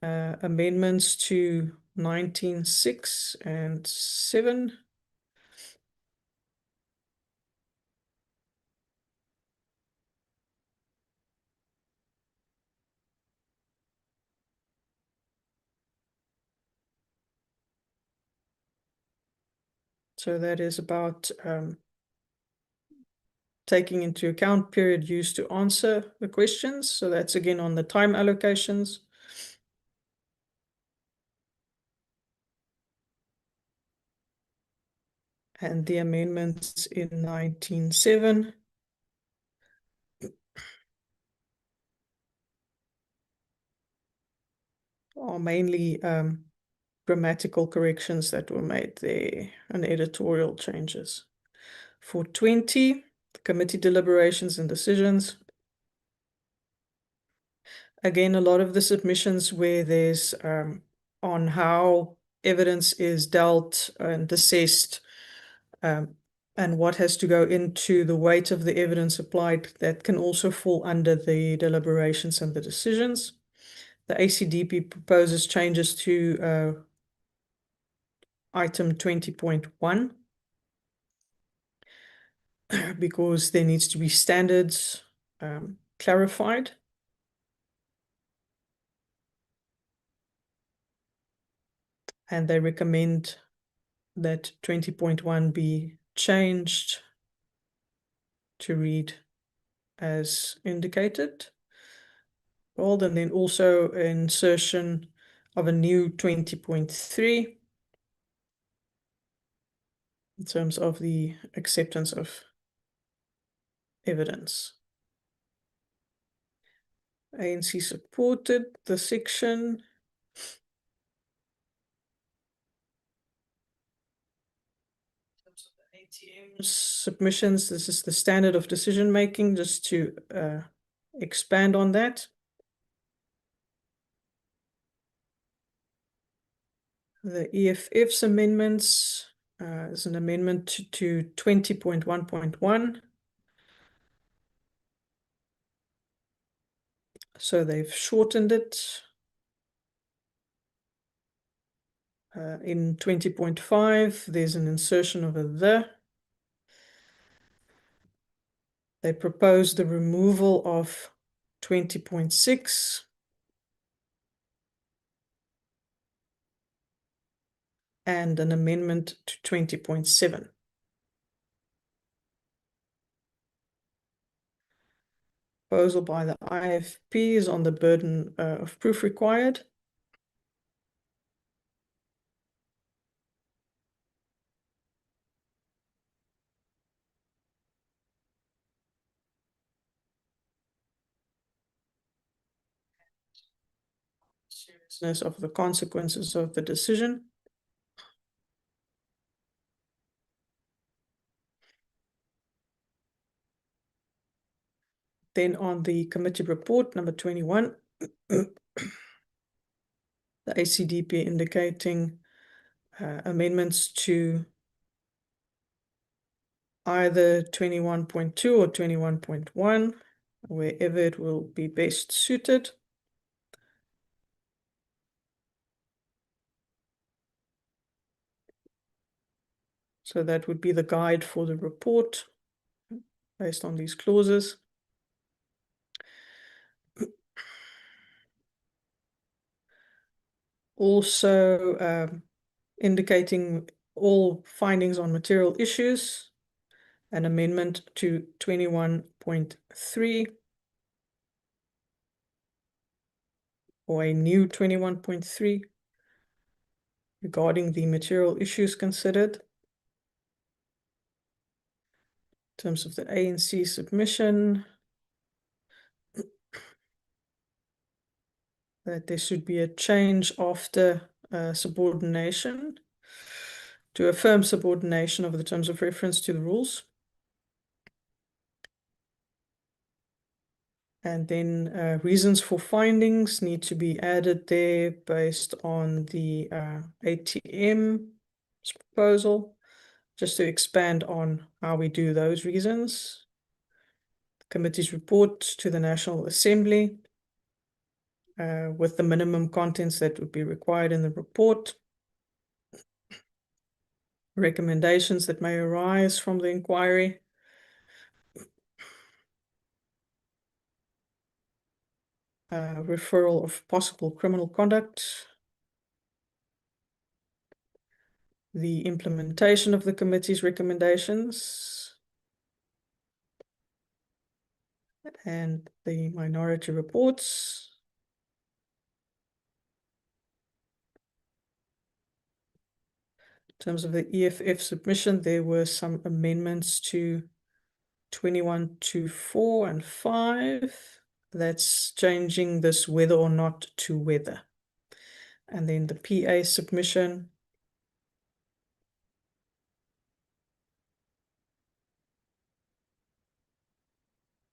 Amendments to 19.6 and 7. So that is about taking into account period used to answer the questions. So that's again on the time allocations. And the amendments in 19.7. are mainly grammatical corrections that were made there and editorial changes. For 20, the committee deliberations and decisions. Again, a lot of the submissions where there's on how evidence is dealt and assessed, and what has to go into the weight of the evidence applied, that can also fall under the deliberations and the decisions. The ACDP proposes changes to item 20.1 because there needs to be standards clarified. And they recommend that 20.1 be changed to read as indicated. Well, and then also insertion of a new 20.3 in terms of the acceptance of evidence. ANC supported the section. ATM submissions, this is the standard of decision making, just to expand on that. The EFF's amendments is an amendment to 20.1.1. So they've shortened it. In 20.5, there's an insertion of a "the." They propose the removal of 20.6. And an amendment to 20.7. Proposal by the IFP is on the burden of proof required. Seriousness of the consequences of the decision. Then on the committee report number 21, the ACDP indicating amendments to either 21.2 or 21.1, wherever it will be best suited. So that would be the guide for the report based on these clauses. Also indicating all findings on material issues, an amendment to 21.3 or a new 21.3 regarding the material issues considered. In terms of the ANC submission, that there should be a change after subordination to affirm subordination of the terms of reference to the rules. And then reasons for findings need to be added there based on the ATM proposal, just to expand on how we do those reasons. The committee's report to the National Assembly with the minimum contents that would be required in the report. Recommendations that may arise from the inquiry. Referral of possible criminal conduct. The implementation of the committee's recommendations. And the minority reports. In terms of the EFF submission, there were some amendments to 21.2.4 and 5. That's changing this whether or not to whether. And then the PA submission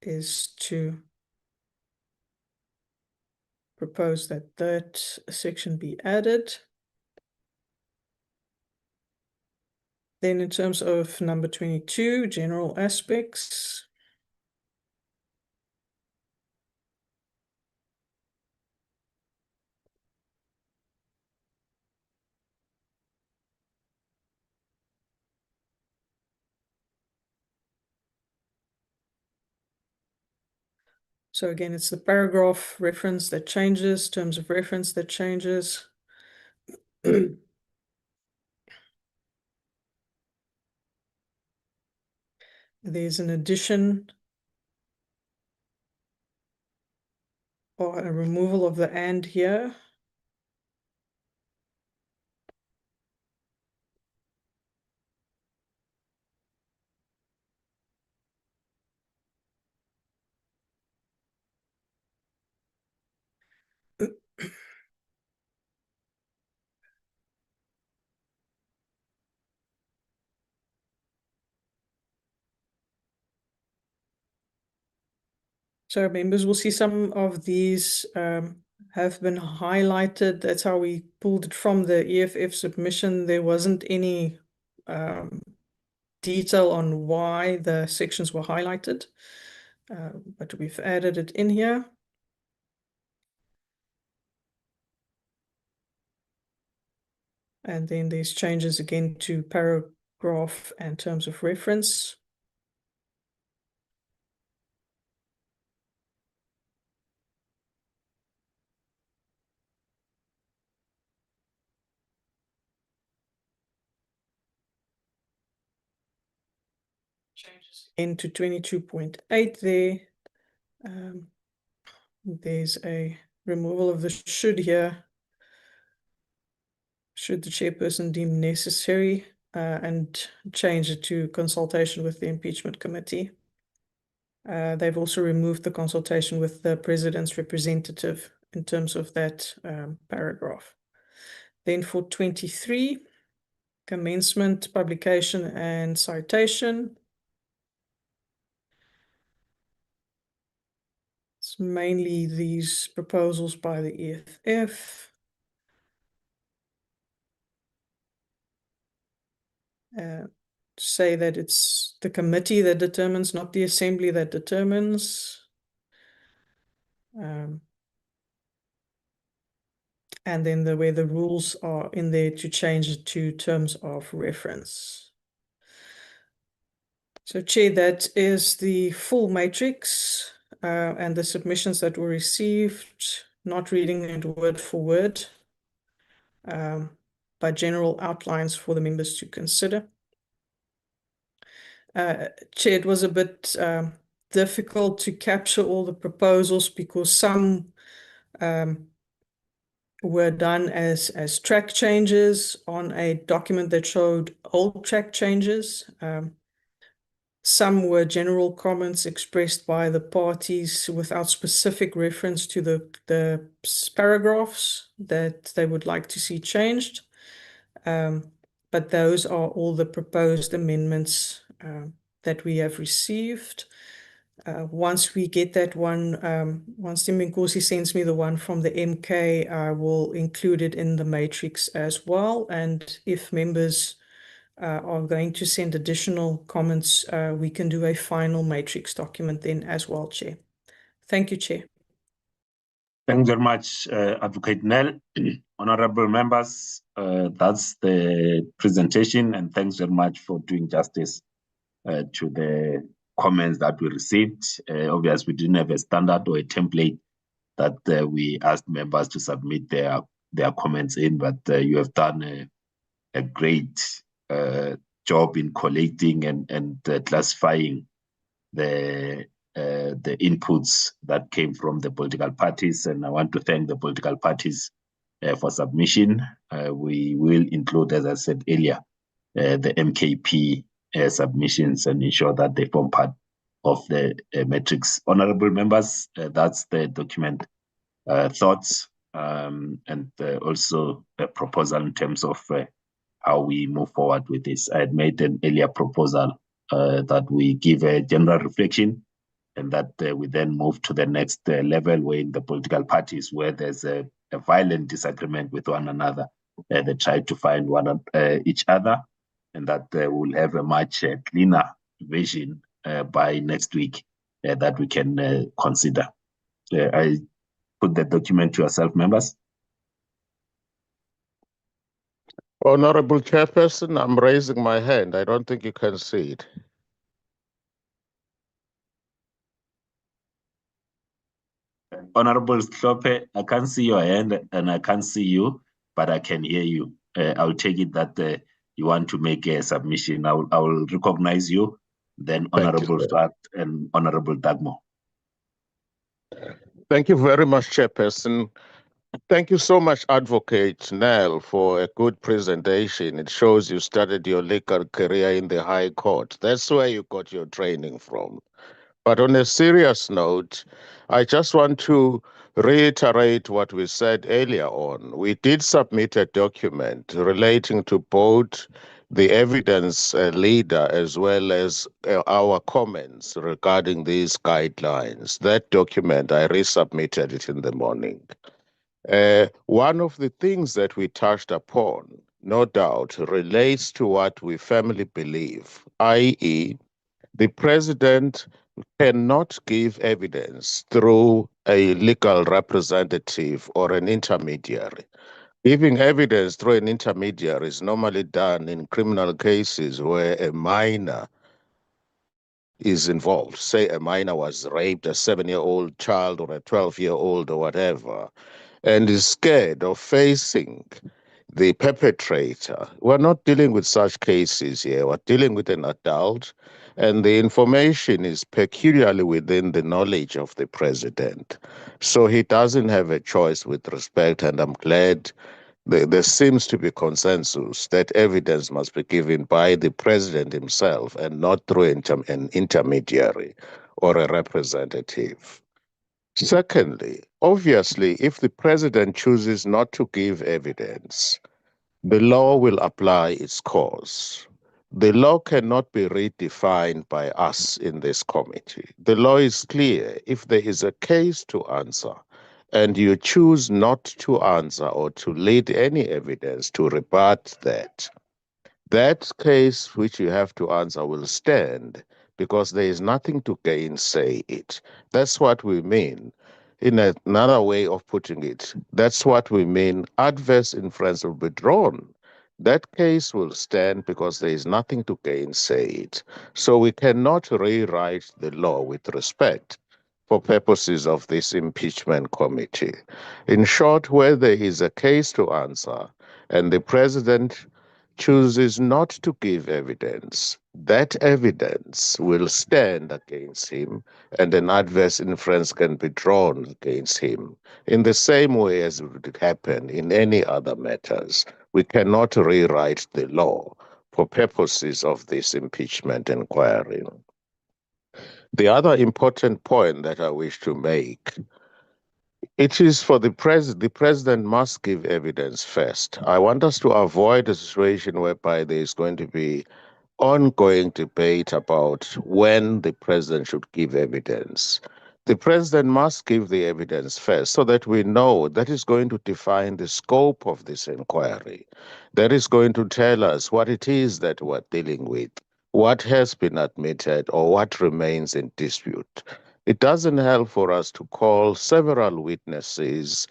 is to propose that that section be added. Then in terms of number 22, general aspects, so again, it's the paragraph reference that changes, terms of reference that changes. There's an addition or a removal of the and here. So members will see some of these have been highlighted. That's how we pulled it from the EFF submission. There wasn't any detail on why the sections were highlighted, but we've added it in here. And then there's changes again to paragraph and terms of reference. Changes into 22.8 there. There's a removal of the should here, should the chairperson deem necessary, and change it to consultation with the impeachment committee. They've also removed the consultation with the president's representative in terms of that paragraph. Then for 23, commencement, publication, and citation. It's mainly these proposals by the EFF. Say that it's the committee that determines, not the assembly that determines. And then where the rules are in there to change it to terms of reference. So Chair, that is the full matrix and the submissions that were received, not reading it word for word, but general outlines for the members to consider. Chair, it was a bit difficult to capture all the proposals because some were done as track changes on a document that showed old track changes. Some were general comments expressed by the parties without specific reference to the paragraphs that they would like to see changed. But those are all the proposed amendments that we have received. Once we get that one, once Tim Nkosi sends me the one from the MK, I will include it in the matrix as well. And if members are going to send additional comments, we can do a final matrix document then as well, Chair. Thank you, Chair. Thanks very much, Advocate Nell. Honorable members, that's the presentation, and thanks very much for doing justice to the comments that we received. Obviously, we didn't have a standard or a template that we asked members to submit their comments in, but you have done a great job in collating and classifying the inputs that came from the political parties, and I want to thank the political parties for submission. We will include, as I said earlier, the MKP submissions and ensure that they form part of the matrix. Honorable members, that's the document. Thoughts and also a proposal in terms of how we move forward with this. I had made an earlier proposal that we give a general reflection and that we then move to the next level where in the political parties where there's a violent disagreement with one another, they try to find each other, and that we'll have a much cleaner vision by next week that we can consider. I put the document to yourself, members. Honorable Chairperson, I'm raising my hand. I don't think you can see it. Honorable Slope, I can't see your hand and I can't see you, but I can hear you. I'll take it that you want to make a submission. I will recognize you, then Honorable Swart and Honorable Dagmo. Thank you very much, Chairperson. Thank you so much, Advocate Nell, for a good presentation. It shows you started your legal career in the High Court. That's where you got your training from. But on a serious note, I just want to reiterate what we said earlier on. We did submit a document relating to both the evidence leader as well as our comments regarding these guidelines. That document, I resubmitted it in the morning. One of the things that we touched upon, no doubt, relates to what we firmly believe, i.e., the president cannot give evidence through a legal representative or an intermediary. Giving evidence through an intermediary is normally done in criminal cases where a minor is involved. Say a minor was raped, a 7-year-old child or a 12-year-old or whatever, and is scared of facing the perpetrator. We're not dealing with such cases here. We're dealing with an adult, and the information is peculiarly within the knowledge of the president. So he doesn't have a choice with respect, and I'm glad there seems to be consensus that evidence must be given by the president himself and not through an intermediary or a representative. Secondly, obviously, if the president chooses not to give evidence, the law will apply its course. The law cannot be redefined by us in this committee. The law is clear. If there is a case to answer and you choose not to answer or to lead any evidence to rebut that, that case which you have to answer will stand because there is nothing to gainsay it. That's what we mean. In another way of putting it, that's what we mean. Adverse inference will be drawn. That case will stand because there is nothing to gainsay it. So we cannot rewrite the law with respect for purposes of this impeachment committee. In short, where there is a case to answer and the president chooses not to give evidence, that evidence will stand against him and an adverse inference can be drawn against him in the same way as would happen in any other matters. We cannot rewrite the law for purposes of this impeachment inquiry. The other important point that I wish to make, it is for the president must give evidence first. I want us to avoid a situation whereby there is going to be ongoing debate about when the president should give evidence. The president must give the evidence first so that we know that is going to define the scope of this inquiry. That is going to tell us what it is that we're dealing with, what has been admitted or what remains in dispute. It doesn't help for us to call several witnesses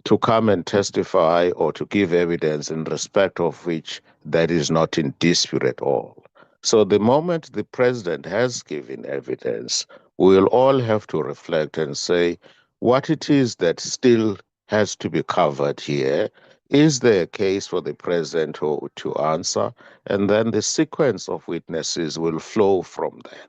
to come and testify or to give evidence in respect of which that is not in dispute at all. So the moment the president has given evidence, we'll all have to reflect and say what it is that still has to be covered here. Is there a case for the president to answer? And then the sequence of witnesses will flow from there.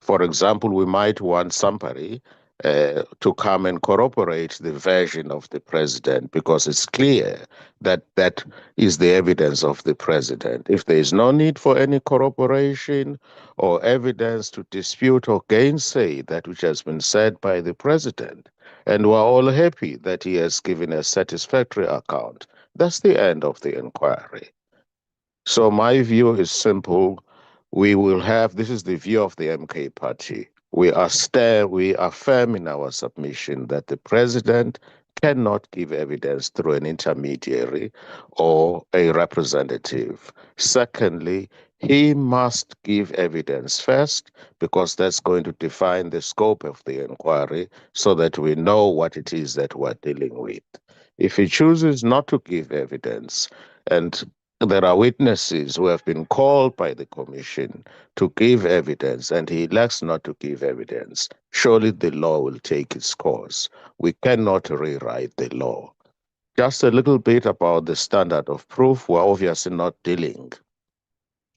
For example, we might want somebody to come and corroborate the version of the president because it's clear that that is the evidence of the president. If there is no need for any corroboration or evidence to dispute or gainsay that which has been said by the president, And we're all happy that he has given a satisfactory account. That's the end of the inquiry. So my view is simple. We will have, this is the view of the MK party. We are firm in our submission that the president cannot give evidence through an intermediary or a representative. Secondly, he must give evidence first, because that's going to define the scope of the inquiry so that we know what it is that we're dealing with. If he chooses not to give evidence, and there are witnesses who have been called by the commission to give evidence, and he elects not to give evidence, surely the law will take its course. We cannot rewrite the law. Just a little bit about the standard of proof. We're obviously not dealing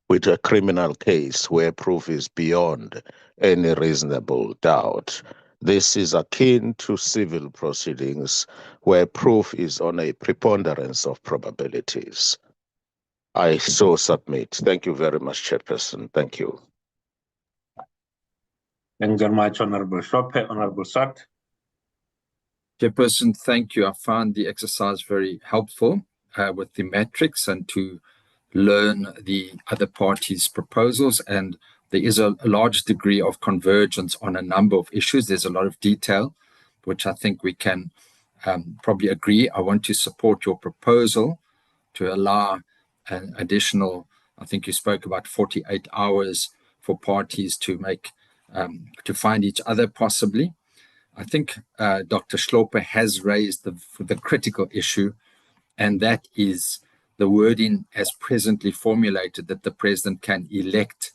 with a criminal case where proof is beyond any reasonable doubt. This is akin to civil proceedings where proof is on a preponderance of probabilities. I so submit. Thank you very much, Chairperson. Thank you. Thank you very much, Honorable Shope. Honorable Swart. Chairperson, thank you. I found the exercise very helpful with the metrics and to learn the other parties' proposals. And there is a large degree of convergence on a number of issues. There's a lot of detail, which I think we can probably agree. I want to support your proposal to allow an additional, I think you spoke about 48 hours for parties to make, to find each other possibly. I think Dr. Schlope has raised the critical issue, and that is the wording as presently formulated, that the president can elect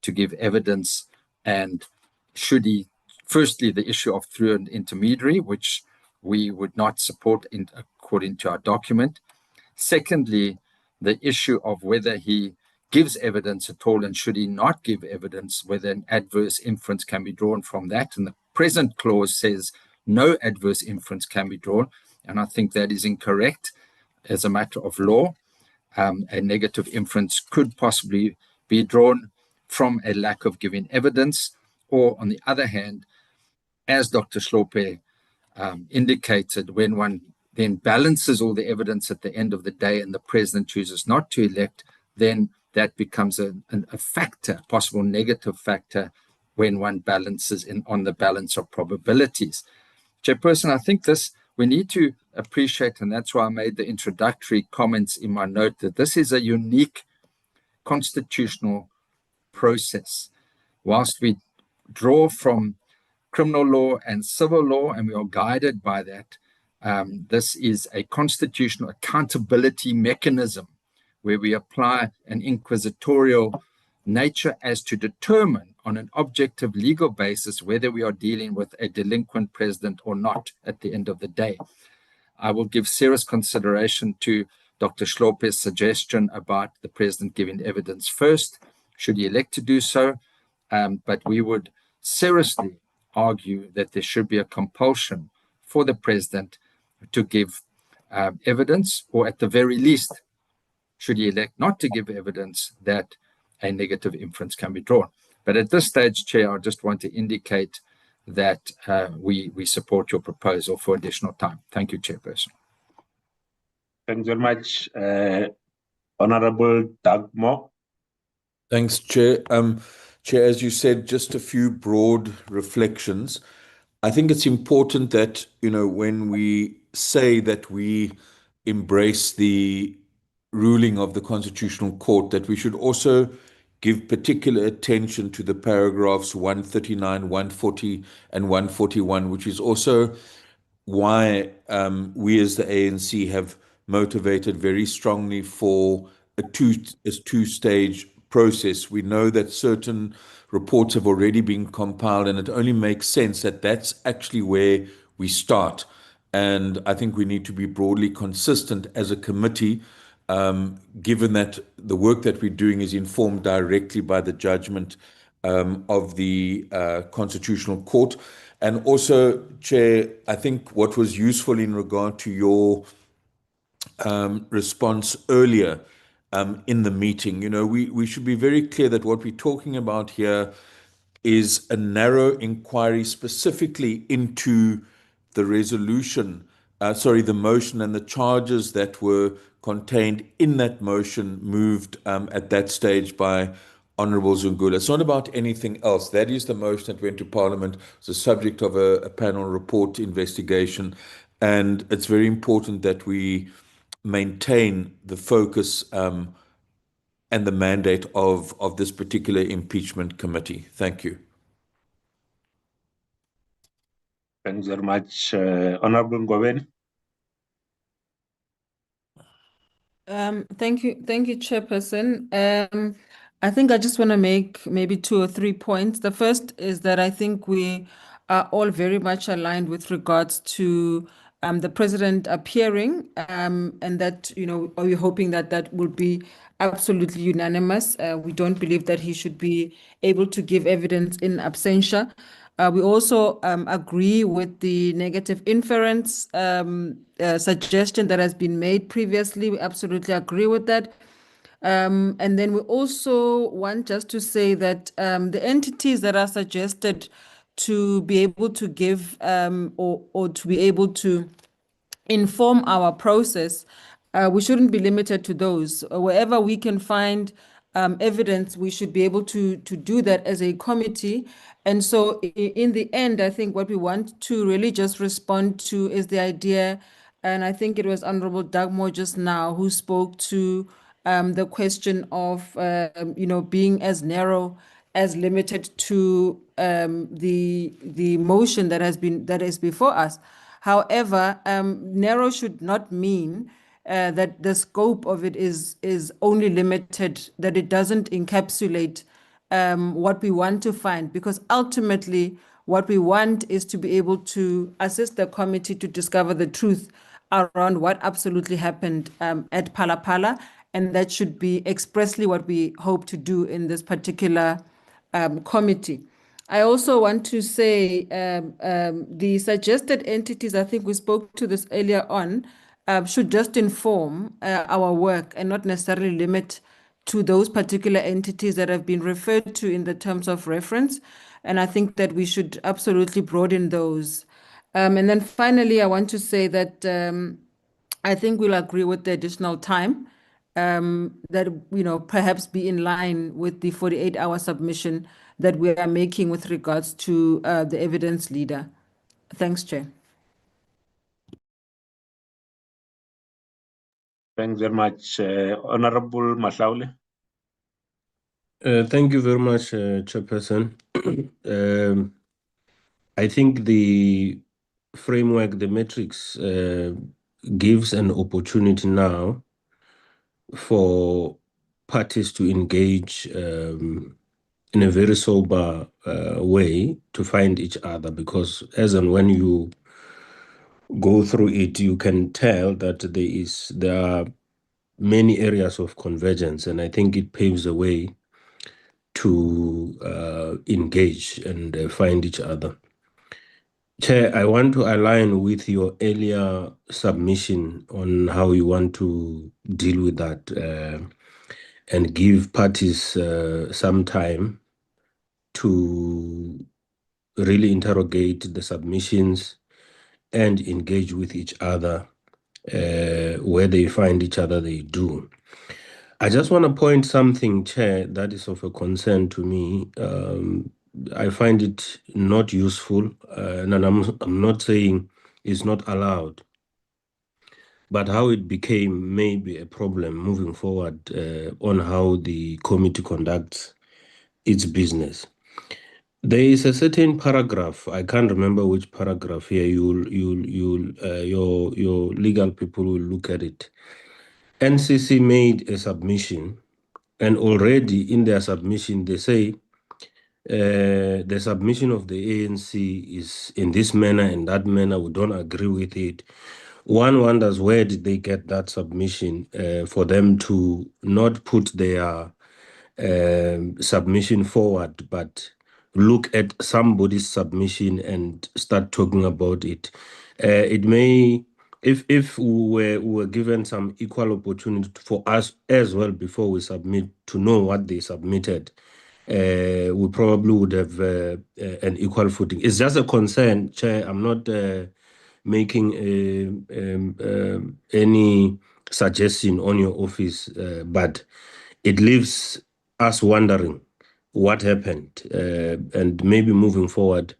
to give evidence. And should he, firstly, the issue of through an intermediary, which we would not support according to our document. Secondly, the issue of whether he gives evidence at all, and should he not give evidence, whether an adverse inference can be drawn from that. And the present clause says no adverse inference can be drawn, and I think that is incorrect as a matter of law. A negative inference could possibly be drawn from a lack of giving evidence, or on the other hand, as Dr. Schlope indicated, when one then balances all the evidence at the end of the day and the president chooses not to elect, then that becomes a factor, possible negative factor, when one balances on the balance of probabilities. Chairperson, I think this we need to appreciate, and that's why I made the introductory comments in my note, that this is a unique constitutional process. Whilst we draw from criminal law and civil law, and we are guided by that, this is a constitutional accountability mechanism where we apply an inquisitorial nature as to determine on an objective legal basis whether we are dealing with a delinquent president or not at the end of the day. I will give serious consideration to Dr. Schlope's suggestion about the president giving evidence first, should he elect to do so, but we would seriously argue that there should be a compulsion for the president to give evidence, or at the very least, should he elect not to give evidence, that a negative inference can be drawn. But at this stage, Chair, I just want to indicate that we support your proposal for additional time. Thank you, Chairperson. Thank you very much, Honorable Doug Moore. Thanks, Chair. Chair, as you said, just a few broad reflections. I think it's important that, when we say that we embrace the ruling of the Constitutional Court, that we should also give particular attention to the paragraphs 139, 140, and 141, which is also why we as the ANC have motivated very strongly for a two-stage process. We know that certain reports have already been compiled, and it only makes sense that that's actually where we start. And I think we need to be broadly consistent as a committee, given that the work that we're doing is informed directly by the judgment of the Constitutional Court. And also, Chair, I think what was useful in regard to your response earlier in the meeting, we should be very clear that what we're talking about here is a narrow inquiry specifically into the resolution, the motion and the charges that were contained in that motion moved at that stage by Honorable Zungula. It's not about anything else. That is the motion that went to Parliament. It's the subject of a panel report investigation. And it's very important that we maintain the focus and the mandate of this particular impeachment committee. Thank you. Thanks very much, Honorable Ngobeni. Thank you, Chairperson. I think I just want to make maybe 2 or 3 points. The first is that I think we are all very much aligned with regards to the president appearing, and that, we're hoping that that will be absolutely unanimous. We don't believe that he should be able to give evidence in absentia. We also agree with the negative inference suggestion that has been made previously. We absolutely agree with that. And then we also want just to say that the entities that are suggested to be able to give or to be able to inform our process, we shouldn't be limited to those. Wherever we can find evidence, we should be able to do that as a committee. And so in the end, I think what we want to really just respond to is the idea, and I think it was Honorable Dagmore just now who spoke to the question of, being as narrow as limited to the motion that is before us. However, narrow should not mean that the scope of it is only limited, that it doesn't encapsulate what we want to find, because ultimately what we want is to be able to assist the committee to discover the truth around what absolutely happened at Phala Phala, and that should be expressly what we hope to do in this particular committee. I also want to say the suggested entities, I think we spoke to this earlier on, should just inform our work and not necessarily limit to those particular entities that have been referred to in the terms of reference. And I think that we should absolutely broaden those. And then finally, I want to say that I think we'll agree with the additional time that, perhaps be in line with the 48-hour submission that we are making with regards to the evidence leader. Thanks, Chair. Thanks very much, Honorable Mahlaule. Thank you very much, Chairperson. I think the framework, the matrix, gives an opportunity now for parties to engage in a very sober way to find each other, because as and when you go through it, you can tell that there are many areas of convergence, and I think it paves the way to engage and find each other. Chair, I want to align with your earlier submission on how you want to deal with that and give parties some time to really interrogate the submissions and engage with each other. Where they find each other, they do. I just want to point something, Chair, that is of a concern to me. I find it not useful, and I'm not saying it's not allowed, but how it became maybe a problem moving forward on how the committee conducts its business. There is a certain paragraph, I can't remember which paragraph here, your legal people will look at it. NCC made a submission, and already in their submission, they say the submission of the ANC is in this manner and that manner. We don't agree with it. One wonders, where did they get that submission for them to not put their submission forward, but look at somebody's submission and start talking about it. It may, if we were given some equal opportunity for us as well before we submit to know what they submitted, we probably would have an equal footing. It's just a concern, Chair. I'm not making any suggestion on your office, but it leaves us wondering what happened, and maybe moving forward,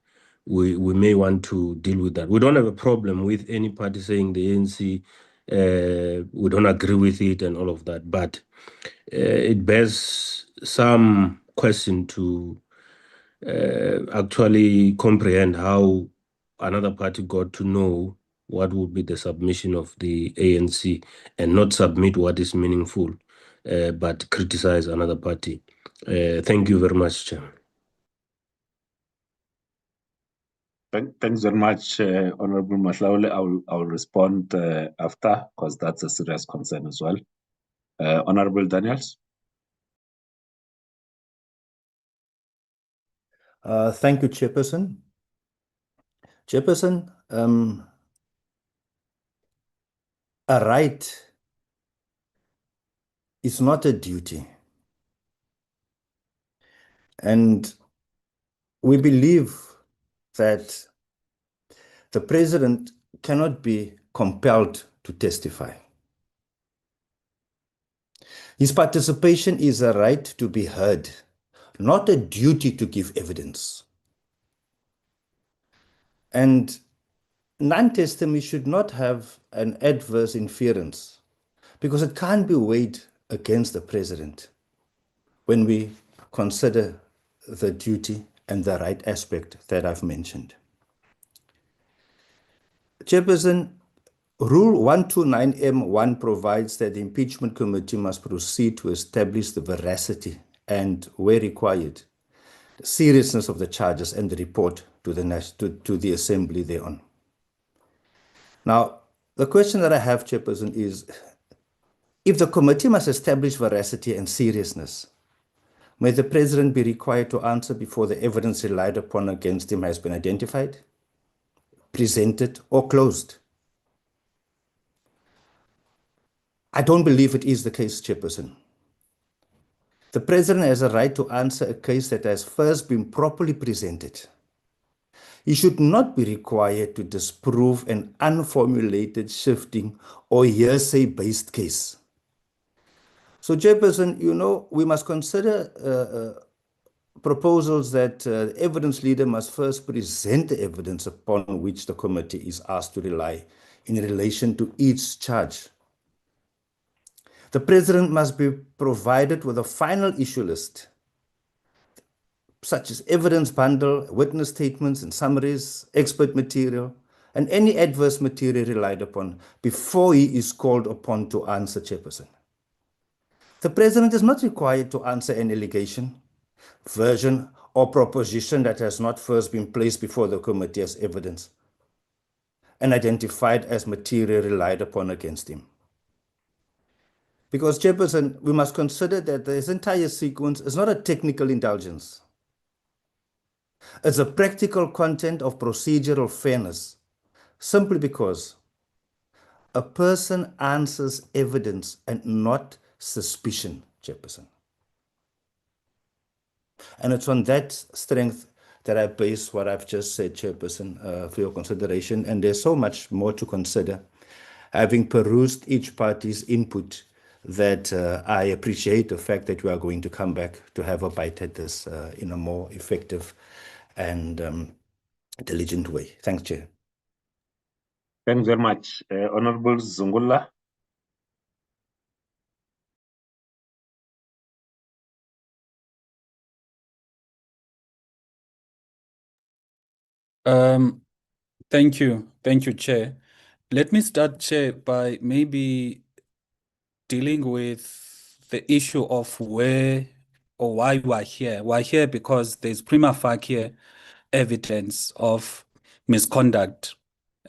we may want to deal with that. We don't have a problem with any party saying the ANC, we don't agree with it and all of that, but it bears some question to actually comprehend how another party got to know what would be the submission of the ANC and not submit what is meaningful, but criticize another party. Thank you very much, Chair. Thanks very much, Honorable Mahlaule. I'll respond after, because that's a serious concern as well. Honorable Daniels. Thank you, Chairperson. Chairperson, a right is not a duty. And we believe that the president cannot be compelled to testify. His participation is a right to be heard, not a duty to give evidence. And non-testimony should not have an adverse inference because it can't be weighed against the president when we consider the duty and the right aspect that I've mentioned. Chairperson, Rule 129M1 provides that the impeachment committee must proceed to establish the veracity and, where required, the seriousness of the charges and the report to the assembly thereon. Now, the question that I have, Chairperson, is if the committee must establish veracity and seriousness, may the president be required to answer before the evidence relied upon against him has been identified, presented, or closed? I don't believe it is the case, Chairperson. The president has a right to answer a case that has first been properly presented. He should not be required to disprove an unformulated, shifting, or hearsay-based case. So, Chairperson, you know, we must consider proposals that the evidence leader must first present the evidence upon which the committee is asked to rely in relation to each charge. The president must be provided with a final issue list, such as evidence bundle, witness statements and summaries, expert material, and any adverse material relied upon before he is called upon to answer, Chairperson. The president is not required to answer an allegation, version, or proposition that has not first been placed before the committee as evidence and identified as material relied upon against him. Because, Chairperson, we must consider that this entire sequence is not a technical indulgence. It's a practical content of procedural fairness, simply because a person answers evidence and not suspicion, Chairperson. And it's on that strength that I base what I've just said, Chairperson, for your consideration. And there's so much more to consider. Having perused each party's input, that I appreciate the fact that we are going to come back to have a bite at this in a more effective and diligent way. Thanks, Chair. Thanks very much. Honorable Zungula. Thank you, Chair. Let me start, Chair, by maybe dealing with the issue of where or why we're here. We're here because there's prima facie evidence of misconduct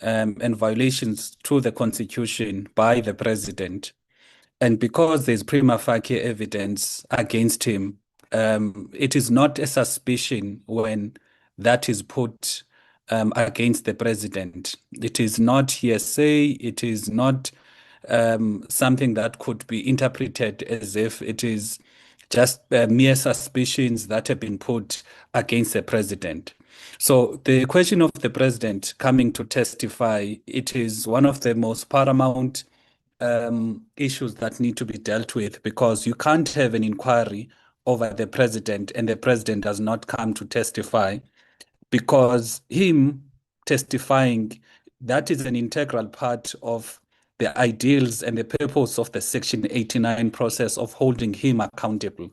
and violations to the Constitution by the President. And because there's prima facie evidence against him, it is not a suspicion when that is put against the President. It is not hearsay. It is not something that could be interpreted as if it is just mere suspicions that have been put against the President. So the question of the president coming to testify, it is one of the most paramount issues that need to be dealt with, because you can't have an inquiry over the president and the president does not come to testify, because him testifying, that is an integral part of the ideals and the purpose of the Section 89 process of holding him accountable.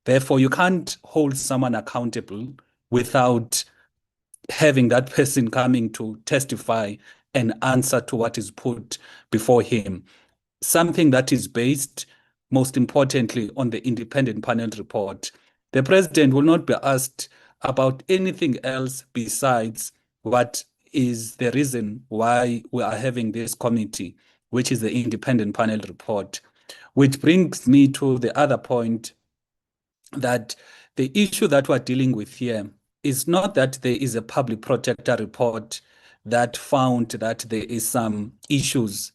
Therefore, you can't hold someone accountable without having that person coming to testify and answer to what is put before him. Something that is based, most importantly, on the independent panel report. The president will not be asked about anything else besides what is the reason why we are having this committee, which is the independent panel report. Which brings me to the other point, that the issue that we're dealing with here is not that there is a public protector report that found that there is some issues,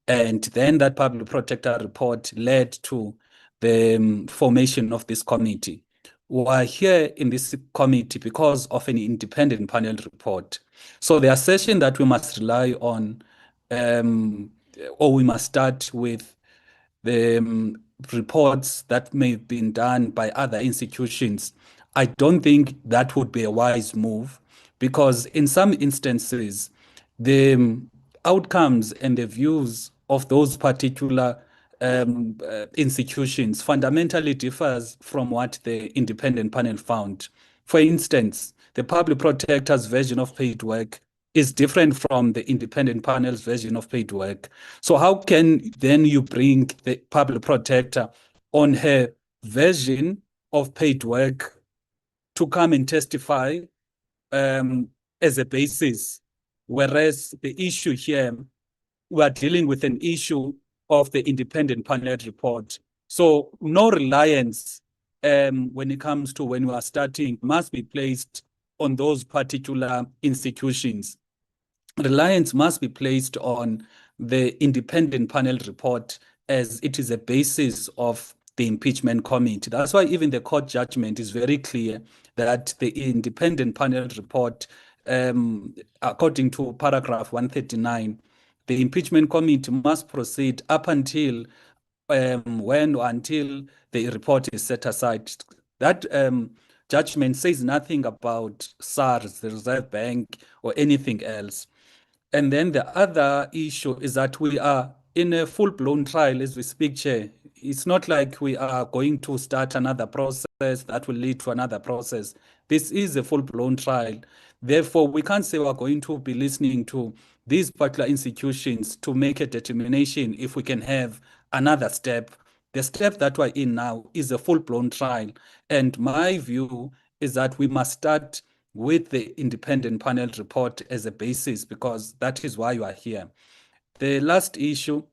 and then that public protector report led to the formation of this committee. We're here in this committee because of an independent panel report. So the assertion that we must rely on, or we must start with the reports that may have been done by other institutions, I don't think that would be a wise move, because in some instances, the outcomes and the views of those particular institutions fundamentally differs from what the independent panel found. For instance, the public protector's version of paid work is different from the independent panel's version of paid work. So how can then you bring the public protector on her version of paid work to come and testify as a basis, whereas the issue here, we are dealing with an issue of the independent panel report. So no reliance when it comes to when we are starting must be placed on those particular institutions. Reliance must be placed on the independent panel report, as it is a basis of the impeachment committee. That's why even the court judgment is very clear that the independent panel report, according to paragraph 139, the impeachment committee must proceed up until until the report is set aside. That judgment says nothing about SARS, the Reserve Bank, or anything else. And then the other issue is that we are in a full-blown trial as we speak, Chair. It's not like we are going to start another process that will lead to another process. This is a full-blown trial. Therefore, we can't say we're going to be listening to these particular institutions to make a determination if we can have another step. The step that we're in now is a full-blown trial. And my view is that we must start with the independent panel report as a basis, because that is why you are here. The last issue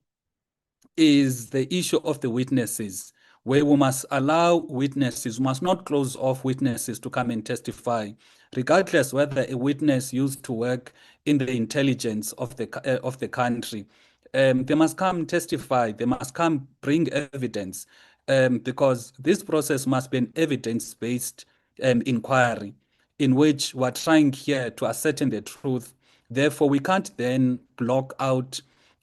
is the issue of the witnesses, where we must allow witnesses, we must not close off witnesses to come and testify, regardless whether a witness used to work in the intelligence of the country. They must come testify, they must come bring evidence, because this process must be an evidence-based inquiry, in which we're trying here to ascertain the truth. Therefore, we can't then block out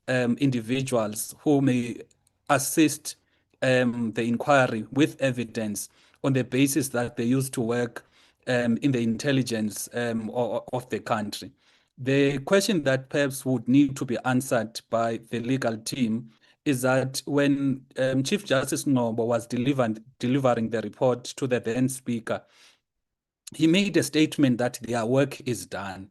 individuals who may assist the inquiry with evidence on the basis that they used to work in the intelligence of the country. The question that perhaps would need to be answered by the legal team is that when Chief Justice Nobo was delivering the report to the then Speaker, he made a statement that their work is done.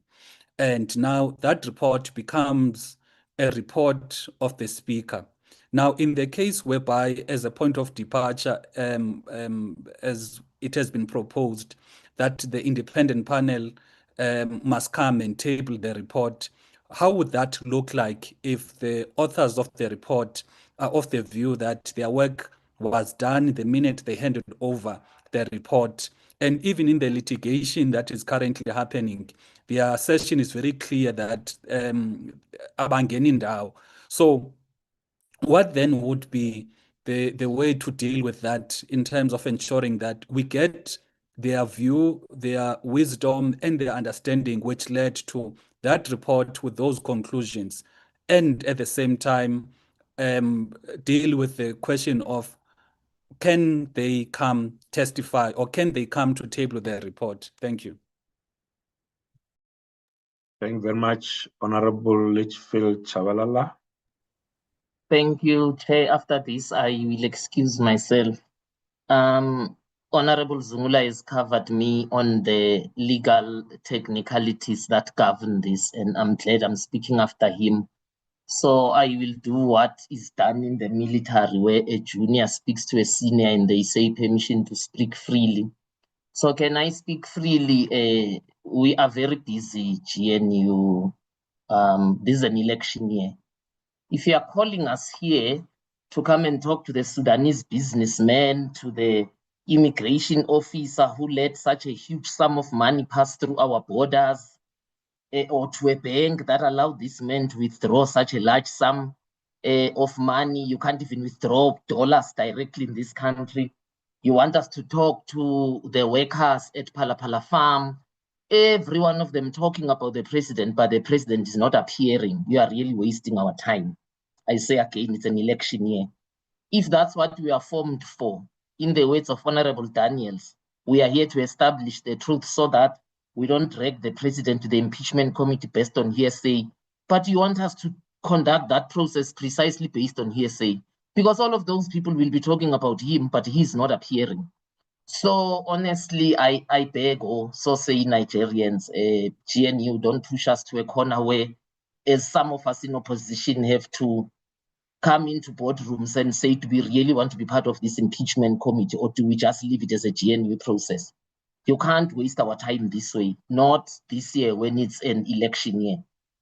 And now that report becomes a report of the Speaker. Now, in the case whereby, as a point of departure, as it has been proposed, that the independent panel must come and table the report, how would that look like if the authors of the report are of the view that their work was done the minute they handed over the report? And even in the litigation that is currently happening, the assertion is very clear that abangeni ndawo. So what then would be the way to deal with that in terms of ensuring that we get their view, their wisdom, and their understanding, which led to that report with those conclusions, and at the same time deal with the question of, can they come testify or can they come to table their report? Thank you. Thank you very much, Honorable Litchfield Chabalala. Thank you, Chair. After this, I will excuse myself. Honorable Zungula has covered me on the legal technicalities that govern this, and I'm glad I'm speaking after him. So I will do what is done in the military, where a junior speaks to a senior and they say permission to speak freely. So can I speak freely? We are very busy, GNU. This is an election year. If you are calling us here to come and talk to the Sudanese businessman, to the immigration officer who let such a huge sum of money pass through our borders, or to a bank that allowed this man to withdraw such a large sum of money, you can't even withdraw dollars directly in this country. You want us to talk to the workers at Phala Phala Farm, every one of them talking about the president, but the president is not appearing. You are really wasting our time. I say again, it's an election year. If that's what we are formed for, in the words of Honorable Daniels, we are here to establish the truth so that we don't drag the president to the impeachment committee based on hearsay. But you want us to conduct that process precisely based on hearsay, because all of those people will be talking about him, but he's not appearing. So honestly, I beg, or so say Nigerians, GNU, don't push us to a corner where, as some of us in opposition have to come into boardrooms and say, do we really want to be part of this impeachment committee, or do we just leave it as a GNU process? You can't waste our time this way, not this year when it's an election year.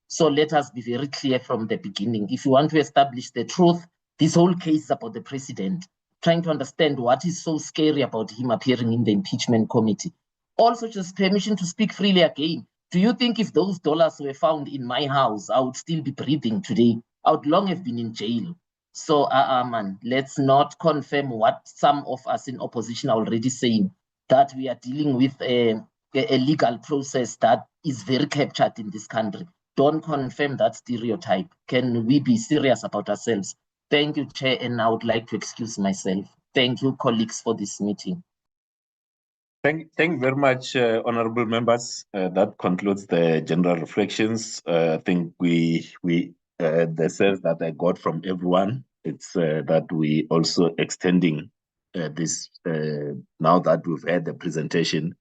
So let us be very clear from the beginning. If you want to establish the truth, this whole case is about the president, trying to understand what is so scary about him appearing in the impeachment committee. Also, just permission to speak freely again. Do you think if those dollars were found in my house, I would still be breathing today? I would long have been in jail. So, man, let's not confirm what some of us in opposition are already saying, that we are dealing with a legal process that is very captured in this country. Don't confirm that stereotype. Can we be serious about ourselves? Thank you, Chair, and I would like to excuse myself. Thank you, colleagues, for this meeting. Thank you very much, honorable members. That concludes the general reflections. I think the sense that I got from everyone, it's that we also extending this, now that we've had the presentation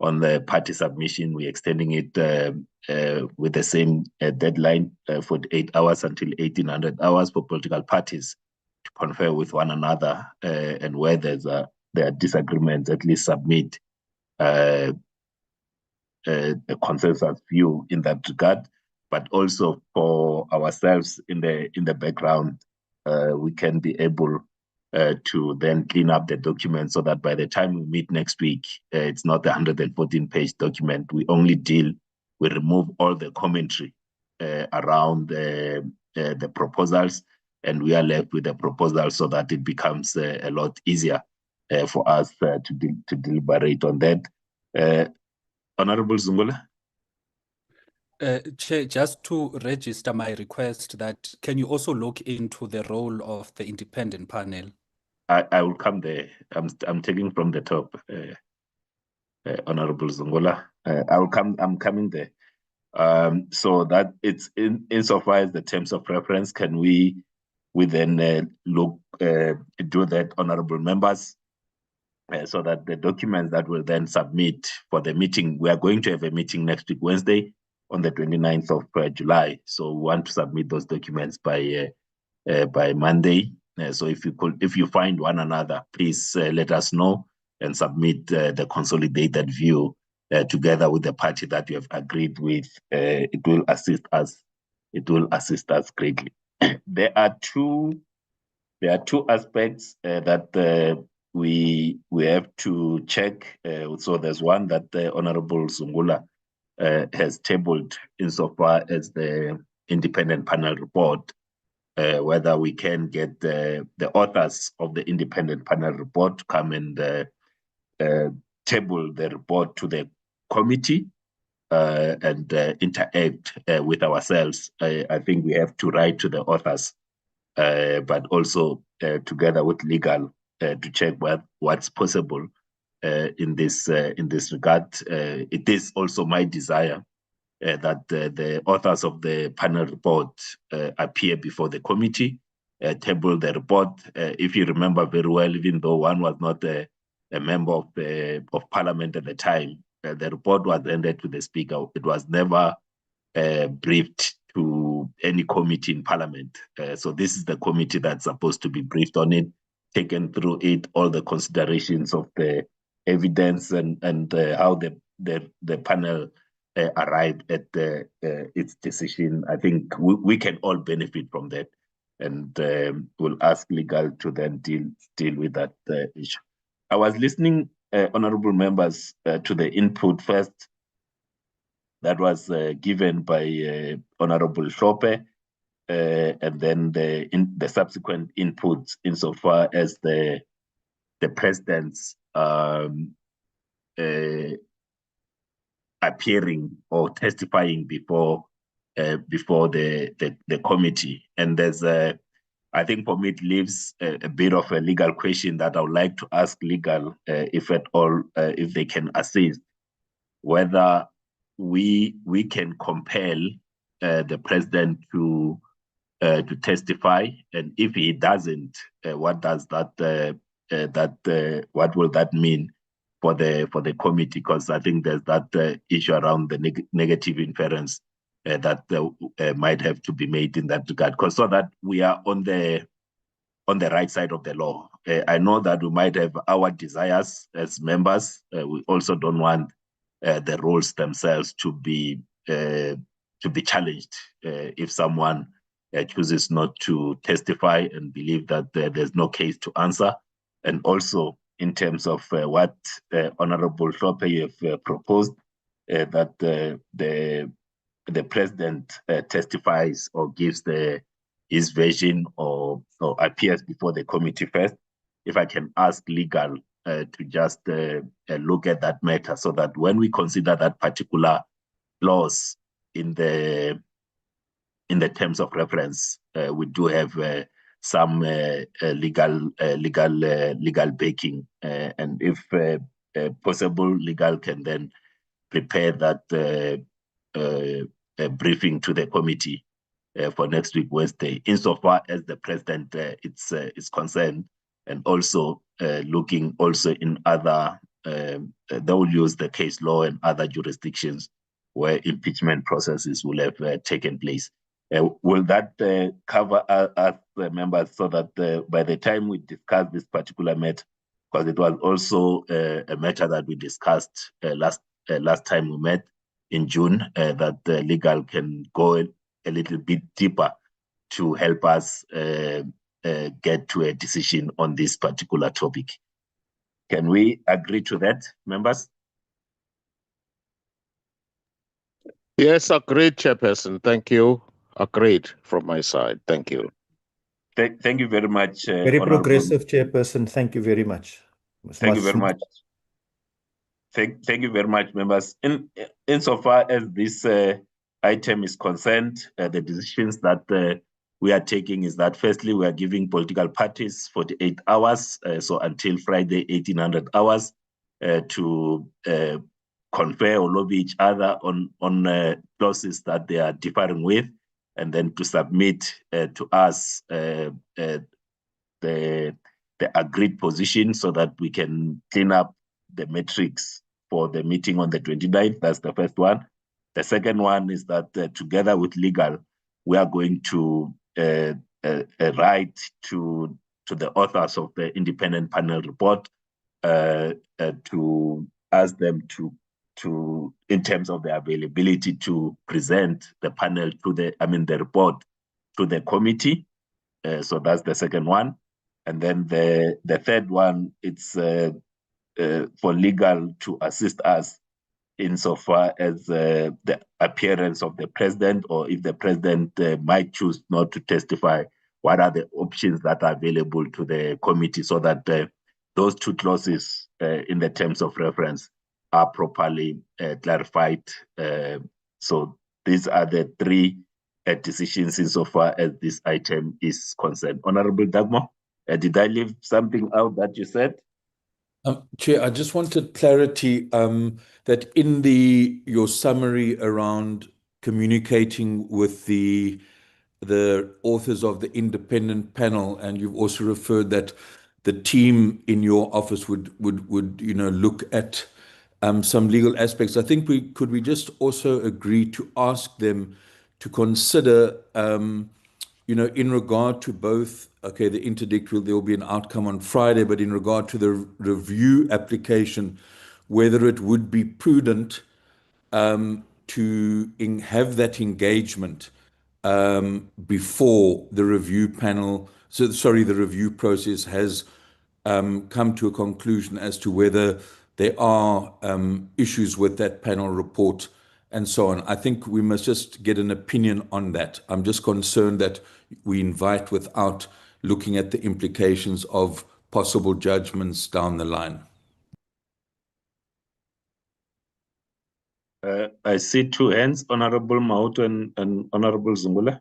on the party submission, we're extending it with the same deadline, 48 hours until 1800 hours for political parties to confer with one another, and where there are disagreements, at least submit a consensus view in that regard. But also for ourselves in the background, we can be able to then clean up the document so that by the time we meet next week, it's not a 114-page document. We remove all the commentary around the proposals, and we are left with the proposal so that it becomes a lot easier for us to deliberate on that. Honorable Zungula? Chair, just to register my request that can you also look into the role of the independent panel? I will come there. I'm taking from the top, Honorable Zungula. I'm coming there. So that it's insofar as the terms of reference, can we then do that, honorable members, so that the documents that will then submit for the meeting, we are going to have a meeting next week, Wednesday, on the 29th of July. So we want to submit those documents by Monday. So if you find one another, please let us know and submit the consolidated view together with the party that you have agreed with. It will assist us. It will assist us greatly. There are two aspects that we have to check. So there's one that the Honorable Zungula has tabled insofar as the independent panel report, whether we can get the authors of the independent panel report to come and table the report to the committee and interact with ourselves. I think we have to write to the authors, but also together with legal to check what's possible in this regard. It is also my desire that the authors of the panel report appear before the committee, table the report. If you remember very well, even though one was not a member of parliament at the time, the report was handed to the speaker. It was never briefed to any committee in parliament. So this is the committee that's supposed to be briefed on it, taken through it, all the considerations of the evidence and how the panel arrived at its decision. I think we can all benefit from that, and we'll ask legal to then deal with that issue. I was listening, honorable members, to the input first that was given by Honorable Shope, and then the subsequent inputs insofar as the president's appearing or testifying before the committee. And there's I think for me it leaves a bit of a legal question that I would like to ask legal, if at all, if they can assist, whether we can compel the president to testify, and if he doesn't, what does that what will that mean for the committee? Because I think there's that issue around the negative inference that might have to be made in that regard, because so that we are on the right side of the law. I know that we might have our desires as members. We also don't want the rules themselves to be challenged if someone chooses not to testify and believe that there's no case to answer. And also in terms of what Honorable Shope have proposed, that the president testifies or gives his version or appears before the committee first. If I can ask legal to just look at that matter, so that when we consider that particular clause in the terms of reference, we do have some legal backing, and if possible, legal can then prepare that briefing to the committee for next week Wednesday, insofar as the president is concerned, and also looking also in other, they will use the case law and other jurisdictions where impeachment processes will have taken place. Will that cover us members, so that by the time we discuss this particular matter, because it was also a matter that we discussed last time we met in June, that legal can go a little bit deeper to help us get to a decision on this particular topic. Can we agree to that, members? Yes, agreed, Chairperson. Thank you. Agreed from my side. Thank you. Thank you very much. Very progressive, Chairperson. Thank you very much. Thank you very much. Thank you very much, members. Insofar as this item is concerned, the decisions that we are taking is that firstly, we are giving political parties 48 hours, so until Friday, 1800 hours, to confer or lobby each other on clauses that they are differing with, and then to submit to us the agreed position, so that we can clean up the metrics for the meeting on the 29th. That's the first one. The second one is that together with legal, we are going to write to the authors of the independent panel report to ask them to in terms of the availability to present the panel to the report to the committee. So that's the second one. And then the third one, it's for legal to assist us insofar as the appearance of the president, or if the president might choose not to testify, what are the options that are available to the committee, so that those two clauses in the terms of reference are properly clarified. So these are the three decisions insofar as this item is concerned. Honorable Dagmo, did I leave something out that you said? Chair, I just wanted clarity that in your summary around communicating with the authors of the independent panel, and you've also referred that the team in your office would look at some legal aspects. I think could we just also agree to ask them to consider in regard to both, okay, the interdict, there will be an outcome on Friday, but in regard to the review application, whether it would be prudent to have that engagement before the review the review process has come to a conclusion as to whether there are issues with that panel report and so on. I think we must just get an opinion on that. I'm just concerned that we invite without looking at the implications of possible judgments down the line. I see two hands, Honorable Mauto and Honorable Zungula.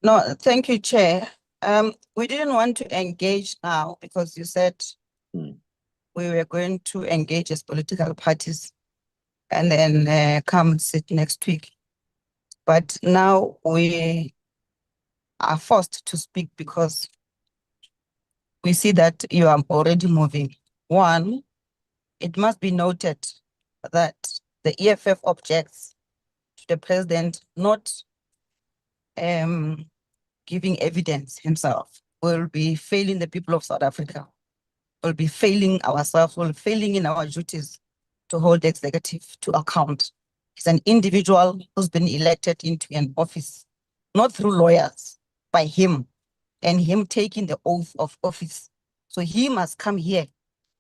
No, thank you, Chair. We didn't want to engage now because you said we were going to engage as political parties and then come and sit next week. But now we are forced to speak because we see that you are already moving. One, it must be noted that the EFF objects to the president not giving evidence himself. Will be failing the people of South Africa. Will be failing ourselves, will be failing in our duties to hold the executive to account. He's an individual who's been elected into an office, not through lawyers, by him, and him taking the oath of office. So he must come here.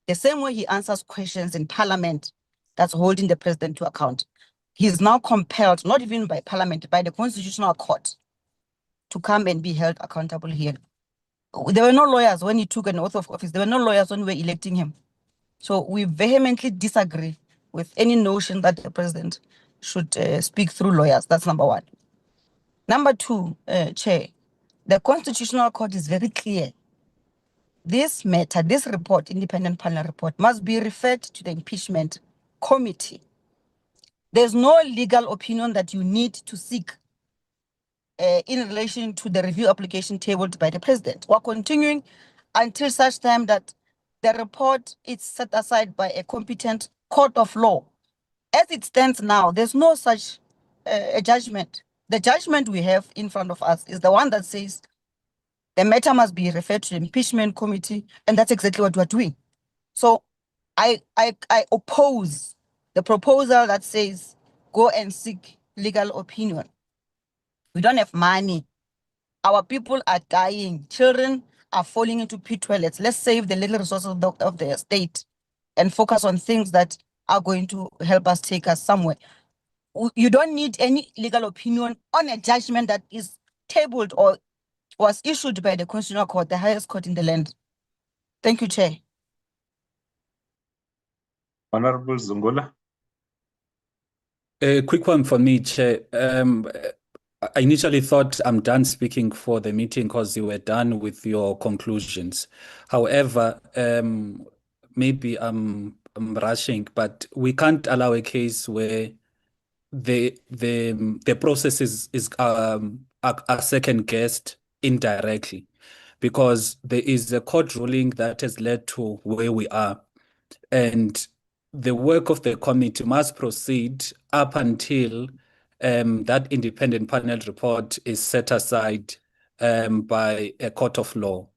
The same way he answers questions in Parliament, that's holding the president to account. He is now compelled, not even by Parliament, by the Constitutional Court, to come and be held accountable here. There were no lawyers when he took an oath of office. There were no lawyers when we were electing him. So we vehemently disagree with any notion that the president should speak through lawyers. That's number one. Number two, Chair, the Constitutional Court is very clear. This matter, this report, independent panel report, must be referred to the impeachment committee. There's no legal opinion that you need to seek in relation to the review application tabled by the president. We're continuing until such time that the report is set aside by a competent court of law. As it stands now, there's no such a judgment. The judgment we have in front of us is the one that says the matter must be referred to the impeachment committee, and that's exactly what we're doing. So I oppose the proposal that says go and seek legal opinion. We don't have money. Our people are dying. Children are falling into pit toilets. Let's save the little resources of the state and focus on things that are going to help us take us somewhere. You don't need any legal opinion on a judgment that is tabled or was issued by the Constitutional Court, the highest court in the land. Thank you, Chair. Honorable Zungula. A quick one for me, Chair. I initially thought I'm done speaking for the meeting because you were done with your conclusions. However, maybe I'm rushing, but we can't allow a case where the process is second guessed indirectly, because there is a court ruling that has led to where we are, and the work of the committee must proceed up until that independent panel report is set aside by a court of law.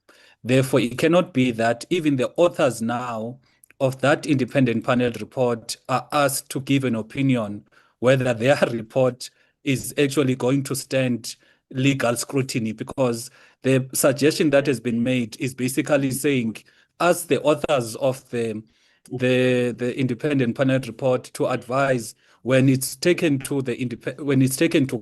Therefore, it cannot be that even the authors now of that independent panel report are asked to give an opinion whether their report is actually going to stand legal scrutiny, because the suggestion that has been made is basically saying, as the authors of the independent panel report to advise when it's taken to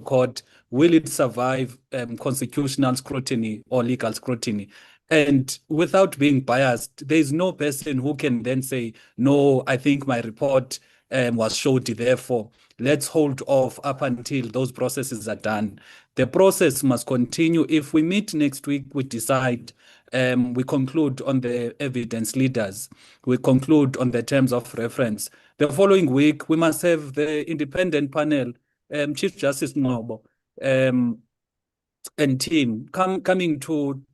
court, will it survive constitutional scrutiny or legal scrutiny? And without being biased, there is no person who can then say, no, I think my report was shoddy, therefore let's hold off up until those processes are done. The process must continue. If we meet next week, we decide, we conclude on the evidence leaders, we conclude on the terms of reference. The following week, we must have the independent panel, Chief Justice Ngobo, and team coming to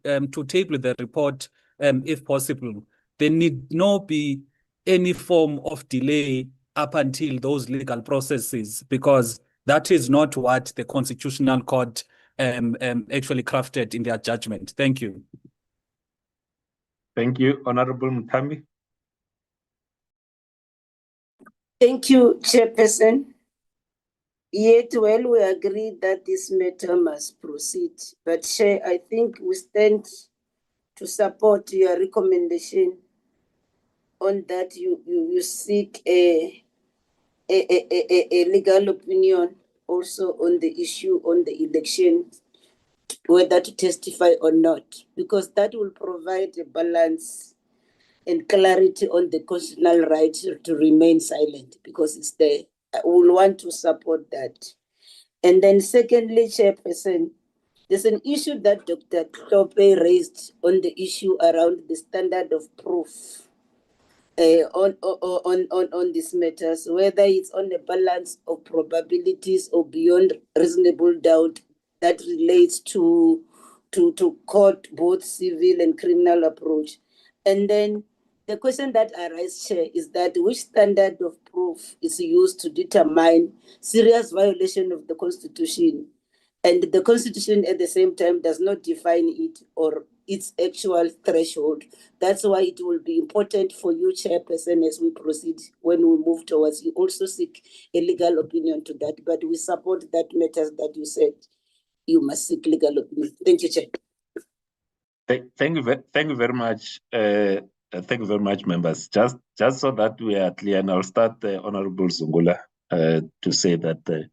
table the report, if possible. There need not be any form of delay up until those legal processes, because that is not what the Constitutional Court actually crafted in their judgment. Thank you. Thank you, Honorable Mutambi. Thank you, Chairperson. Yet, well, we agree that this matter must proceed. But, Chair, I think we stand to support your recommendation on that you seek a legal opinion also on the issue on the election, whether to testify or not, because that will provide a balance and clarity on the constitutional right to remain silent, because it's there. I will want to support that. And then secondly, Chairperson, there's an issue that Dr. Klope raised on the issue around the standard of proof on these matters, whether it's on the balance of probabilities or beyond reasonable doubt that relates to court, both civil and criminal approach. And then the question that arises, Chair, is that which standard of proof is used to determine serious violation of the Constitution? And the Constitution at the same time does not define it or its actual threshold. That's why it will be important for you, Chairperson, as we proceed, when we move towards, you also seek a legal opinion to that. But we support that matters that you said you must seek legal opinion. Thank you, Chair. Thank you very much. Thank you very much, members. Just so that we are clear, and I'll start Honorable Zungula to say that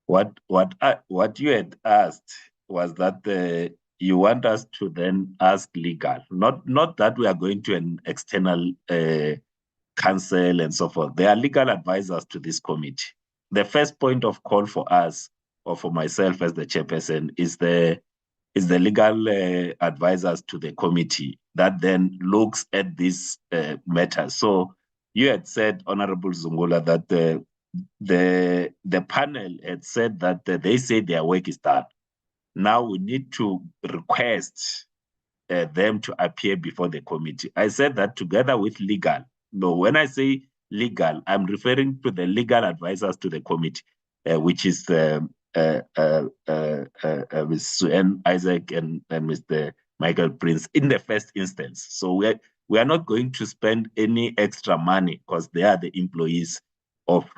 what you had asked was that you want us to then ask legal, not that we are going to an external counsel and so forth. They are legal advisors to this committee. The first point of call for us, or for myself as the chairperson, is the legal advisors to the committee that then looks at this matter. So you had said, Honorable Zungula, that the panel had said that they say their work is done. Now we need to request them to appear before the committee. I said that together with legal. No, when I say legal, I'm referring to the legal advisors to the committee, which is Ms. Suen Isaac and Mr. Michael Prince in the first instance. So we are not going to spend any extra money because they are the employees of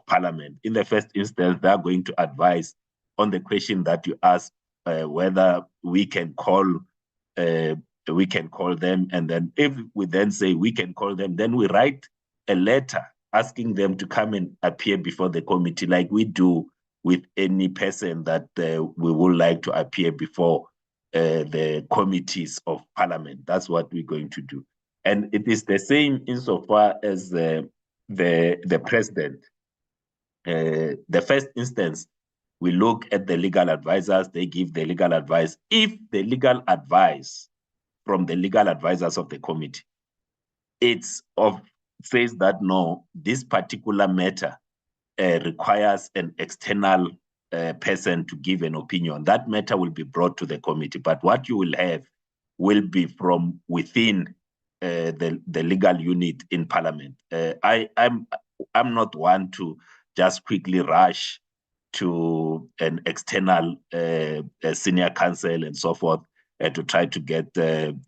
Parliament. In the first instance, they are going to advise on the question that you asked, whether we can call them, and then if we then say we can call them, then we write a letter asking them to come and appear before the committee, like we do with any person that we would like to appear before the committees of Parliament. That's what we're going to do. And it is the same insofar as the president. The first instance, we look at the legal advisors, they give the legal advice. If the legal advice from the legal advisors of the committee, says that no, this particular matter requires an external person to give an opinion, that matter will be brought to the committee. But what you will have will be from within the legal unit in Parliament. I'm not one to just quickly rush to an external senior counsel and so forth to try to get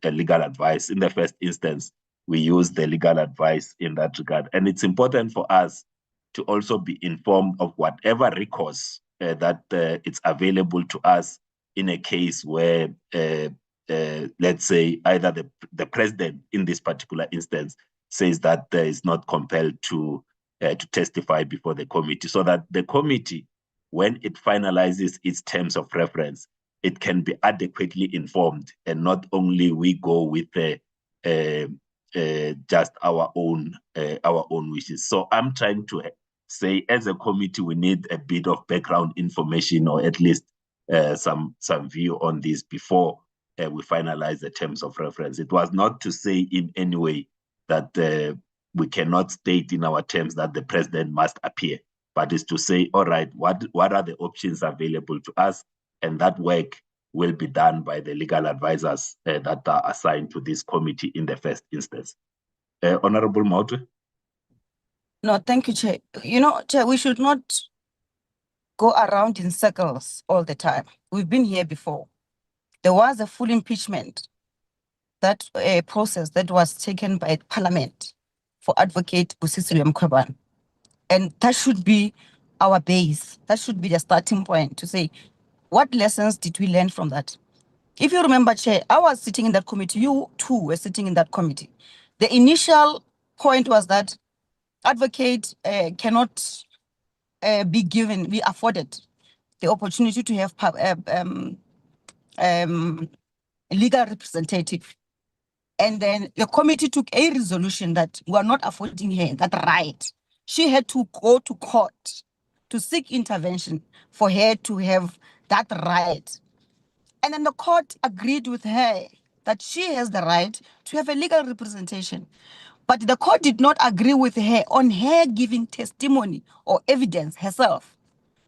legal advice. In the first instance, we use the legal advice in that regard. And it's important for us to also be informed of whatever recourse that it's available to us in a case where, let's say, either the president in this particular instance says that is not compelled to testify before the committee, so that the committee, when it finalizes its terms of reference, it can be adequately informed, and not only we go with just our own wishes. So I'm trying to say, as a committee, we need a bit of background information, or at least some view on this before we finalize the terms of reference. It was not to say in any way that we cannot state in our terms that the president must appear, but is to say, all right, what are the options available to us? And that work will be done by the legal advisors that are assigned to this committee in the first instance. Honorable Mautwe? No, thank you, Chair. You know, Chair, we should not go around in circles all the time. We've been here before. There was a full impeachment, that process that was taken by Parliament for Advocate Busisiwe Mkhwebane. And that should be our base. That should be the starting point to say, what lessons did we learn from that? If you remember, Chair, I was sitting in that committee. You too were sitting in that committee. The initial point was that Advocate cannot be afforded the opportunity to have legal representative. And then the committee took a resolution that we are not affording her that right. She had to go to court to seek intervention for her to have that right. And then the court agreed with her that she has the right to have a legal representation. But the court did not agree with her on her giving testimony or evidence herself.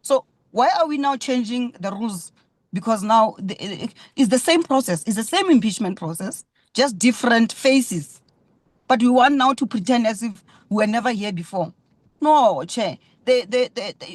So why are we now changing the rules? Because now it's the same process, it's the same impeachment process, just different faces. But we want now to pretend as if we were never here before. No, Chair,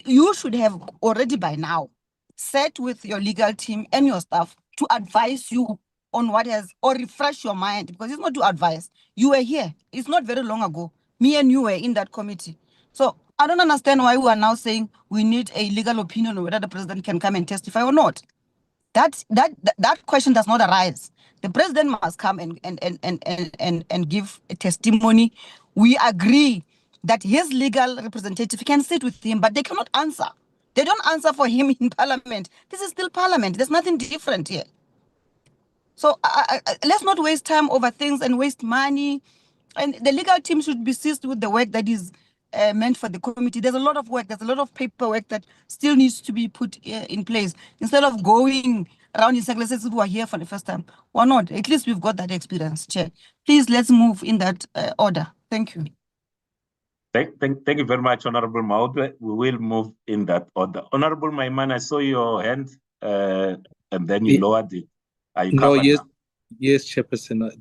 you should have already by now sat with your legal team and your staff to advise you on what has, or refresh your mind, because it's not to advise. You were here. It's not very long ago. Me and you were in that committee. So I don't understand why we are now saying we need a legal opinion on whether the president can come and testify or not. That question does not arise. The president must come and give a testimony. We agree that his legal representative can sit with him, but they cannot answer. They don't answer for him in Parliament. This is still Parliament. There's nothing different here. So let's not waste time over things and waste money. And the legal team should be seized with the work that is meant for the committee. There's a lot of work. There's a lot of paperwork that still needs to be put in place. Instead of going around in circles who are here for the first time. Why not? At least we've got that experience, Chair. Please, let's move in that order. Thank you. Thank you very much, Honorable Mautwe. We will move in that order. Honorable Maimane, I saw your hand and then you lowered it. Are you covered now? Yes, Chairperson.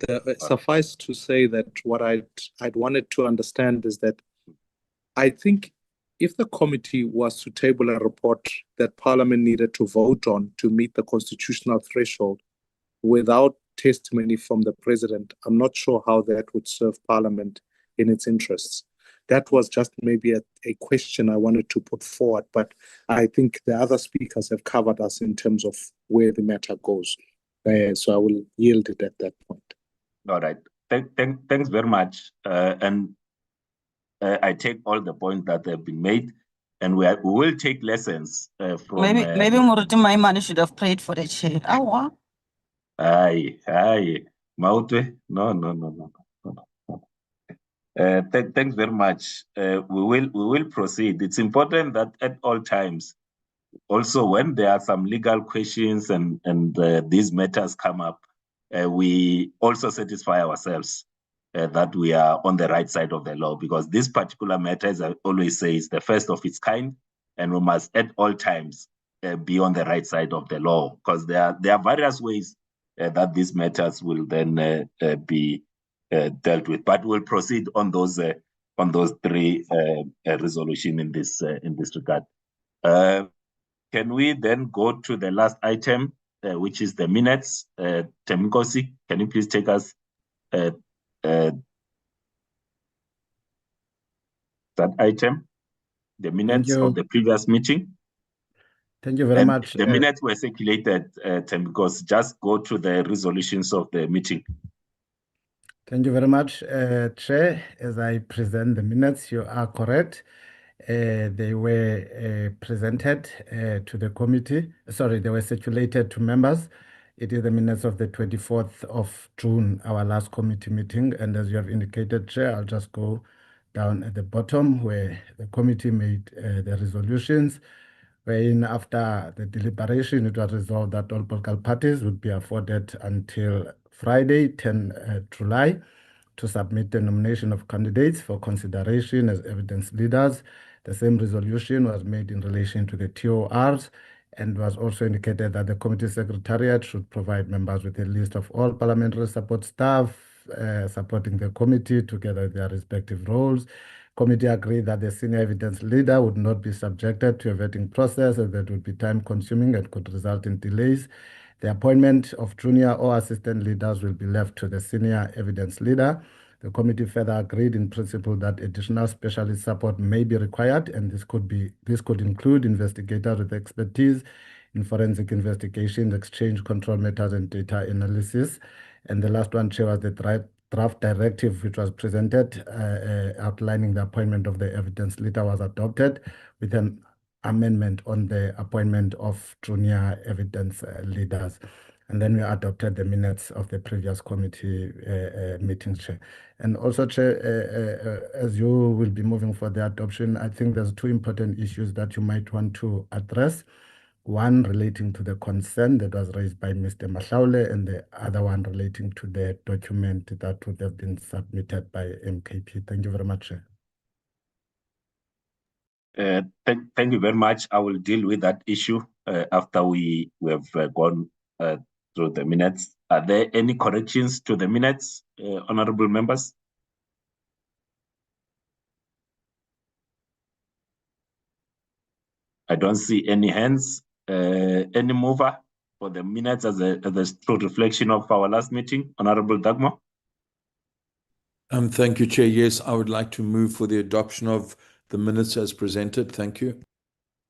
Suffice to say that what I'd wanted to understand is that I think if the committee was to table a report that Parliament needed to vote on to meet the constitutional threshold without testimony from the President, I'm not sure how that would serve Parliament in its interests. That was just maybe a question I wanted to put forward, but I think the other speakers have covered us in terms of where the matter goes. So I will yield it at that point. All right. Thanks very much. I take all the points that have been made, and we will take lessons from. Maybe Moruti Maimane should have prayed for the chair. Aye, Mautwe. No. Thanks very much. We will proceed. It's important that at all times, also when there are some legal questions and these matters come up, we also satisfy ourselves that we are on the right side of the law, because this particular matter, as I always say, is the first of its kind, and we must at all times be on the right side of the law, because there are various ways that these matters will then be dealt with. But we'll proceed on those three resolutions in this regard. Can we then go to the last item, which is the minutes? Temkosi, can you please take us that item, the minutes of the previous meeting? Thank you very much. The minutes were circulated, Temkosi. Just go to the resolutions of the meeting. Thank you very much, Chair. As I present the minutes, you are correct. They were presented to the committee. Sorry, they were circulated to members. It is the minutes of the 24th of June, our last committee meeting. And as you have indicated, Chair, I'll just go down at the bottom where the committee made the resolutions, wherein after the deliberation, it was resolved that all political parties would be afforded until Friday, 10 July, to submit the nomination of candidates for consideration as evidence leaders. The same resolution was made in relation to the TORs, and was also indicated that the committee secretariat should provide members with a list of all parliamentary support staff supporting the committee together with their respective roles. Committee agreed that the senior evidence leader would not be subjected to a vetting process as that would be time consuming and could result in delays. The appointment of junior or assistant leaders will be left to the senior evidence leader. The committee further agreed in principle that additional specialist support may be required, and this could include investigators with expertise in forensic investigations, exchange control matters, and data analysis. And the last one, Chair, was the draft directive which was presented outlining the appointment of the evidence leader was adopted with an amendment on the appointment of junior evidence leaders. And then we adopted the minutes of the previous committee meeting, Chair. And also, Chair, as you will be moving for the adoption, I think there's two important issues that you might want to address. One relating to the concern that was raised by Mr. Mahlaule, and the other one relating to the document that would have been submitted by MKP. Thank you very much, Chair. Thank you very much. I will deal with that issue after we have gone through the minutes. Are there any corrections to the minutes, honorable members? I don't see any hands. Any mover for the minutes as a true reflection of our last meeting, Honorable Dagmar? Thank you, Chair. Yes, I would like to move for the adoption of the minutes as presented. Thank you.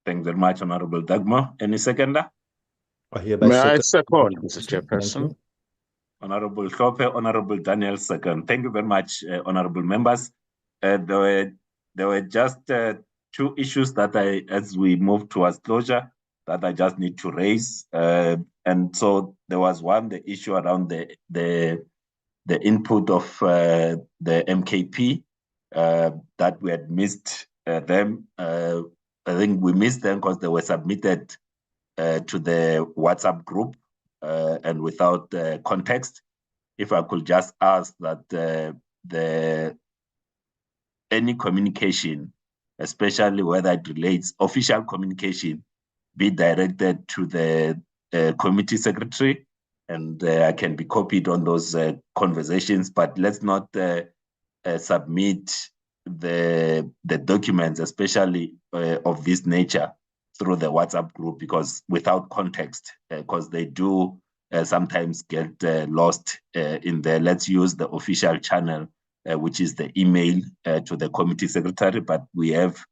Thanks very much, Honorable Dagmar. Any seconder? May I second, Mr. Chairperson? Honorable Hlophe, Honorable Daniel, second. Thank you very much, honorable members. There were just two issues that as we move towards closure, that I just need to raise. And so there was one, the issue around the input of the MKP, that we had missed them. I think we missed them because they were submitted to the WhatsApp group and without context. If I could just ask that any communication, especially whether it relates official communication, be directed to the committee secretary, and I can be copied on those conversations, but let's not submit the documents, especially of this nature, through the WhatsApp group, because without context, because they do sometimes get lost in there. Let's use the official channel, which is the email to the committee secretary, but we have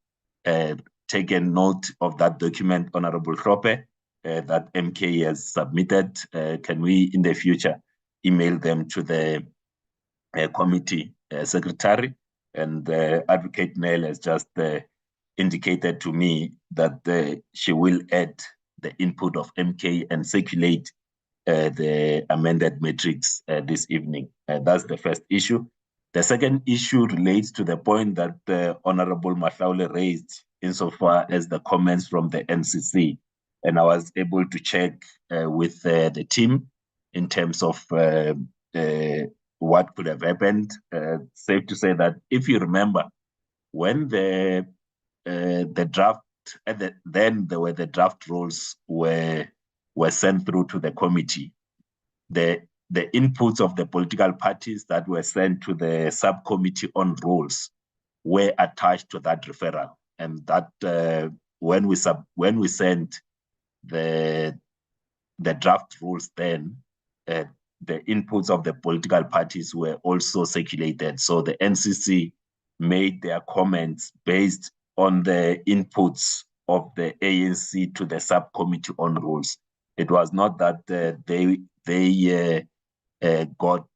taken note of that document, Honorable Hlophe, that MK has submitted. Can we, in the future, email them to the committee secretary? And Advocate Nell has just indicated to me that she will add the input of MK and circulate the amended matrix this evening. That's the first issue. The second issue relates to the point that Honorable Mahlaule raised insofar as the comments from the NCC. And I was able to check with the team in terms of what could have happened. Safe to say that if you remember, when the draft, then there were the draft rules were sent through to the committee. The inputs of the political parties that were sent to the subcommittee on rules were attached to that referral, and that when we sent the draft rules, then the inputs of the political parties were also circulated. So the NCC made their comments based on the inputs of the ANC to the subcommittee on rules. It was not that they got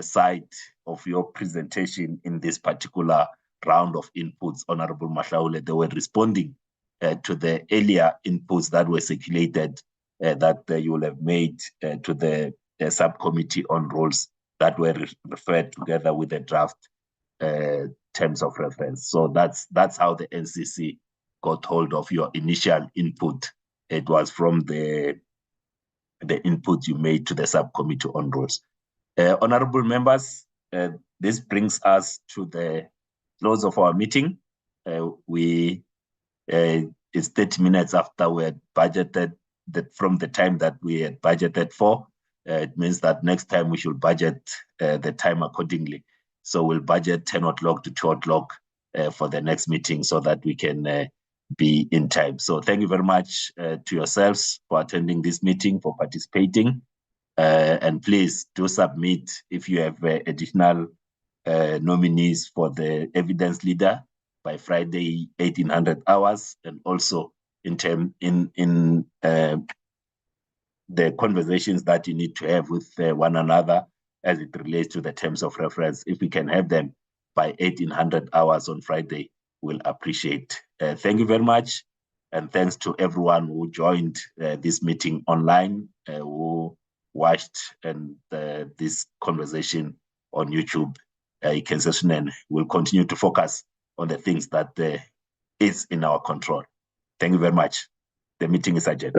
sight of your presentation in this particular round of inputs, Honorable Mahlaule, they were responding to the earlier inputs that were circulated that you will have made to the subcommittee on rules that were referred together with the draft terms of reference. So that's how the NCC got hold of your initial input. It was from the input you made to the subcommittee on rules. Honorable members, this brings us to the close of our meeting. It's 30 minutes after we had budgeted, from the time that we had budgeted for. It means that next time we should budget the time accordingly. So we'll budget 10 o'clock to 2 o'clock for the next meeting so that we can be in time. So thank you very much to yourselves for attending this meeting, for participating. And please do submit if you have additional nominees for the evidence leader by Friday 1800 hours, and also in the conversations that you need to have with one another as it relates to the terms of reference. If we can have them by 1800 hours on Friday, we'll appreciate. Thank you very much, and thanks to everyone who joined this meeting online, who watched and this conversation on YouTube. We'll continue to focus on the things that is in our control. Thank you very much. The meeting is adjourned.